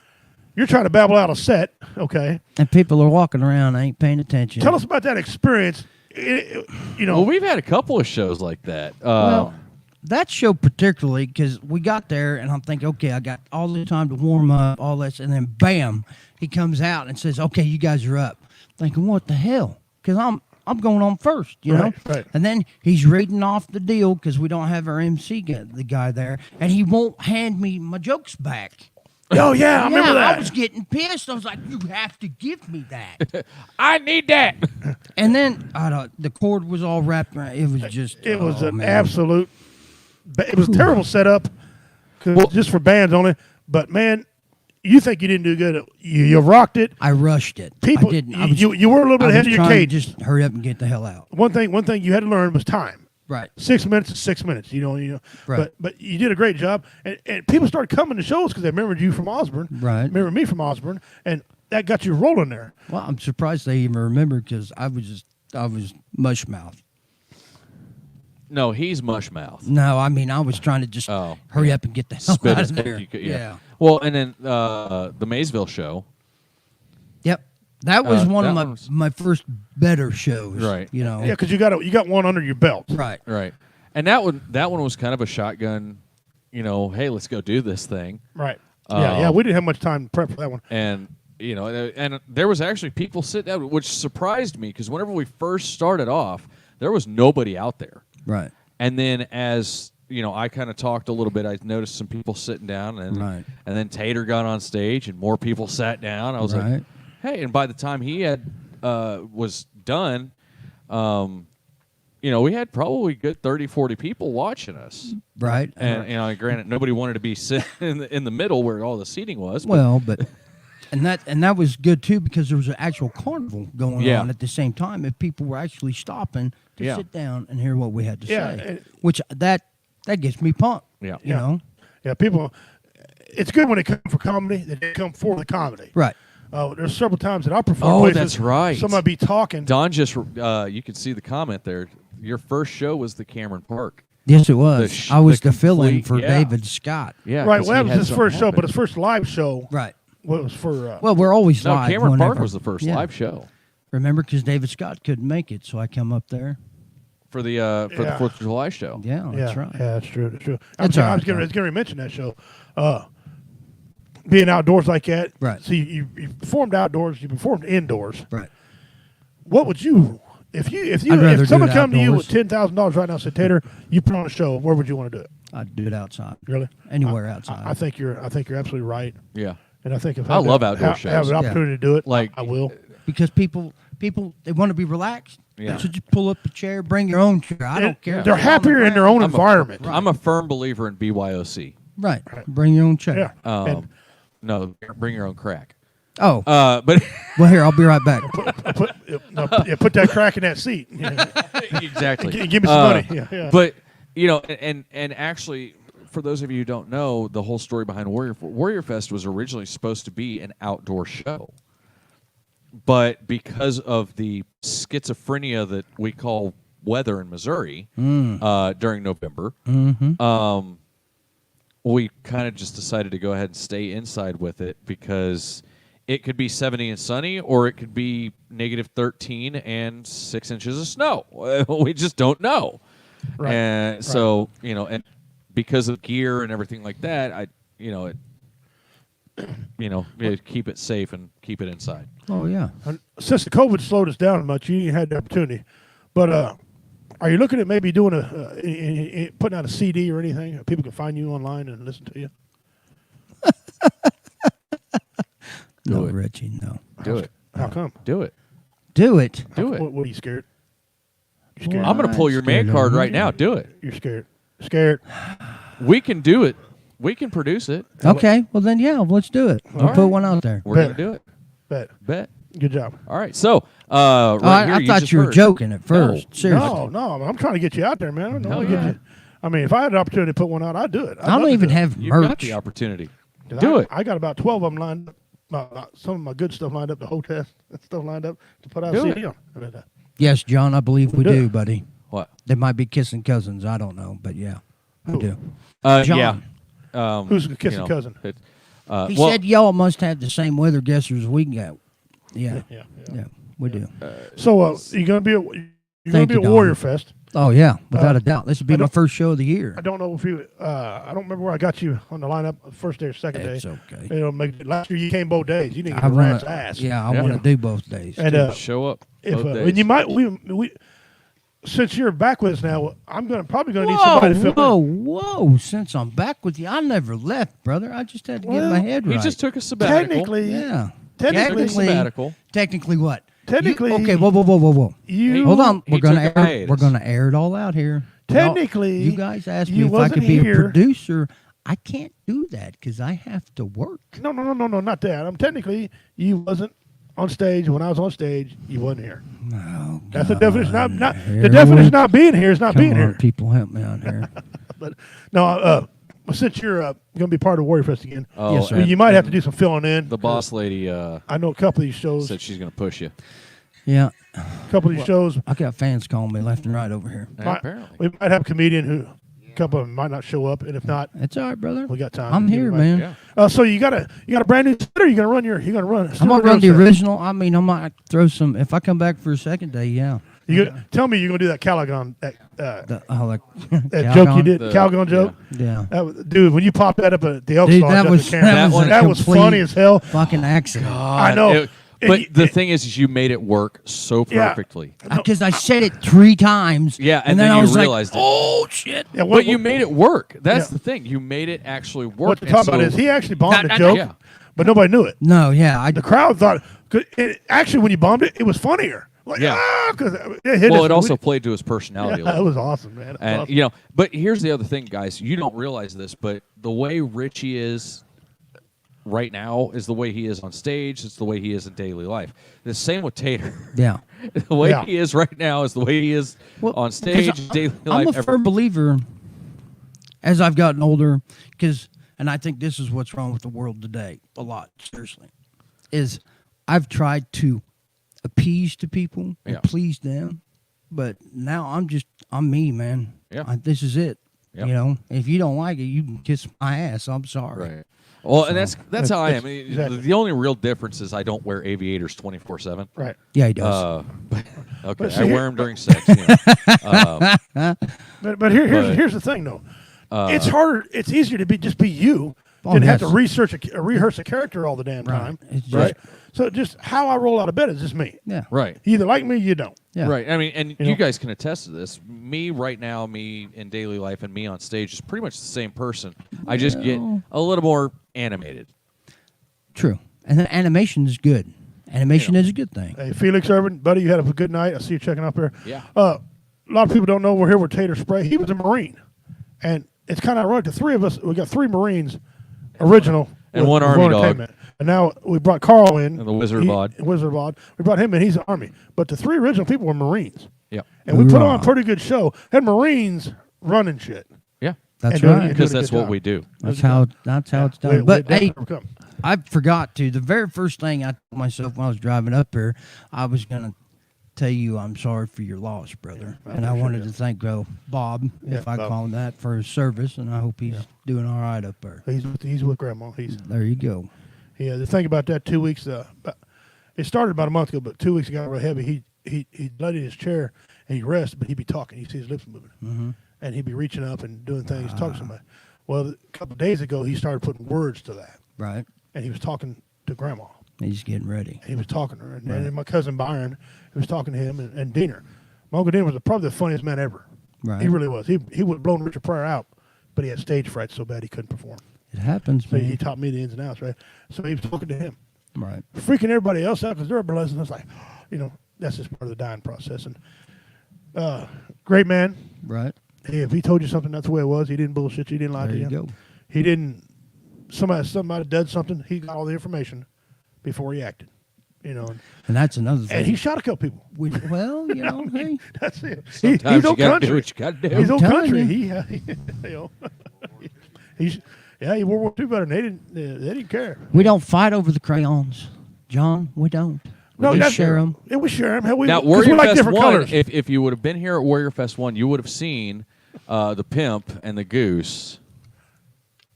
Speaker 2: You're trying to babble out a set, okay?
Speaker 5: And people are walking around, ain't paying attention.
Speaker 2: Tell us about that experience.
Speaker 1: Well, we've had a couple of shows like that.
Speaker 5: Well, that show particularly, because we got there and I'm thinking, okay, I got all the time to warm up, all this, and then bam, he comes out and says, okay, you guys are up. Thinking, what the hell? Because I'm going on first, you know?
Speaker 2: Right.
Speaker 5: And then he's reading off the deal because we don't have our MC the guy there, and he won't hand me my jokes back.
Speaker 2: Oh yeah, I remember that.
Speaker 5: I was getting pissed. I was like, you have to give me that.
Speaker 1: I need that.
Speaker 5: And then the cord was all wrapped around. It was just,
Speaker 2: It was
Speaker 5: oh,
Speaker 2: an
Speaker 5: man.
Speaker 2: absolute. It was a terrible setup, just for bands only. But man, you think you didn't do good? You rocked it.
Speaker 5: I rushed it.
Speaker 2: People,
Speaker 5: I didn't.
Speaker 2: you were a little bit
Speaker 5: I
Speaker 2: ahead
Speaker 5: was
Speaker 2: of your
Speaker 5: trying to
Speaker 2: cage.
Speaker 5: just hurry up and get the hell out.
Speaker 2: One thing you had to learn was time.
Speaker 5: Right.
Speaker 2: 6 minutes is 6 minutes. You know.
Speaker 5: Right.
Speaker 2: But you did a great job, and people started coming to shows because they remembered you from Osborne.
Speaker 5: Right.
Speaker 2: Remember me from Osborne, and that got you rolling there.
Speaker 5: Well, I'm surprised they even remember because I was mush mouth.
Speaker 1: No, he's mush mouth.
Speaker 5: No, I mean I was trying to just
Speaker 1: Oh,
Speaker 5: hurry up and get the hell
Speaker 1: Spit
Speaker 5: out
Speaker 1: as
Speaker 5: of
Speaker 1: quick
Speaker 5: there.
Speaker 1: you could, yeah. Well, and then the Maysville show.
Speaker 5: Yep. That was one of
Speaker 1: that one was-
Speaker 5: my first better shows.
Speaker 1: Right.
Speaker 5: You know.
Speaker 2: Yeah, because you got one under your belt.
Speaker 5: Right.
Speaker 1: Right. And that one was kind of a shotgun, hey, let's go do this thing.
Speaker 2: Right. Yeah.
Speaker 1: Um,
Speaker 2: We didn't have much time to prep for that one.
Speaker 1: And and there was actually people sitting down, which surprised me because whenever we first started off, there was nobody out there.
Speaker 5: Right.
Speaker 1: And then as I kind of talked a little bit, I noticed some people sitting down, and
Speaker 5: Right.
Speaker 1: and then Tater got on stage, and more people sat down. I was like,
Speaker 5: Right.
Speaker 1: hey, and by the time he had was done, we had probably good 30, 40 people watching us.
Speaker 5: Right.
Speaker 1: And granted, nobody wanted to be sitting in the middle where all the seating was. But
Speaker 5: Well, but and that was good too because there was an actual carnival going
Speaker 1: Yeah.
Speaker 5: on at the same time. If people were actually stopping to
Speaker 1: Yeah.
Speaker 5: sit down and hear what we had to
Speaker 2: Yeah,
Speaker 5: say,
Speaker 2: and-
Speaker 5: which that gets me pumped.
Speaker 1: Yeah.
Speaker 5: You know.
Speaker 2: Yeah, people. It's good when they come for comedy. They come for the comedy.
Speaker 5: Right.
Speaker 2: There's several times that I perform.
Speaker 1: Oh,
Speaker 2: places,
Speaker 1: that's right.
Speaker 2: Somebody be talking.
Speaker 1: Don just, you could see the comment there. Your first show was the Cameron Park.
Speaker 5: Yes, it was. I was the fill-in
Speaker 1: complete-
Speaker 5: for
Speaker 1: yeah.
Speaker 5: David Scott.
Speaker 1: Yeah.
Speaker 2: Right.
Speaker 1: 'cause
Speaker 2: Well,
Speaker 1: he
Speaker 2: that was
Speaker 1: had
Speaker 2: his
Speaker 1: something
Speaker 2: first show,
Speaker 1: happen.
Speaker 2: but his first live show
Speaker 5: Right.
Speaker 2: was for.
Speaker 5: Well, we're always
Speaker 1: No,
Speaker 5: live.
Speaker 1: Cameron Park
Speaker 5: whenever.
Speaker 1: was the first
Speaker 5: Yeah.
Speaker 1: live show.
Speaker 5: Remember, because David Scott couldn't make it, so I come up there.
Speaker 1: For the
Speaker 2: Yeah.
Speaker 1: 4th of July show.
Speaker 5: Yeah, that's
Speaker 2: yeah,
Speaker 5: right.
Speaker 2: Yeah, that's true. That's true.
Speaker 5: That's
Speaker 2: I
Speaker 5: all
Speaker 2: was
Speaker 5: right,
Speaker 2: going to mention that show. Being outdoors like that.
Speaker 5: Right.
Speaker 2: So you performed outdoors. You performed indoors.
Speaker 5: Right.
Speaker 2: What would you
Speaker 5: I'd rather
Speaker 2: if someone
Speaker 5: do it
Speaker 2: come to you with
Speaker 5: outdoors.
Speaker 2: $10,000 right now and said, Tater, you put on a show, where would you want to do it?
Speaker 5: I'd do it outside.
Speaker 2: Really?
Speaker 5: Anywhere outside.
Speaker 2: I think you're absolutely right.
Speaker 1: Yeah.
Speaker 2: And I think if
Speaker 1: I love outdoor
Speaker 2: have
Speaker 1: shows.
Speaker 2: an opportunity to do it,
Speaker 1: Like-
Speaker 2: I will.
Speaker 5: Because people they want to be relaxed.
Speaker 1: Yeah.
Speaker 5: So just pull up a chair, bring your own chair. I don't care. if
Speaker 2: They're
Speaker 5: it's on the
Speaker 2: happier in their
Speaker 5: ground.
Speaker 2: own environment.
Speaker 1: I'm a firm believer in BYOC.
Speaker 5: Right. Bring your own chair.
Speaker 2: Yeah. And
Speaker 1: No, bring your own crack.
Speaker 5: Oh,
Speaker 1: But
Speaker 5: well, here, I'll be right back.
Speaker 2: put that crack in that seat. Yeah.
Speaker 1: exactly.
Speaker 2: Give me some money. Yeah.
Speaker 1: But and actually, for those of you who don't know, the whole story behind Warrior Fest was originally supposed to be an outdoor show, but because of the schizophrenia that we call weather in Missouri during November, we kind of just decided to go ahead and stay inside with it because it could be 70 and sunny, or it could be negative 13 and 6 inches of snow. We just don't know.
Speaker 2: Right.
Speaker 1: And so, and because of gear and everything like that, keep it safe and keep it inside.
Speaker 5: Oh, yeah.
Speaker 2: Since the COVID slowed us down much, you had the opportunity. But are you looking at maybe doing putting out a CD or anything? People can find you online and listen to you.
Speaker 5: No,
Speaker 1: it.
Speaker 5: Richie, no.
Speaker 1: Do it.
Speaker 2: How come?
Speaker 1: Do it.
Speaker 5: Do it.
Speaker 1: Do it.
Speaker 2: What are you scared? You're scared.
Speaker 1: I'm going to pull your man
Speaker 5: Scared
Speaker 1: card
Speaker 5: of
Speaker 1: right now. Do it.
Speaker 2: You're scared. Scared.
Speaker 1: We can do it. We can produce it.
Speaker 5: Okay, well then, yeah, let's do it. We'll
Speaker 1: All
Speaker 5: put
Speaker 1: right.
Speaker 5: one out there.
Speaker 1: We're going to do it.
Speaker 2: Bet.
Speaker 1: Bet.
Speaker 2: Good job.
Speaker 1: All right. So,
Speaker 5: Oh,
Speaker 1: right here,
Speaker 5: I thought
Speaker 1: just
Speaker 5: you were
Speaker 1: heard.
Speaker 5: joking at first.
Speaker 1: No.
Speaker 5: Seriously.
Speaker 2: No, I'm trying to get you out there, man. I don't know
Speaker 1: Hell
Speaker 2: how to get
Speaker 1: yeah.
Speaker 2: you. I mean, if I had an opportunity to put one out, I'd do it.
Speaker 5: I don't even have
Speaker 1: You've got
Speaker 5: merch.
Speaker 1: the opportunity.
Speaker 2: Do
Speaker 1: it.
Speaker 2: I got about 12 of them lined up. Some of my good stuff lined up, the whole test stuff lined up to put out
Speaker 1: Do
Speaker 2: a
Speaker 1: it.
Speaker 2: CD on. I mean,
Speaker 5: Yes, John, I believe we
Speaker 2: do
Speaker 5: do,
Speaker 2: it.
Speaker 5: buddy.
Speaker 1: What?
Speaker 5: They might be kissing cousins. I don't know, but yeah, I
Speaker 2: Who?
Speaker 5: do.
Speaker 1: Yeah.
Speaker 5: John.
Speaker 2: Who's the kissing cousin?
Speaker 5: He
Speaker 1: well,
Speaker 5: said y'all must have the same weather guessers we got. Yeah,
Speaker 2: Yeah.
Speaker 5: yeah, we do.
Speaker 2: So you're gonna be
Speaker 5: Thank you,
Speaker 2: a
Speaker 5: Don.
Speaker 2: Warrior Fest.
Speaker 5: Oh yeah, without a doubt. This would be
Speaker 2: I
Speaker 5: my
Speaker 2: don't-
Speaker 5: first show of the year.
Speaker 2: I don't know if you. I don't remember where I got you on the lineup, first day or second
Speaker 5: It's
Speaker 2: day.
Speaker 5: okay.
Speaker 2: Last year you came both days. You didn't get
Speaker 5: I
Speaker 2: a
Speaker 5: want
Speaker 2: rat's
Speaker 5: to.
Speaker 2: ass.
Speaker 5: Yeah, I
Speaker 1: Yeah.
Speaker 5: want to do both days.
Speaker 2: And
Speaker 1: show up.
Speaker 2: if
Speaker 1: both
Speaker 2: and
Speaker 1: days.
Speaker 2: you might we since you're back with us now, I'm probably gonna need
Speaker 5: Whoa,
Speaker 2: somebody to fill
Speaker 5: whoa,
Speaker 2: in.
Speaker 5: whoa! Since I'm back with you, I never left, brother. I just had to get
Speaker 2: Well,
Speaker 5: my head
Speaker 1: He
Speaker 5: right.
Speaker 1: just took a sabbatical.
Speaker 2: Technically,
Speaker 5: yeah.
Speaker 2: technically,
Speaker 1: sabbatical.
Speaker 5: Technically, what?
Speaker 2: Technically-
Speaker 5: okay. Whoa.
Speaker 2: you
Speaker 5: Hold on.
Speaker 1: He
Speaker 5: We're gonna
Speaker 1: took a
Speaker 5: air.
Speaker 1: hiatus.
Speaker 5: We're gonna air it all out here.
Speaker 2: Technically,
Speaker 5: you guys asked
Speaker 2: you
Speaker 5: me if I
Speaker 2: wasn't
Speaker 5: could be
Speaker 2: here.
Speaker 5: a producer. I can't do that because I have to work.
Speaker 2: No, not that. Technically you wasn't on stage when I was on stage. You wasn't here.
Speaker 5: Oh,
Speaker 2: That's the definition. Not
Speaker 5: Here
Speaker 2: the definition.
Speaker 5: we-
Speaker 2: Of not being here is not
Speaker 5: Come
Speaker 2: being
Speaker 5: on,
Speaker 2: here.
Speaker 5: people, help me out here.
Speaker 2: But no, since you're going to be part of Warrior Fest again,
Speaker 1: Oh,
Speaker 5: Yes, sir.
Speaker 1: and
Speaker 2: you might have to do some filling in.
Speaker 1: The boss lady
Speaker 2: I know a couple of these shows.
Speaker 1: said she's going to push you.
Speaker 5: Yeah,
Speaker 2: A couple of these shows.
Speaker 5: I got fans calling me left and right over here.
Speaker 1: Apparently.
Speaker 2: We might have a comedian who. A couple of them might not show up, and if not,
Speaker 5: It's all right, brother.
Speaker 2: we got time.
Speaker 5: I'm
Speaker 2: to
Speaker 5: here,
Speaker 2: get
Speaker 5: man.
Speaker 1: Yeah.
Speaker 2: So you got a brand new set, or you gonna run
Speaker 5: I'm gonna run the original. I mean, I might throw some. If I come back for a second day, yeah.
Speaker 2: Tell me you're gonna do that Calgon
Speaker 5: That
Speaker 2: that joke you did,
Speaker 1: The-
Speaker 2: Calgon joke.
Speaker 5: Yeah.
Speaker 2: Dude, when you popped that up at the Elks
Speaker 5: Dude,
Speaker 2: Lodge
Speaker 5: that
Speaker 2: up
Speaker 5: was
Speaker 2: in Canada,
Speaker 5: a
Speaker 2: that was
Speaker 5: complete
Speaker 2: funny as hell.
Speaker 5: fucking accident.
Speaker 2: I know.
Speaker 1: But the thing is you made it work so
Speaker 2: Yeah.
Speaker 1: perfectly.
Speaker 5: Because I said it 3 times.
Speaker 1: Yeah,
Speaker 5: and
Speaker 1: and
Speaker 5: then
Speaker 1: then
Speaker 5: I
Speaker 1: you
Speaker 5: was
Speaker 1: realized
Speaker 5: like,
Speaker 1: it.
Speaker 5: "Oh shit!"
Speaker 2: Yeah,
Speaker 1: But you made it work. That's
Speaker 2: Yeah.
Speaker 1: the thing. You made it actually work.
Speaker 2: What to
Speaker 1: And
Speaker 2: talk about
Speaker 1: so-
Speaker 2: is he actually bombed the
Speaker 5: That-
Speaker 2: joke,
Speaker 1: yeah.
Speaker 2: but nobody knew it.
Speaker 5: No, yeah,
Speaker 2: The crowd thought. Actually, when you bombed it, it was funnier. Like,
Speaker 1: Yeah.
Speaker 2: because it hit us.
Speaker 1: Well, it also played to his personality a
Speaker 2: Yeah, it
Speaker 1: little.
Speaker 2: was awesome, man. It was
Speaker 1: And
Speaker 2: awesome.
Speaker 1: but here's the other thing, guys. You don't realize this, but the way Richie is right now is the way he is on stage. It's the way he is in daily life. The same with Tater.
Speaker 5: yeah.
Speaker 1: The way
Speaker 2: Yeah.
Speaker 1: he is right now is the way he is
Speaker 5: Well,
Speaker 1: on stage,
Speaker 5: 'cause
Speaker 1: daily
Speaker 5: I'm
Speaker 1: life.
Speaker 5: a firm believer as I've gotten older, and I think this is what's wrong with the world today, a lot, seriously, is I've tried to appease to people and
Speaker 1: Yeah.
Speaker 5: please them, but now I'm me, man.
Speaker 1: Yeah.
Speaker 5: This is it.
Speaker 1: Yep.
Speaker 5: You know, if you don't like it, you can kiss my ass. I'm sorry.
Speaker 1: Right. Well, and that's how I am.
Speaker 2: exactly.
Speaker 1: The only real difference is I don't wear aviators 24/7.
Speaker 2: Right.
Speaker 5: Yeah, he does.
Speaker 1: Okay,
Speaker 2: But
Speaker 1: I
Speaker 2: see,
Speaker 1: wear them during sex. You know.
Speaker 2: But here's the thing though. It's harder. It's easier to be you than have to rehearse a character all the damn time.
Speaker 5: It's just-
Speaker 2: Right. So just how I roll out of bed is just me.
Speaker 5: Yeah.
Speaker 1: Right.
Speaker 2: You either like me, or you don't.
Speaker 5: Yeah.
Speaker 1: Right. I mean, and you
Speaker 2: know?
Speaker 1: guys can attest to this. Me right now, me in daily life, and me on stage is pretty much the same person. I just get a little more animated.
Speaker 5: True. And then animation is good. Animation is a good thing.
Speaker 2: Hey, Felix Urban, buddy, you had a good night. I see you checking up there.
Speaker 1: Yeah.
Speaker 2: A lot of people don't know we're here with Tater Spray. He was a Marine, and it's kind of ironic. The three of us, we got 3 Marines, original,
Speaker 1: And
Speaker 2: with-
Speaker 1: one
Speaker 2: with
Speaker 1: Army dog.
Speaker 2: entertainment. And now we brought Carl in.
Speaker 1: And the Wizard Bod.
Speaker 2: Wizard Bod. We brought him in. He's the Army. But the 3 original people were Marines.
Speaker 1: Yep.
Speaker 2: And we put
Speaker 5: Hoorah.
Speaker 2: on a pretty good show. Had Marines running shit.
Speaker 1: Yeah.
Speaker 5: That's
Speaker 2: And doing-
Speaker 5: right.
Speaker 2: and
Speaker 1: Because
Speaker 2: doing a
Speaker 1: that's
Speaker 2: good
Speaker 1: what
Speaker 2: job.
Speaker 1: we do.
Speaker 5: That's how it's done.
Speaker 2: We
Speaker 5: But hey,
Speaker 2: definitely overcome.
Speaker 5: I forgot to. The very first thing I told myself when I was driving up here, I was gonna tell you I'm sorry for your loss, brother. And I wanted to thank Bob, if I
Speaker 2: Bob.
Speaker 5: call him that, for his service, and I hope he's doing all right up there.
Speaker 2: He's with Grandma.
Speaker 5: There you go.
Speaker 2: Yeah, the thing about that, 2 weeks. It started about a month ago, but 2 weeks ago, got real heavy. He laid in his chair and he rests, but he'd be talking. You see his lips moving, and he'd be reaching up and doing things, talking to somebody. Well, a couple of days ago, he started putting words to that,
Speaker 5: Right.
Speaker 2: and he was talking to Grandma.
Speaker 5: He's getting ready.
Speaker 2: He was talking to her, and then my cousin Byron, he was talking to him, and Diener. My Uncle Diener was probably the funniest man ever.
Speaker 5: Right.
Speaker 2: He really was. He would have blown Richard Pryor out, but he had stage fright so bad he couldn't perform.
Speaker 5: It happens,
Speaker 2: So
Speaker 5: man.
Speaker 2: he taught me the ins and outs, right? So he was talking to him,
Speaker 5: Right.
Speaker 2: freaking everybody else out because they're burlesque. And I was like, that's just part of the dying process. And great man.
Speaker 5: Right.
Speaker 2: Hey, if he told you something, that's the way it was. He didn't bullshit you. He didn't lie
Speaker 5: There
Speaker 2: to
Speaker 5: you
Speaker 2: you.
Speaker 5: go.
Speaker 2: He didn't. Somebody did something. He got all the information before he acted. And
Speaker 5: And that's another thing.
Speaker 2: he shot a couple people.
Speaker 5: Well, hey.
Speaker 2: That's it.
Speaker 1: Sometimes
Speaker 2: He's
Speaker 1: you
Speaker 2: old
Speaker 1: got to
Speaker 2: country.
Speaker 1: do what you got to do.
Speaker 2: He's old
Speaker 5: telling
Speaker 2: country.
Speaker 5: you.
Speaker 2: He's he World War II veteran. They didn't care.
Speaker 5: We don't fight over the crayons, John. We don't. We
Speaker 2: that's
Speaker 5: share them.
Speaker 2: Yeah, we share them. Hell, we,
Speaker 1: Now,
Speaker 2: 'cause
Speaker 1: Warrior
Speaker 2: we like
Speaker 1: Fest
Speaker 2: different
Speaker 1: 1,
Speaker 2: colors.
Speaker 1: if you would have been here at Warrior Fest 1, you would have seen the Pimp and the Goose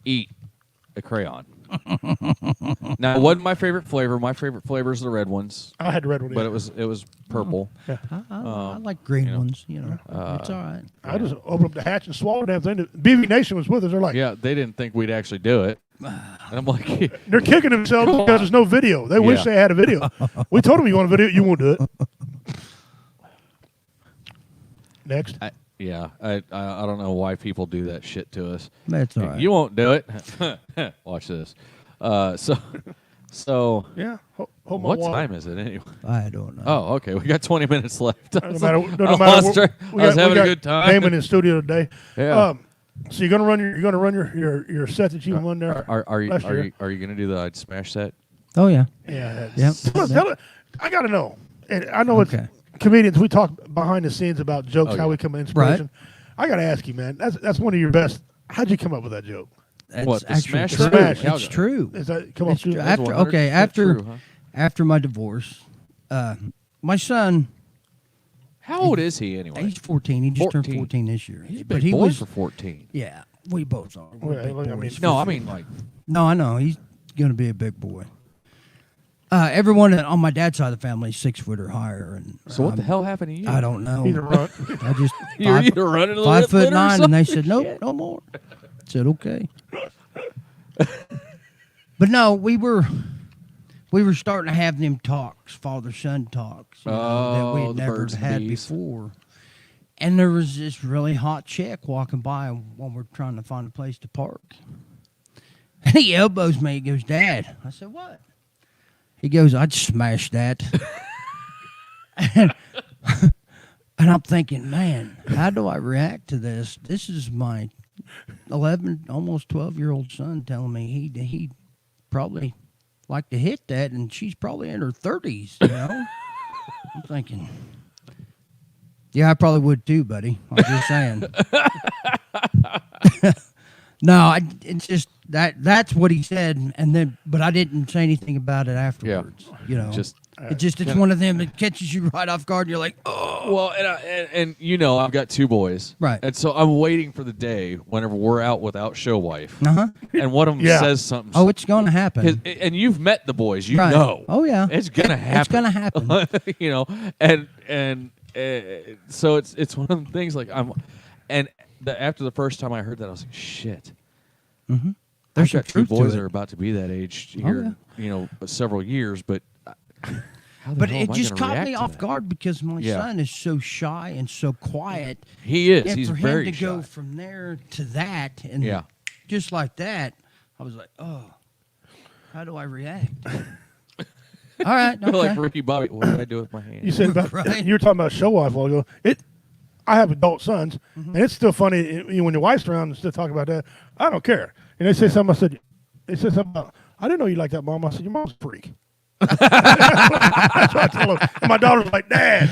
Speaker 1: eat a crayon. Now, it wasn't my favorite flavor. My favorite flavor is the red ones,
Speaker 2: I had the red one.
Speaker 1: but
Speaker 2: in.
Speaker 1: it was purple.
Speaker 5: I like green ones. It's all right.
Speaker 2: I just opened up the hatch and swallowed that thing. BB Nation was with us. They're like,
Speaker 1: Yeah, they didn't think we'd actually do it. And I'm like,
Speaker 2: they're kicking themselves because there's no video. They wish
Speaker 1: Yeah.
Speaker 2: they had a video. We told them you want a video, you won't do it. Next.
Speaker 1: I don't know why people do that shit to us.
Speaker 5: That's all right.
Speaker 1: You won't do it. Watch this. So
Speaker 2: Yeah. Hold my
Speaker 1: what
Speaker 2: water.
Speaker 1: time is it anyway?
Speaker 5: I don't know.
Speaker 1: Oh, okay. We got 20 minutes left. I
Speaker 2: No
Speaker 1: was
Speaker 2: matter,
Speaker 1: like,
Speaker 2: no
Speaker 1: I
Speaker 2: matter
Speaker 1: lost
Speaker 2: what-
Speaker 1: track.
Speaker 2: we
Speaker 1: I was
Speaker 2: got-
Speaker 1: having
Speaker 2: we
Speaker 1: a
Speaker 2: got
Speaker 1: good time.
Speaker 2: Damon in the studio today.
Speaker 1: Yeah.
Speaker 2: So you're gonna run your set that you won there.
Speaker 1: Are you
Speaker 2: last year?
Speaker 1: gonna do the I'd smash set?
Speaker 5: Oh yeah.
Speaker 2: Yeah.
Speaker 5: Yep.
Speaker 2: Tell it. I gotta know. And I know
Speaker 5: Okay.
Speaker 2: it's comedians. We talk behind the scenes about jokes,
Speaker 1: Oh,
Speaker 2: how
Speaker 1: yeah.
Speaker 2: we come in inspiration. I gotta ask you, man. That's one of your best. How'd you come up with that joke?
Speaker 5: That's
Speaker 1: What, the
Speaker 5: actually
Speaker 1: smash
Speaker 5: true.
Speaker 2: smash?
Speaker 5: It's true.
Speaker 2: Is that come up
Speaker 5: It's
Speaker 2: to
Speaker 5: true.
Speaker 1: That's
Speaker 5: After
Speaker 1: 100% true, huh?
Speaker 5: after my divorce, my son,
Speaker 1: How old is he anyway?
Speaker 5: he's 14. He just turned
Speaker 1: 14.
Speaker 5: 14 this year.
Speaker 1: He's a
Speaker 5: but
Speaker 1: big
Speaker 5: he
Speaker 1: boy
Speaker 5: was
Speaker 1: for 14.
Speaker 5: yeah. We both are. We're
Speaker 2: Well,
Speaker 5: big
Speaker 2: I mean,
Speaker 5: boys.
Speaker 1: No, I mean like
Speaker 5: No, I know he's going to be a big boy. Everyone on my dad's side of the family is 6 foot or higher, and
Speaker 1: so. What the hell happened to you?
Speaker 5: I don't know.
Speaker 2: He's a runt.
Speaker 5: I just
Speaker 1: You're either running a little
Speaker 5: 5
Speaker 1: bit
Speaker 5: foot
Speaker 1: litter or
Speaker 5: 9, and they
Speaker 1: something.
Speaker 5: said nope, no more. I said okay. But no, we were starting to have them talks, father son talks, that we
Speaker 1: Oh,
Speaker 5: had
Speaker 1: the
Speaker 5: never
Speaker 1: birds and
Speaker 5: had
Speaker 1: bees.
Speaker 5: before. And there was this really hot chick walking by when we're trying to find a place to park. And he elbows me. He goes, "Dad." I said, "What?" He goes, "I'd smash that." and I'm thinking, man, how do I react to this? This is my 11, almost 12-year-old son telling me he'd probably like to hit that, and she's probably in her 30s, you know? I'm thinking, yeah, I probably would too, buddy. I'm just saying. No, it's just that's what he said, and then, but I didn't say anything about it afterwards. You know,
Speaker 1: Just
Speaker 5: It's one of them that catches you right off guard. And you're like, oh.
Speaker 1: Well, and you know, I've got 2 boys,
Speaker 5: Right.
Speaker 1: And so I'm waiting for the day whenever we're out without show wife,
Speaker 5: Uh-huh.
Speaker 1: and one of them
Speaker 2: Yeah.
Speaker 1: says something.
Speaker 5: Oh, it's going to happen.
Speaker 1: and you've met the boys, you
Speaker 5: Right.
Speaker 1: know.
Speaker 5: Oh, yeah.
Speaker 1: it's gonna happen.
Speaker 5: It's going to happen.
Speaker 1: You know, and so it's one of the things like after the first time I heard that, I was like, shit.
Speaker 5: Mm-hmm. There's
Speaker 1: I've got
Speaker 5: some
Speaker 1: 2
Speaker 5: truth to
Speaker 1: boys
Speaker 5: it.
Speaker 1: that are about to be that age here,
Speaker 5: yeah.
Speaker 1: you know, several years, but. How the
Speaker 5: But
Speaker 1: hell
Speaker 5: it
Speaker 1: am I
Speaker 5: just
Speaker 1: gonna
Speaker 5: caught
Speaker 1: react
Speaker 5: me
Speaker 1: to
Speaker 5: off
Speaker 1: that?
Speaker 5: guard because my
Speaker 1: Yeah.
Speaker 5: son is so shy and so quiet.
Speaker 1: He is.
Speaker 5: And
Speaker 1: He's
Speaker 5: for him
Speaker 1: very
Speaker 5: to
Speaker 1: shy.
Speaker 5: go from there to that, and
Speaker 1: Yeah.
Speaker 5: just like that, I was like, oh, how do I react? All right, okay.
Speaker 1: Like Ricky Bobby, what did I do with my hand?
Speaker 2: You said about
Speaker 5: Right.
Speaker 2: you were talking about show off a while ago. I have adult sons, and it's still funny when your wife's around and still talking about that. I don't care. And they say something. They said something about, I didn't know you like that, Mom. I said, your mom's a freak. That's what I tell them. And my daughter's like, Dad,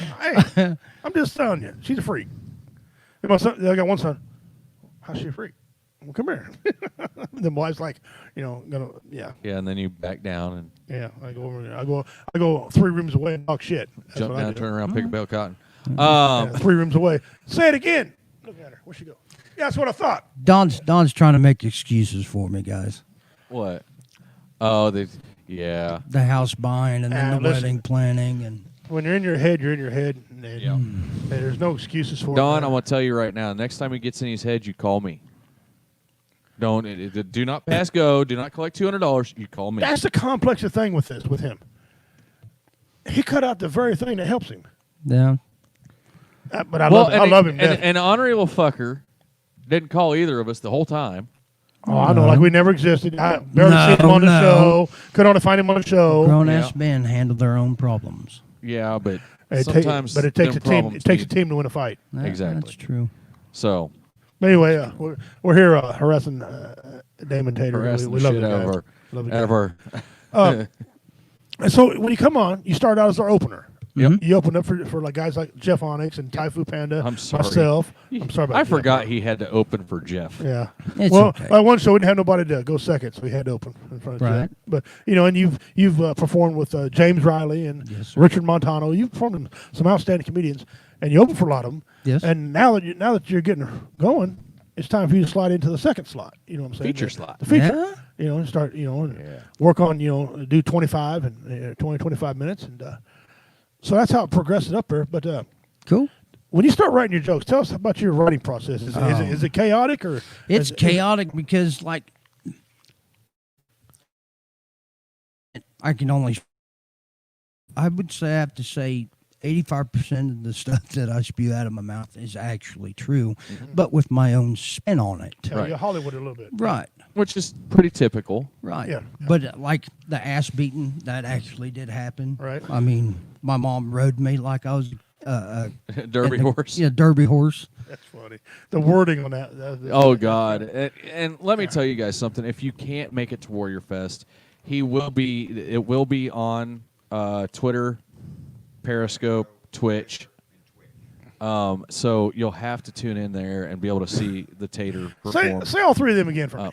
Speaker 2: hey, I'm just telling you, she's a freak. And my son, I got one son. How's she a freak? Well, come here. Then my wife's like, yeah.
Speaker 1: Yeah, and then you back down and
Speaker 2: Yeah, I go over there. I go 3 rooms away and talk shit. That's
Speaker 1: jump
Speaker 2: what I
Speaker 1: down,
Speaker 2: do.
Speaker 1: turn around, pick a bale of cotton.
Speaker 2: Yeah, 3 rooms away. Say it again. Look at her. Where'd she go? Yeah, that's what I thought.
Speaker 5: Don's trying to make excuses for me, guys.
Speaker 1: What? Oh, yeah.
Speaker 5: The house buying and then the
Speaker 2: Listen.
Speaker 5: wedding planning and
Speaker 2: When you're in your head, you're in your head. And
Speaker 1: Yeah.
Speaker 2: and there's no excuses for
Speaker 1: Don,
Speaker 2: it.
Speaker 1: I'm gonna tell you right now. Next time he gets in his head, you call me. Do not pass go. Do not collect $200. You call me.
Speaker 2: That's the complex thing with him. He cut out the very thing that helps him.
Speaker 5: yeah.
Speaker 2: But I love him.
Speaker 1: And honorable fucker didn't call either of us the whole time.
Speaker 2: Oh, I know, like we never existed. I barely seen him on the show. Could only find him on the show.
Speaker 5: Grown ass
Speaker 1: Yeah.
Speaker 5: men handle their own problems.
Speaker 1: Yeah, but
Speaker 2: It
Speaker 1: sometimes
Speaker 2: it takes
Speaker 1: them
Speaker 2: a team.
Speaker 1: problems
Speaker 2: It takes a
Speaker 1: need-
Speaker 2: team to win a fight.
Speaker 1: Exactly.
Speaker 5: That's true.
Speaker 1: So
Speaker 2: But anyway, we're here harassing Damon Tater.
Speaker 1: harassing
Speaker 2: We
Speaker 1: the
Speaker 2: love
Speaker 1: shit
Speaker 2: the
Speaker 1: out of
Speaker 2: guy.
Speaker 1: our
Speaker 2: Love the
Speaker 1: out of
Speaker 2: guy.
Speaker 1: our.
Speaker 2: And so when you come on, you start out as our opener.
Speaker 1: Yep.
Speaker 2: You open up for like guys like Jeff Onyx and Typhoon Panda.
Speaker 1: I'm sorry.
Speaker 2: Myself. I'm sorry about
Speaker 1: I
Speaker 2: Jeff.
Speaker 1: forgot he had to open for Jeff.
Speaker 2: Yeah.
Speaker 5: It's
Speaker 2: well,
Speaker 5: okay.
Speaker 2: one show we didn't have nobody to go second, so we had to open in front of
Speaker 5: Right.
Speaker 2: Jeff. But and you've performed with James Riley and
Speaker 5: Yes, sir.
Speaker 2: Richard Montano. You've performed with some outstanding comedians, and you open for a lot of them.
Speaker 5: Yes.
Speaker 2: And now that you're getting going, it's time for you to slide into the second slot. You know what I'm saying?
Speaker 1: Feature
Speaker 2: The-
Speaker 1: slot.
Speaker 2: The feature.
Speaker 5: Yeah.
Speaker 2: And start and work on do 25 and 25 minutes and. So that's how it progresses up there. But
Speaker 5: Cool.
Speaker 2: when you start writing your jokes, tell us about your writing process. Is it chaotic or?
Speaker 5: It's
Speaker 2: is it-
Speaker 5: chaotic because, like, I would say, I have to say 85% of the stuff that I spew out of my mouth is actually true, but with my own spin on it.
Speaker 2: Tell
Speaker 1: Right.
Speaker 2: you Hollywood a little bit.
Speaker 5: Right.
Speaker 1: Which is pretty typical.
Speaker 5: Right.
Speaker 2: Yeah.
Speaker 5: But like the ass beating, that actually did happen.
Speaker 2: Right.
Speaker 5: I mean, my mom rode me like I was
Speaker 1: Derby horse.
Speaker 5: Yeah, derby horse.
Speaker 2: That's funny. The wording on that.
Speaker 1: Oh God! And let me tell you guys something. If you can't make it to Warrior Fest, it will be on Twitter, Periscope, Twitch. So you'll have to tune in there and be able to see the Tater perform.
Speaker 2: Say all 3 of them again for me.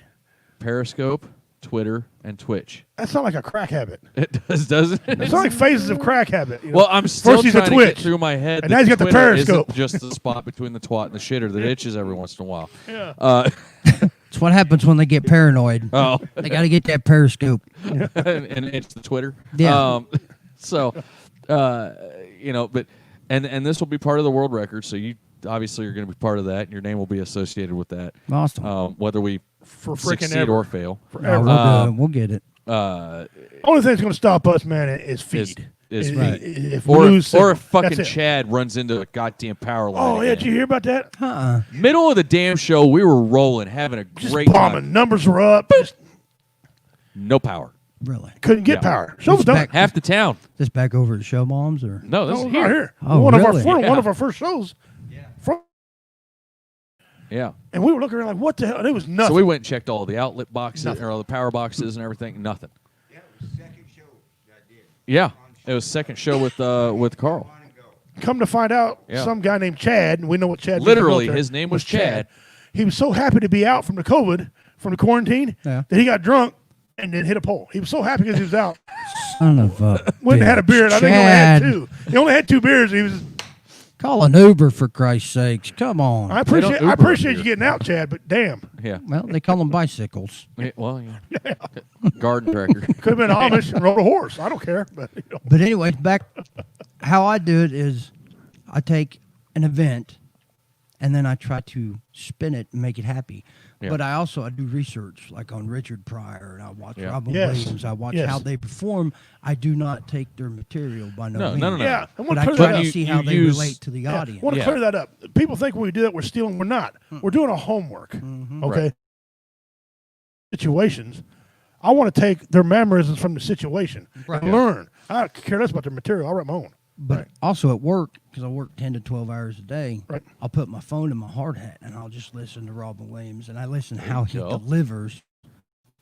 Speaker 1: Periscope, Twitter, and Twitch.
Speaker 2: That sounds like a crack habit.
Speaker 1: It does, doesn't it?
Speaker 2: It sounds like phases of crack habit.
Speaker 1: Well, I'm still
Speaker 2: First he's a
Speaker 1: trying to get
Speaker 2: Twitch.
Speaker 1: through my head.
Speaker 2: And
Speaker 1: that
Speaker 2: now he's got the
Speaker 1: Twitter
Speaker 2: Periscope.
Speaker 1: isn't just the spot between the twat and the shitter that itches every once in a while.
Speaker 2: Yeah.
Speaker 5: It's what happens when they get paranoid.
Speaker 1: Oh,
Speaker 5: They got to get that periscope.
Speaker 1: and it's the Twitter.
Speaker 5: Yeah.
Speaker 1: So, but and this will be part of the world record. So you obviously are going to be part of that, and your name will be associated with that.
Speaker 5: Awesome.
Speaker 1: Whether we
Speaker 2: For frickin'
Speaker 1: succeed
Speaker 2: ever.
Speaker 1: or fail.
Speaker 5: No, we'll do it. We'll get it.
Speaker 2: Only thing that's going to stop us, man, is feed.
Speaker 1: Is
Speaker 2: If-
Speaker 1: feed.
Speaker 2: If we
Speaker 1: Or
Speaker 2: lose signal,
Speaker 1: if fucking
Speaker 2: that's it.
Speaker 1: Chad runs into a goddamn power line.
Speaker 2: Oh, yeah,
Speaker 1: again.
Speaker 2: did you hear about that?
Speaker 1: Middle of the damn show, we were rolling, having a
Speaker 2: Just
Speaker 1: great
Speaker 2: bombing.
Speaker 1: time.
Speaker 2: Numbers were up. Just
Speaker 1: No power.
Speaker 5: Really?
Speaker 2: couldn't get
Speaker 1: Yeah.
Speaker 2: power. Show was
Speaker 5: Just
Speaker 2: done.
Speaker 5: back-
Speaker 1: Half the town.
Speaker 5: This back over at Show Moms or?
Speaker 1: No, this
Speaker 2: No,
Speaker 1: is
Speaker 2: right
Speaker 1: here.
Speaker 2: here.
Speaker 5: Oh,
Speaker 2: one
Speaker 5: really?
Speaker 2: One of our first shows. From,
Speaker 1: Yeah.
Speaker 2: and we were looking around like, what the hell? And it was nothing.
Speaker 1: So we went and checked all the outlet boxes
Speaker 2: Nothing.
Speaker 1: or all the power boxes and everything. Nothing.
Speaker 3: Yeah, it was the second show that I did.
Speaker 1: Yeah. It was second show with Carl.
Speaker 3: On and go.
Speaker 2: Come to find out,
Speaker 1: Yeah.
Speaker 2: some guy named Chad, and we know what Chad did in the
Speaker 1: Literally,
Speaker 2: military,
Speaker 1: his name was Chad.
Speaker 2: He was so happy to be out from the COVID, from the quarantine,
Speaker 5: Yeah.
Speaker 2: that he got drunk and then hit a pole. He was so happy because he was out.
Speaker 5: Son of a
Speaker 2: Went and had a
Speaker 5: bitch.
Speaker 2: beer, and I think he only had
Speaker 5: Chad,
Speaker 2: 2. He only had 2 beers. He was.
Speaker 5: call an Uber for Christ's sakes. Come on.
Speaker 2: I appreciate
Speaker 1: Uber
Speaker 2: you
Speaker 1: here.
Speaker 2: getting out, Chad, but damn,
Speaker 1: Yeah.
Speaker 5: Well, they call them bicycles.
Speaker 1: Well, yeah. Garden tractor.
Speaker 2: could have been Amish and rode a horse. I don't care, but
Speaker 5: But anyway, back how I do it is I take an event and then I try to spin it and make it happy.
Speaker 1: Yeah.
Speaker 5: But I do research like on Richard Pryor and I watch
Speaker 1: Yeah.
Speaker 5: Robin
Speaker 2: Yes.
Speaker 5: Williams. I watch
Speaker 2: Yes.
Speaker 5: how they perform. I do not take their material by no means.
Speaker 1: No.
Speaker 2: yeah, I want
Speaker 5: But
Speaker 2: to
Speaker 5: I
Speaker 2: clear
Speaker 5: try
Speaker 2: that
Speaker 5: to
Speaker 2: up.
Speaker 1: you-
Speaker 5: see how
Speaker 1: you
Speaker 5: they
Speaker 1: use-
Speaker 5: relate to the
Speaker 2: Yeah,
Speaker 5: audience.
Speaker 2: want to
Speaker 1: Yeah.
Speaker 2: clear that up. People think when we do that, we're stealing. We're not. We're doing a homework. Okay.
Speaker 1: Right.
Speaker 2: Situations. I want to take their mannerisms from the situation
Speaker 5: Right.
Speaker 2: and learn. I don't care less about their material. I'll write my own.
Speaker 5: But
Speaker 2: Right.
Speaker 5: also at work, because I work 10 to 12 hours a day,
Speaker 2: Right.
Speaker 5: I'll put my phone in my hard hat and I'll just listen to Robin Williams and I listen how he
Speaker 1: go.
Speaker 5: delivers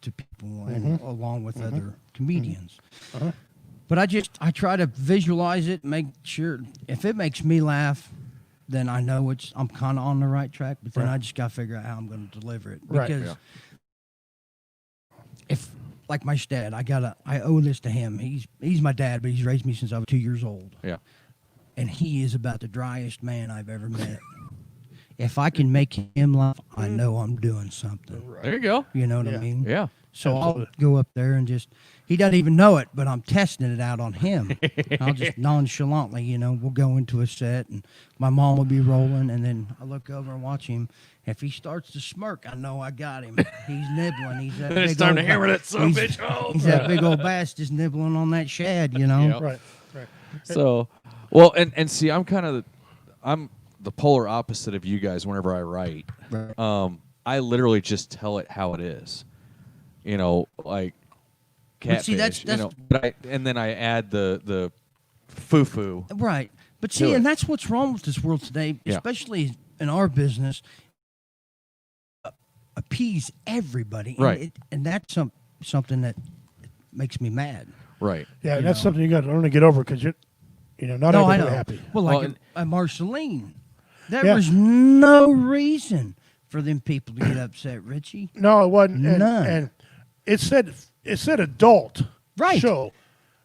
Speaker 5: to people and along with other comedians.
Speaker 2: Uh-huh.
Speaker 5: But I try to visualize it, make sure if it makes me laugh, then I know I'm kind of on the right track. But then
Speaker 2: Right.
Speaker 5: I just got to figure out how I'm going to deliver it
Speaker 2: Right.
Speaker 5: because
Speaker 1: Yeah.
Speaker 5: if like my dad, I owe this to him. He's my dad, but he's raised me since I was 2 years old.
Speaker 1: Yeah.
Speaker 5: And he is about the driest man I've ever met. If I can make him laugh, I know I'm doing something.
Speaker 1: There you go.
Speaker 5: You know what
Speaker 2: Yeah.
Speaker 5: I mean?
Speaker 1: Yeah.
Speaker 5: So
Speaker 2: Absolutely.
Speaker 5: I'll go up there and he doesn't even know it, but I'm testing it out on him. I'll just nonchalantly, we'll go into a set and my mom will be rolling and then I look over and watch him. If he starts to smirk, I know I got him. He's nibbling. He's that
Speaker 1: It's
Speaker 5: big
Speaker 1: time
Speaker 5: old
Speaker 1: to hammer that son of a
Speaker 5: he's-
Speaker 1: bitch home.
Speaker 5: He's that big old bass just nibbling on that shad, you know?
Speaker 1: Yep.
Speaker 2: Right. Right.
Speaker 1: So, well, and see, I'm the polar opposite of you guys. Whenever I write,
Speaker 5: Right.
Speaker 1: I literally just tell it how it is. Like
Speaker 5: But
Speaker 1: catfish.
Speaker 5: see, that's-
Speaker 1: and then I add the foo-foo.
Speaker 5: Right. But
Speaker 1: Do
Speaker 5: see,
Speaker 1: it.
Speaker 5: and that's what's wrong with this world today,
Speaker 1: Yeah.
Speaker 5: especially in our business. Appease everybody. And
Speaker 1: Right.
Speaker 5: and that's something that makes me mad.
Speaker 1: Right.
Speaker 2: Yeah,
Speaker 5: You
Speaker 2: that's
Speaker 5: know.
Speaker 2: something you got to learn to get over because not
Speaker 5: No, I
Speaker 2: everybody's
Speaker 5: know.
Speaker 2: happy.
Speaker 5: Well,
Speaker 1: Well,
Speaker 5: like
Speaker 1: and-
Speaker 5: a Marceline. There
Speaker 2: Yeah.
Speaker 5: was no reason for them people to get upset, Richie.
Speaker 2: No, it wasn't. And,
Speaker 5: None.
Speaker 2: and it said adult
Speaker 5: Right.
Speaker 2: show.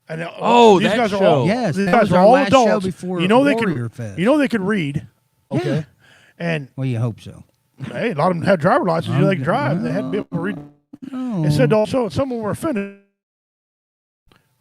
Speaker 2: And
Speaker 1: Oh,
Speaker 2: these
Speaker 1: that
Speaker 2: guys are
Speaker 1: show.
Speaker 2: all
Speaker 5: Yes,
Speaker 2: these
Speaker 5: that
Speaker 2: guys
Speaker 5: was
Speaker 2: are
Speaker 5: our
Speaker 2: all
Speaker 5: last show
Speaker 2: adults.
Speaker 5: before
Speaker 2: You know they
Speaker 5: Warrior
Speaker 2: could.
Speaker 5: Fest.
Speaker 2: You know they could read. Okay.
Speaker 5: Yeah.
Speaker 2: And
Speaker 5: Well, you hope so.
Speaker 2: hey, a lot of them had driver licenses. They could drive. They had to be able to read. It said adult show, and some of them were offended.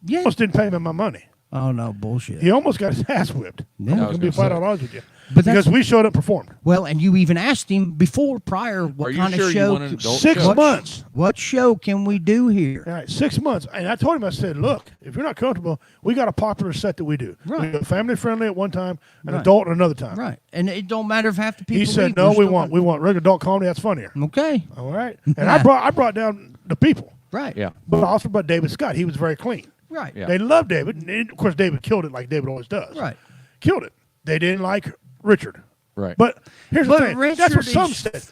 Speaker 5: Yeah.
Speaker 2: Almost didn't pay him my money.
Speaker 5: Oh, no, bullshit.
Speaker 2: He almost got his ass whipped.
Speaker 5: Yeah.
Speaker 2: I'm
Speaker 1: I was
Speaker 2: gonna be
Speaker 1: gonna
Speaker 2: flat
Speaker 1: say.
Speaker 2: out honest with you.
Speaker 5: But that's-
Speaker 2: because we showed up, performed.
Speaker 5: Well, and you even asked him before, prior, what
Speaker 1: Are you
Speaker 5: kind
Speaker 1: sure
Speaker 5: of
Speaker 1: you
Speaker 5: show?
Speaker 1: want an adult
Speaker 2: 6
Speaker 1: show?
Speaker 2: months.
Speaker 5: What show can we do here?
Speaker 2: All right, 6 months. And I told him, I said, look, if you're not comfortable, we got a popular set that we do.
Speaker 5: Right.
Speaker 2: We got family friendly at one time, and
Speaker 5: Right.
Speaker 2: adult at another time.
Speaker 5: Right, and it don't matter if half the people.
Speaker 2: He said,
Speaker 5: leave,
Speaker 2: no,
Speaker 5: we're
Speaker 2: we
Speaker 5: still
Speaker 2: want regular adult comedy. That's funnier.
Speaker 5: gonna- Okay,
Speaker 2: All right. And I brought down the people,
Speaker 5: right,
Speaker 1: Yeah.
Speaker 2: but I also brought David Scott. He was very clean.
Speaker 5: right,
Speaker 1: Yeah.
Speaker 2: They loved David. And of course, David killed it like David always does.
Speaker 5: right.
Speaker 2: Killed it. They didn't like Richard.
Speaker 1: Right.
Speaker 2: But here's
Speaker 5: But
Speaker 2: the thing. That's what
Speaker 5: Richard
Speaker 2: some
Speaker 5: is-
Speaker 2: said.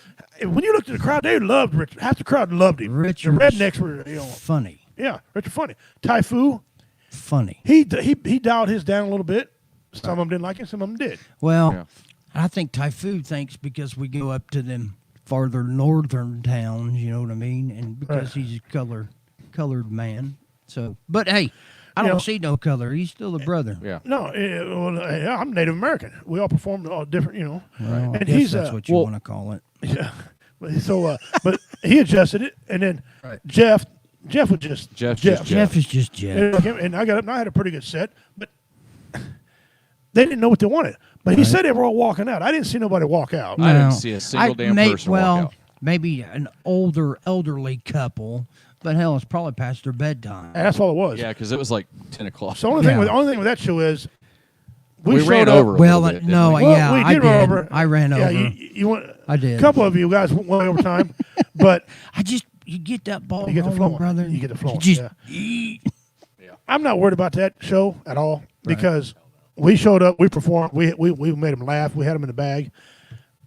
Speaker 2: When you looked at the crowd, they loved Richard. Half the crowd loved him.
Speaker 5: Richard's
Speaker 2: the rednecks were,
Speaker 5: Funny,
Speaker 2: yeah, Richard funny. Typhoon,
Speaker 5: funny.
Speaker 2: he dialed his down a little bit. Some of them didn't like it. Some of them did.
Speaker 5: Well,
Speaker 1: Yeah.
Speaker 5: I think Typhoon thinks because we go up to them farther northern towns, you know what I mean, and because
Speaker 2: Right.
Speaker 5: he's a colored man. So, but hey, I don't
Speaker 2: know-
Speaker 5: see no color. He's still a brother.
Speaker 1: Yeah.
Speaker 2: No, yeah, I'm Native American. We all performed all different,
Speaker 5: Well,
Speaker 2: And
Speaker 5: I guess
Speaker 2: he's
Speaker 5: that's what you
Speaker 1: well-
Speaker 5: want to call it.
Speaker 2: Yeah. So, but he adjusted it, and then
Speaker 5: Right.
Speaker 2: Jeff was just
Speaker 1: Jeff's
Speaker 2: Jeff.
Speaker 1: just
Speaker 5: Jeff is just Jeff.
Speaker 2: And I got up and I had a pretty good set, but they didn't know what they wanted. But he said they were all walking out. I didn't see nobody walk out.
Speaker 1: I didn't
Speaker 5: No.
Speaker 1: see a single
Speaker 5: I
Speaker 1: damn
Speaker 5: may-
Speaker 1: person
Speaker 5: well,
Speaker 1: walk out.
Speaker 5: maybe an elderly couple, but hell, it's probably past their bedtime.
Speaker 2: And that's all it was.
Speaker 1: Yeah, because it was like 10 o'clock.
Speaker 2: So the only thing with that show is
Speaker 1: we
Speaker 2: showed
Speaker 1: ran
Speaker 2: up-
Speaker 1: over.
Speaker 5: Well,
Speaker 1: a little bit,
Speaker 5: no,
Speaker 1: didn't we?
Speaker 2: Well,
Speaker 5: yeah,
Speaker 2: we
Speaker 5: I
Speaker 2: did
Speaker 5: did.
Speaker 2: run over.
Speaker 5: I ran
Speaker 2: Yeah,
Speaker 5: over.
Speaker 2: you went.
Speaker 5: I did.
Speaker 2: A couple of you guys went way over time, but
Speaker 5: You get that ball
Speaker 2: you get the
Speaker 5: rolling,
Speaker 2: flowing,
Speaker 5: brother.
Speaker 2: You get the flowing.
Speaker 5: Just
Speaker 2: yeah. I'm not worried about that show at all because we showed up, we performed, we made them laugh, we had them in the bag.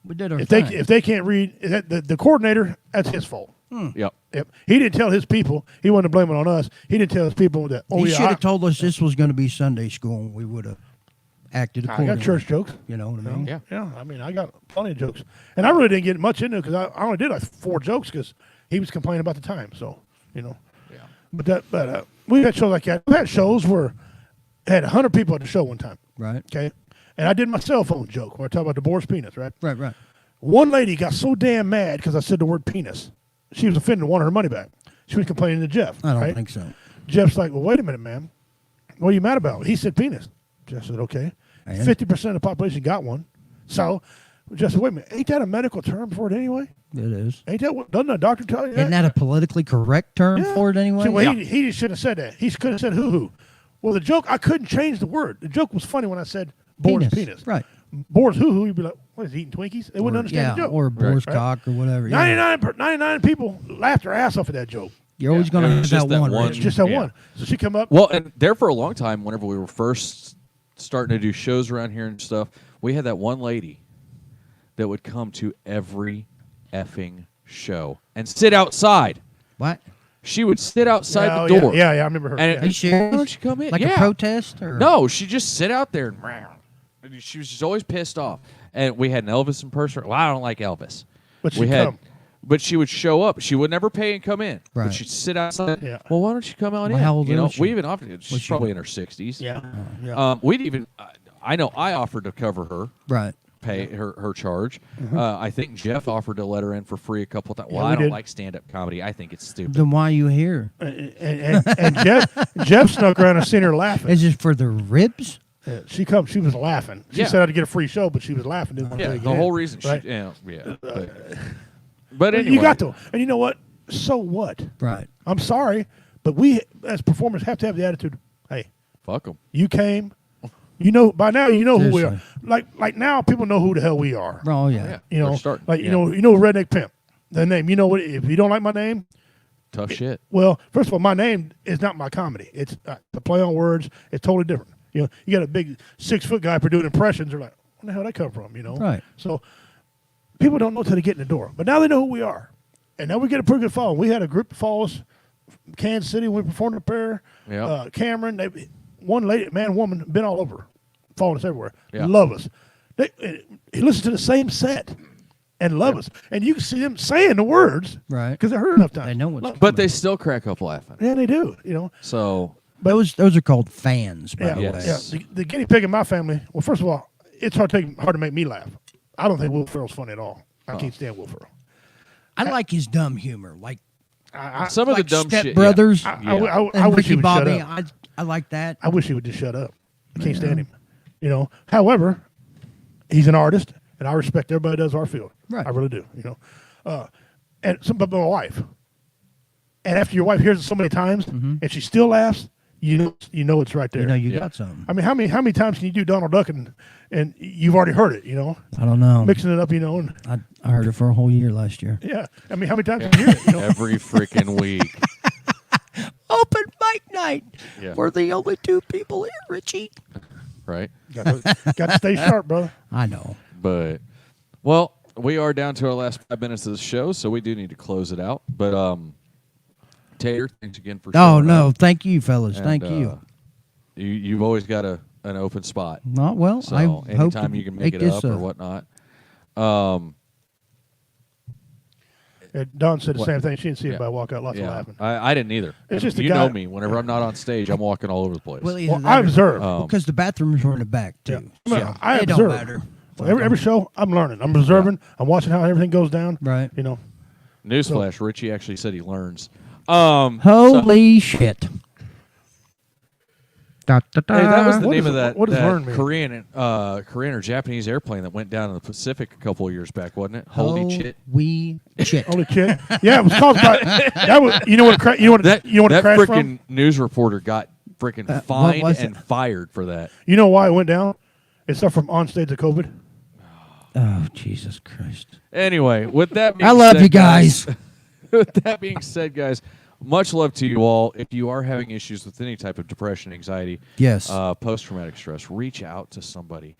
Speaker 5: we did our
Speaker 2: If
Speaker 5: thing.
Speaker 2: they can't read, the coordinator, that's his fault.
Speaker 1: Yep.
Speaker 2: Yep. He didn't tell his people. He wasn't to blame it on us. He didn't tell his people that. Oh
Speaker 5: he
Speaker 2: yeah,
Speaker 5: should have told us this was going to be Sunday school, and we would have acted
Speaker 2: I
Speaker 5: accordingly.
Speaker 2: got church jokes.
Speaker 5: You know what I mean?
Speaker 1: Yeah.
Speaker 2: Yeah, I mean, I got plenty of jokes, and I really didn't get much into it because I only did like 4 jokes because he was complaining about the time. So,
Speaker 1: Yeah.
Speaker 2: but we've had shows like that. We've had shows where had 100 people at the show one time.
Speaker 5: Right.
Speaker 2: Okay, and I did my cell phone joke where I talk about the Boar's penis. Right.
Speaker 5: Right.
Speaker 2: One lady got so damn mad because I said the word penis. She was offended and wanted her money back. She was complaining to Jeff.
Speaker 5: I don't
Speaker 2: right?
Speaker 5: think so.
Speaker 2: Jeff's like, well, wait a minute, ma'am. What are you mad about? He said penis. Jeff said, okay.
Speaker 5: And?
Speaker 2: 50% of the population got one. So Jeff said, wait a minute. Ain't that a medical term for it anyway?
Speaker 5: It is.
Speaker 2: Ain't that what? Doesn't a doctor tell you that?
Speaker 5: Isn't that a politically correct term
Speaker 2: Yeah.
Speaker 5: for it anyway?
Speaker 2: See, well, he should have said that. He could have said hoo-hoo. Well, the joke, I couldn't change the word. The joke was funny when I said boar's penis.
Speaker 5: Right.
Speaker 2: Boar's hoo-hoo, you'd be like, what is he eating Twinkies? They wouldn't understand
Speaker 5: Yeah,
Speaker 2: the joke.
Speaker 5: or a boar's
Speaker 2: Right.
Speaker 5: cock or whatever. Yeah.
Speaker 2: 99 people laughed their ass off at that joke.
Speaker 5: You're always going to
Speaker 1: It
Speaker 5: have
Speaker 1: was just
Speaker 5: that
Speaker 1: that
Speaker 5: one.
Speaker 1: one.
Speaker 2: It's
Speaker 5: Richie.
Speaker 2: just that
Speaker 1: Yeah.
Speaker 2: one. So she come up.
Speaker 1: Well, and there for a long time, whenever we were first starting to do shows around here and stuff, we had that one lady that would come to every effing show and sit outside.
Speaker 5: What?
Speaker 1: She would sit outside
Speaker 2: Yeah,
Speaker 1: the door.
Speaker 2: Yeah, I remember her.
Speaker 1: And
Speaker 2: yeah.
Speaker 5: Are you serious?
Speaker 1: Why don't you come in?
Speaker 5: Like
Speaker 1: Yeah.
Speaker 5: a protest? Or?
Speaker 1: No, she'd just sit out there and she was just always pissed off. And we had an Elvis impersonator. Well, I don't like Elvis.
Speaker 2: But
Speaker 1: we
Speaker 2: she'd
Speaker 1: had,
Speaker 2: come.
Speaker 1: but she would show up. She would never pay and come in.
Speaker 5: Right.
Speaker 1: But she'd sit outside.
Speaker 2: Yeah.
Speaker 1: Well, why don't you come out
Speaker 5: Well,
Speaker 1: in?
Speaker 5: how old
Speaker 1: you know,
Speaker 5: was she?
Speaker 1: we even offered. She's
Speaker 5: she-
Speaker 1: probably in her 60s.
Speaker 2: Yeah. yeah.
Speaker 1: We'd even. I know I offered to cover her.
Speaker 5: Right.
Speaker 1: Pay her charge. I think Jeff offered to let her in for free a couple times. Well,
Speaker 2: Yeah, we
Speaker 1: I don't
Speaker 2: did.
Speaker 1: like stand-up comedy. I think it's stupid.
Speaker 5: Then why are you here?
Speaker 2: And Jeff snuck around and seen her laughing.
Speaker 5: Is it for the ribs?
Speaker 2: Yeah, she was laughing. She
Speaker 1: Yeah.
Speaker 2: said I'd get a free show, but she was laughing. Didn't want
Speaker 1: Yeah,
Speaker 2: to
Speaker 1: the whole reason.
Speaker 2: Right?
Speaker 1: Yeah. But anyway,
Speaker 2: You got to. And you know what? So what?
Speaker 5: Right.
Speaker 2: I'm sorry, but we as performers have to have the attitude. Hey,
Speaker 1: fuck them.
Speaker 2: you came. You know by now. You know who we are.
Speaker 5: Seriously.
Speaker 2: Like now, people know who the hell we are.
Speaker 5: Oh, yeah.
Speaker 1: Yeah.
Speaker 2: You know,
Speaker 1: We're starting.
Speaker 2: like
Speaker 1: Yeah.
Speaker 2: you know, Redneck Pimp. The name. You know what? If you don't like my name,
Speaker 1: Tough shit.
Speaker 2: well, first of all, my name is not my comedy. It's a play on words. It's totally different. You know, you got a big 6-foot guy for doing impressions. They're like, where the hell did that come from? You know,
Speaker 5: Right.
Speaker 2: So people don't know till they get in the door, but now they know who we are, and now we get a pretty good following. We had a group follow us, Kansas City. We performed up there.
Speaker 1: Yeah.
Speaker 2: Cameron, one lady, man, woman, been all over, following us everywhere.
Speaker 1: Yeah.
Speaker 2: Love us. He listens to the same set and love us, and you can see them saying the words,
Speaker 5: Right.
Speaker 2: Because they heard it enough times.
Speaker 5: They know what's
Speaker 2: Love-
Speaker 1: But they still crack up laughing.
Speaker 2: Yeah, they do. You know.
Speaker 1: So
Speaker 5: Those are called fans, by the
Speaker 1: Yes.
Speaker 5: way.
Speaker 2: Yeah, the guinea pig in my family. Well, first of all, it's hard to make me laugh. I don't think Will Ferrell's funny at all. I can't stand Will Ferrell.
Speaker 5: I like his dumb humor. Like
Speaker 1: some of
Speaker 5: like
Speaker 1: the dumb
Speaker 5: Step
Speaker 1: shit.
Speaker 5: Brothers.
Speaker 2: I
Speaker 5: And
Speaker 2: wish he
Speaker 5: Ricky
Speaker 2: would
Speaker 5: Bobby.
Speaker 2: shut up.
Speaker 5: I like that.
Speaker 2: I wish he would just shut up. I can't stand him. You know. However, he's an artist, and I respect everybody that does our field.
Speaker 5: Right.
Speaker 2: I really do. You know. But my wife. And after your wife hears it so many times, and she still laughs, you know it's right there.
Speaker 5: You know, you
Speaker 1: Yeah.
Speaker 5: got something.
Speaker 2: I mean, how many times can you do Donald Duck and you've already heard it? You know,
Speaker 5: I don't know.
Speaker 2: mixing it up. You know, and
Speaker 5: I heard it for a whole year last year.
Speaker 2: yeah. I mean, how many times can you hear it? You know?
Speaker 1: Every freaking week.
Speaker 5: Open mic night.
Speaker 1: Yeah.
Speaker 5: We're the only two people here, Richie.
Speaker 1: Right.
Speaker 2: got to stay sharp, brother.
Speaker 5: I know.
Speaker 1: But well, we are down to our last 5 minutes of the show, so we do need to close it out. But Tater, thanks again for
Speaker 5: Oh,
Speaker 1: showing
Speaker 5: no.
Speaker 1: up.
Speaker 5: Thank you, fellas.
Speaker 1: And,
Speaker 5: Thank you.
Speaker 1: You've always got an open spot.
Speaker 5: Not well.
Speaker 1: So
Speaker 5: I hope
Speaker 1: anytime
Speaker 5: to
Speaker 1: you can make it
Speaker 5: this,
Speaker 1: up or whatnot.
Speaker 2: Dawn said the
Speaker 1: What?
Speaker 2: same thing. She didn't see
Speaker 1: Yeah.
Speaker 2: anybody walk out. Lots of
Speaker 1: Yeah,
Speaker 2: laughing.
Speaker 1: I didn't either.
Speaker 2: It's just a
Speaker 1: you
Speaker 2: guy-
Speaker 1: know me. Whenever I'm not on stage, I'm walking all over the place.
Speaker 5: Well,
Speaker 2: Well, I observe.
Speaker 5: because the bathrooms are in the back, too.
Speaker 2: Yeah. I mean,
Speaker 5: So
Speaker 2: I
Speaker 5: it
Speaker 2: observe.
Speaker 5: don't matter.
Speaker 2: Well, every show, I'm learning. I'm observing. I'm watching how everything goes down.
Speaker 5: Right.
Speaker 2: You know.
Speaker 1: Newsflash: Richie actually said he learns.
Speaker 5: Holy shit. Da, da, da.
Speaker 1: Hey, that was the
Speaker 2: What
Speaker 1: name
Speaker 2: is-
Speaker 1: of that,
Speaker 2: what does
Speaker 1: that
Speaker 2: learn mean?
Speaker 1: Korean or Japanese airplane that went down in the Pacific a couple of years back, wasn't it? Holy shit!
Speaker 5: We shit.
Speaker 2: Holy shit. Yeah, it was caused by that. Was you know what? You know what?
Speaker 1: That
Speaker 2: You know what it
Speaker 1: that
Speaker 2: crashed
Speaker 1: freaking
Speaker 2: from?
Speaker 1: news reporter got freaking
Speaker 5: what
Speaker 1: fined
Speaker 5: was
Speaker 1: and
Speaker 5: it?
Speaker 1: fired for that.
Speaker 2: You know why it went down? It's stuff from on stage of COVID.
Speaker 5: Oh, Jesus Christ.
Speaker 1: Anyway, with that, being
Speaker 5: I love
Speaker 1: said,
Speaker 5: you guys.
Speaker 1: With that being said, guys, much love to you all. If you are having issues with any type of depression, anxiety,
Speaker 5: Yes.
Speaker 1: post-traumatic stress, reach out to somebody.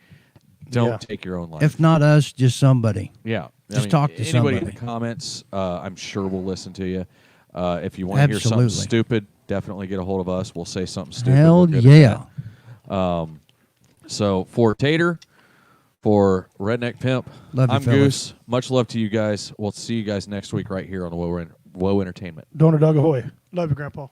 Speaker 1: Don't
Speaker 2: Yeah.
Speaker 1: take your own life.
Speaker 5: If not us, just somebody.
Speaker 1: Yeah.
Speaker 5: Just talk to
Speaker 1: anybody in
Speaker 5: somebody.
Speaker 1: the comments. I'm sure we'll listen to you. If you want to hear something
Speaker 5: Absolutely.
Speaker 1: stupid, definitely get a hold of us. We'll say something stupid.
Speaker 5: Hell
Speaker 1: We're good at
Speaker 5: yeah.
Speaker 1: that. So for Tater, for Redneck Pimp,
Speaker 5: Love you,
Speaker 1: I'm
Speaker 5: fellas.
Speaker 1: Goose. Much love to you guys. We'll see you guys next week right here on Woe Entertainment.
Speaker 2: Donor Dog Ahoy. Love you, Grandpa.